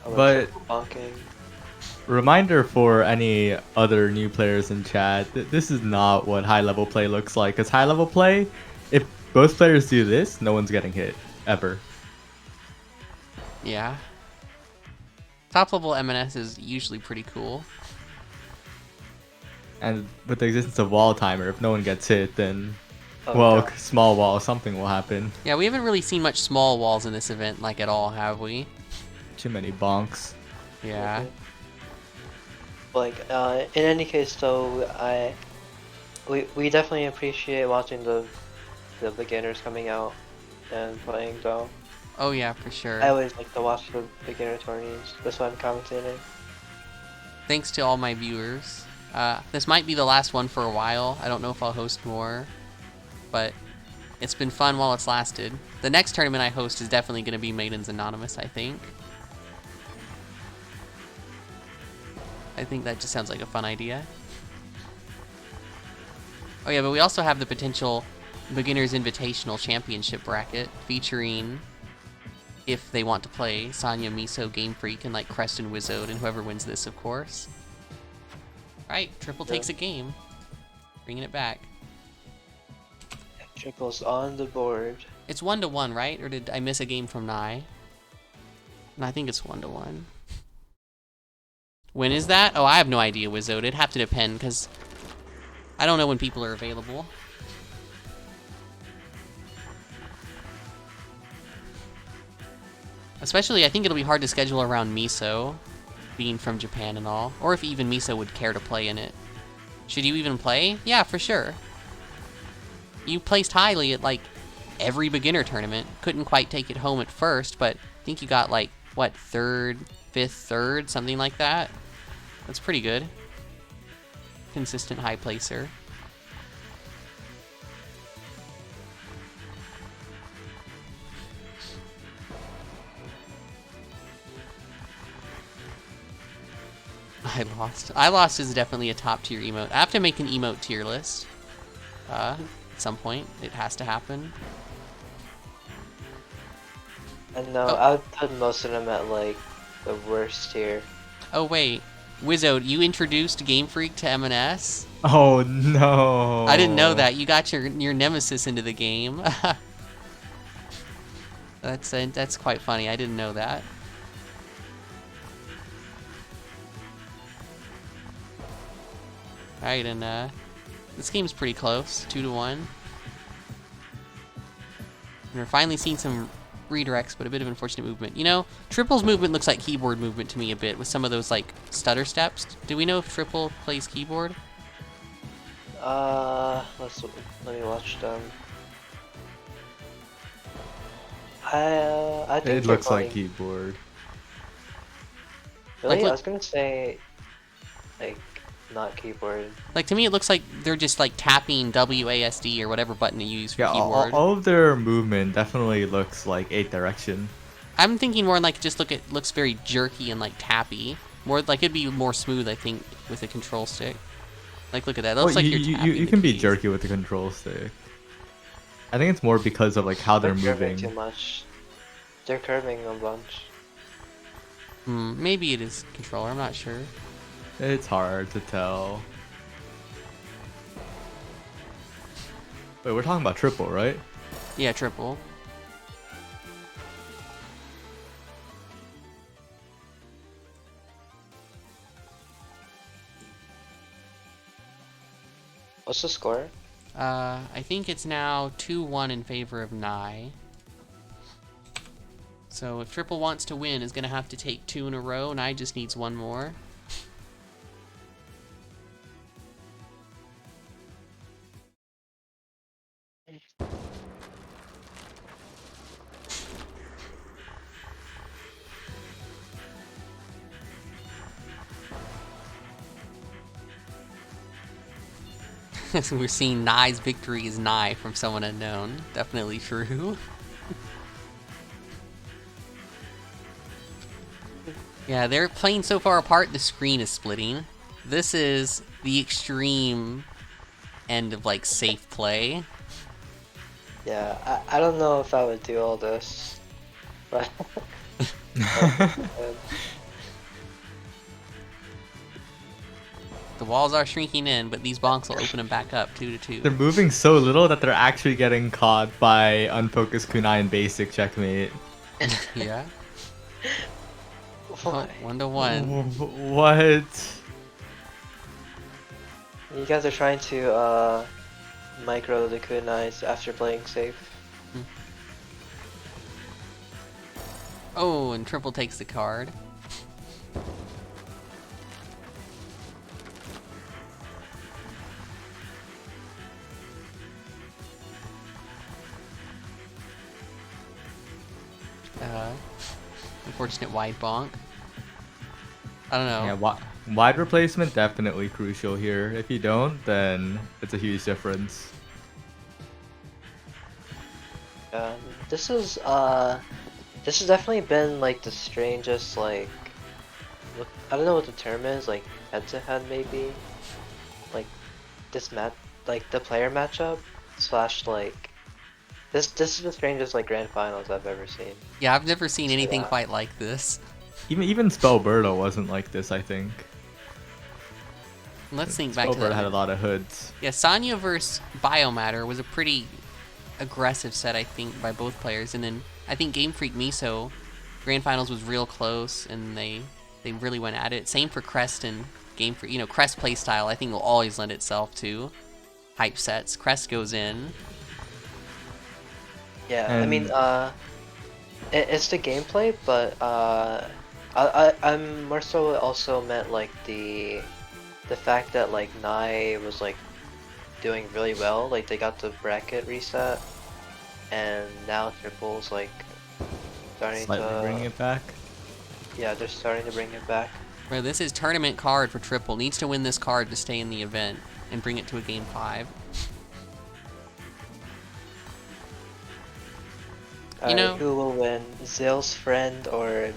But bonking. reminder for any other new players in chat, this is not what high level play looks like. Because high level play, if both players do this, no one's getting hit, ever. Yeah. Top level MnS is usually pretty cool. And with the existence of wall timer, if no one gets hit, then, Oh, well, God. small wall, something will happen. Yeah, we haven't really seen much small walls in this event, like at all, have we? Too many bonks. Yeah. Like, in any case, though, we definitely appreciate watching the beginners coming out and playing, though. Oh yeah, for sure. I always like to watch the beginner tourneys. That's why I'm commentating. Thanks to all my viewers. This might be the last one for a while. I don't know if I'll host more, but it's been fun while it's lasted. The next tournament I host is definitely going to be Maidens Anonymous, I think. I think that just sounds like a fun idea. Oh yeah, but we also have the potential Beginners Invitational Championship bracket featuring, if they want to play, Sonya, Miso, Game Freak, and like Crest and Wizode, and whoever wins this, of course. Right, Triple takes a game. Bringing it back. Triple's on the board. It's 1-to-1, right? Or did I miss a game from Nai? No, I think it's 1-to-1. When is that? Oh, I have no idea, Wizode. It'd have to depend, because I don't know when people are available. Especially, I think it'll be hard to schedule around Miso, being from Japan and all. Or if even Miso would care to play in it. Should you even play? Yeah, for sure. You placed highly at, like, every beginner tournament. Couldn't quite take it home at first, but I think you got, like, what, 3rd, 5th, 3rd, something like that? That's pretty good. Consistent high placer. I lost is definitely a top tier emote. I have to make an emote tier list. At some point. It has to happen. And no, I would put most of them at like the worst tier. Oh wait. Wizode, you introduced Game Freak to MnS? Oh no! I didn't know that. You got your nemesis into the game. That's quite funny. I didn't know that. Alright, and this game's pretty close, 2-1. And we're finally seeing some redirects, but a bit of unfortunate movement. You know, Triple's movement looks like keyboard movement to me a bit, with some of those, like, stutter steps. Do we know if Triple plays keyboard? Let me watch them. I think It looks like keyboard. Really? Like, I was gonna say, like, not keyboard. Like, to me, it looks like they're just, like, tapping WASD or whatever button you use for Yeah, keyboard. all of their movement definitely looks like 8 direction. I'm thinking more like just looks very jerky and, like, tappy. More like it'd be more smooth, I think, with a control stick. Like, look at that. That looks like you're tapping you the can be keys. jerky with the control stick. I think it's more because of like how they're curving moving. too much. They're curving a bunch. Maybe it is controller. I'm not sure. It's hard to tell. Wait, we're talking about triple, right? Yeah, triple. What's the score? I think it's now 2-1 in favor of Nye. So if Triple wants to win, is gonna have to take 2 in a row. Nye just needs 1 more. So we're seeing Nye's victory is Nye from someone unknown. Definitely true. Yeah, they're playing so far apart, the screen is splitting. This is the extreme end of, like, safe play. Yeah, I don't know if I would do all this, but The walls are shrinking in, but these bonks will open them back up 2-2. They're moving so little that they're actually getting caught by unfocused kunai in basic checkmate. Yeah. Oh, 1-1. What? you guys are trying to micro the kunais after playing safe. Oh, and Triple takes the card. Unfortunate wide bonk. I don't know. Yeah, wide replacement definitely crucial here. If you don't, then it's a huge difference. This has definitely been like the strangest, like, I don't know what the term is, like head to head maybe, like this like the player matchup slash like this is the strangest like grand finals I've ever seen. Yeah, I've never seen anything quite like this. Even Spellbirdo wasn't like this, I think. Let's think back to Spellbirdo that. had a lot of hoods. Yeah, Sanya versus Biomatter was a pretty aggressive set, I think, by both players. And then I think Game Freak Miso Grand Finals was real close, and they really went at it. Same for Crest and Game Freak. You know, Crest playstyle, I think, will always lend itself to hype sets. Crest goes in. Yeah, I mean, it's the gameplay, but I'm more so also meant like the fact that like Nye was like doing really well, like they got the bracket reset, and now Triple's like starting to bring it back. Yeah, they're starting to bring it back. Bro, this is tournament card for Triple. Needs to win this card to stay in the event and bring it to a game 5. You know, who will win? Zill's friend or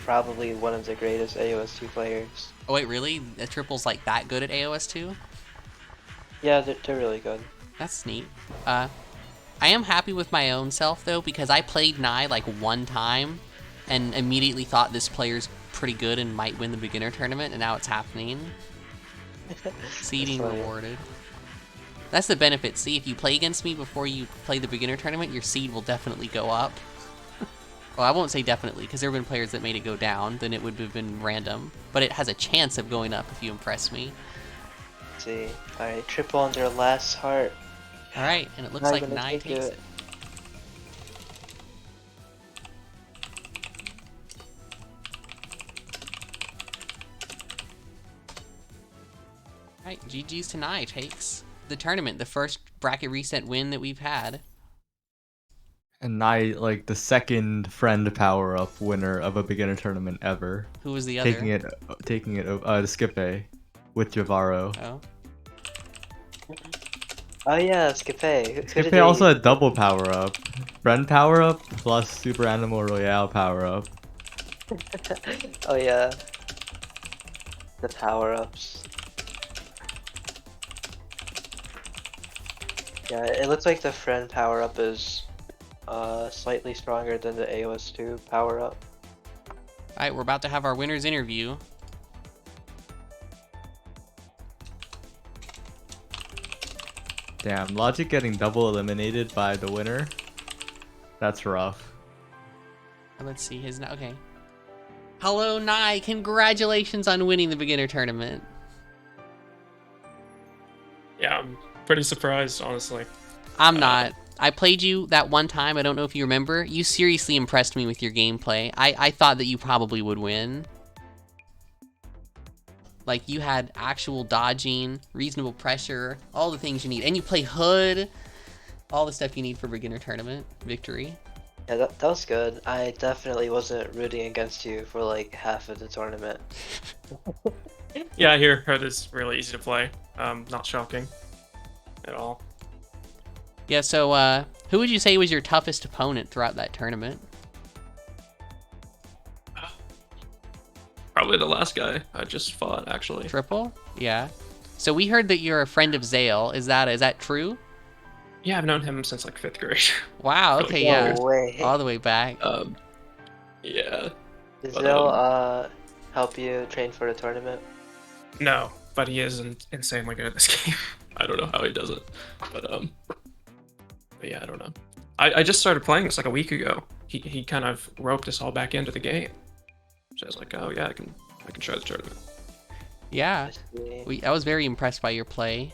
probably one of the greatest AOS2 players. oh wait, really? The Triple's like that good at AOS 2? Yeah, they're really good. That's neat. I am happy with my own self though, because I played Nye like one time and immediately thought this player's pretty good and might win the beginner tournament, and now it's happening. Seeding rewarded. That's the benefit. See, if you play against me before you play the beginner tournament, your seed will definitely go up. Well, I won't say definitely, because there have been players that made it go down, then it would have been random. But it has a chance of going up if you impress me. Let's see. Alright, triple on their last heart. Alright, and it looks Not like gonna Nai take takes it. it. Alright, GG's to Nai takes the tournament, the first bracket reset win that we've had. And Nai, like the second friend power up winner of a beginner tournament ever. Who was the other? Taking it to Skippe with Javaro. Oh. Oh yeah, Skippe. Who did Skippe they also use? had double power up. Friend power up plus Super Animal Royale power up. Oh yeah. The power-ups. Yeah, it looks like the friend power-up is slightly stronger than the AOS2 power-up. Alright, we're about to have our winner's interview. Damn, Logic getting double eliminated by the winner. That's rough. Let's see his. Okay. Hello, Nai. Congratulations on winning the beginner tournament. Yeah, I'm pretty surprised, honestly. I'm not. I played you that one time. I don't know if you remember. You seriously impressed me with your gameplay. I thought that you probably would win. Like, you had actual dodging, reasonable pressure, all the things you need. And you play Hood. All the stuff you need for beginner tournament victory. Yeah, that was good. I definitely wasn't rooting against you for like half of the tournament. Yeah, I hear Hood is really easy to play. Not shocking at all. Yeah, so who would you say was your toughest opponent throughout that tournament? Probably the last guy I just fought, actually. Triple? Yeah. So we heard that you're a friend of Zale. Is that true? Yeah, I've known him since like 5th grade. Wow, Really okay, cool. yeah. No way. All the way back. Yeah. Did but, Zil help you train for the tournament? No, but he is insanely good at this game. I don't know how he does it, but yeah, I don't know. I just started playing this like a week ago. He kind of roped us all back into the game. So I was like, oh yeah, I can try the tournament. Yeah. I see. I was very impressed by your play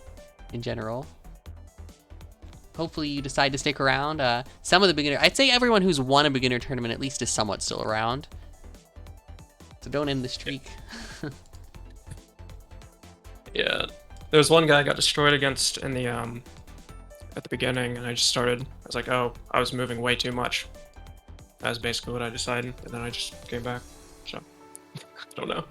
in general. Hopefully you decide to stick around. Some of the beginner, I'd say everyone who's won a beginner tournament at least is somewhat still around. So don't end the streak. Yeah, there was one guy I got destroyed against in the at the beginning, and I was like, oh, I was moving way too much. That's basically what I decided, and then I just came back. So I don't know.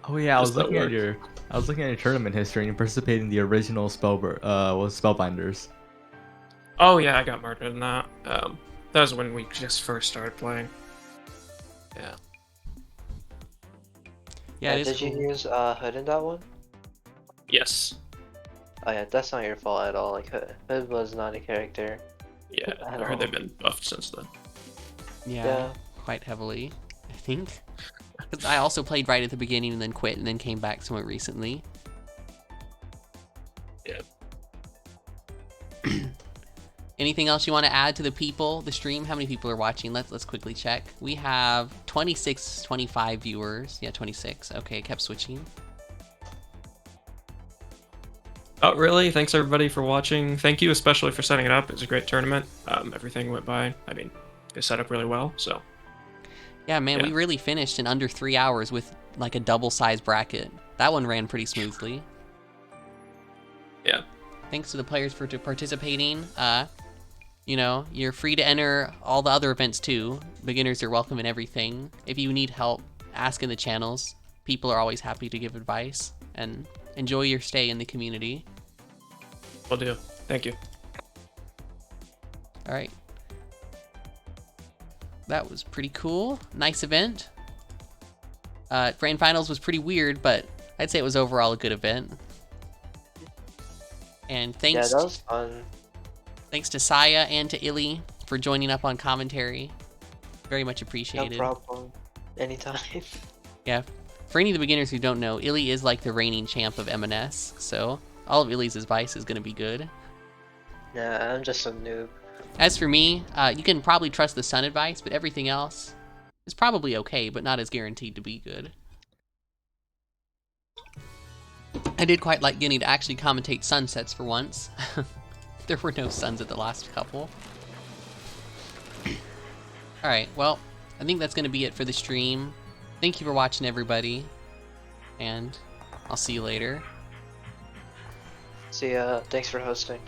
Oh yeah, I was Does that looking at work? your tournament history, and you participated in the original Spellbinders. Oh yeah, I got murdered in that. That was when we just first started playing. Yeah. Yeah, it is Did you cool. use Hood in that one? Yes. Oh yeah, that's not your fault at all. Like Hood was not a character. Yeah, I I don't heard they've know. been buffed since then. Yeah, Yeah. quite heavily, I think. 'Cause I also played right at the beginning and then quit and then came back somewhat recently. Yeah. Anything else you want to add to the people, the stream? How many people are watching? Let's quickly check. We have 26, 25 viewers. Yeah, 26. Okay, it kept switching. Oh, really? Thanks everybody for watching. Thank you especially for setting it up. It was a great tournament. Everything went by. I mean, it set up really well, so. Yeah, man, we Yeah. really finished in under 3 hours with like a double-sized bracket. That one ran pretty smoothly. Yeah. Thanks to the players for participating. You know, you're free to enter all the other events too. Beginners are welcome in everything. If you need help, ask in the channels. People are always happy to give advice. And enjoy your stay in the community. Will do. Thank you. All right. That was pretty cool. Nice event. Grand Finals was pretty weird, but I'd say it was overall a good event. And Yeah, thanks, that was fun. thanks to Saya and to Illy for joining up on commentary. Very much No appreciated. problem. Anytime. Yeah. For any of the beginners who don't know, Illy is like the reigning champ of MnS, so all of Illy's advice is going to be good. Nah, I'm just a noob. As for me, you can probably trust the sun advice, but everything else is probably okay, but not as guaranteed to be good. I did quite like getting to actually commentate sunsets for once. There were no suns at the last couple. Alright, well, I think that's going to be it for the stream. Thank you for watching, everybody. And I'll see you later. See ya. Thanks for hosting.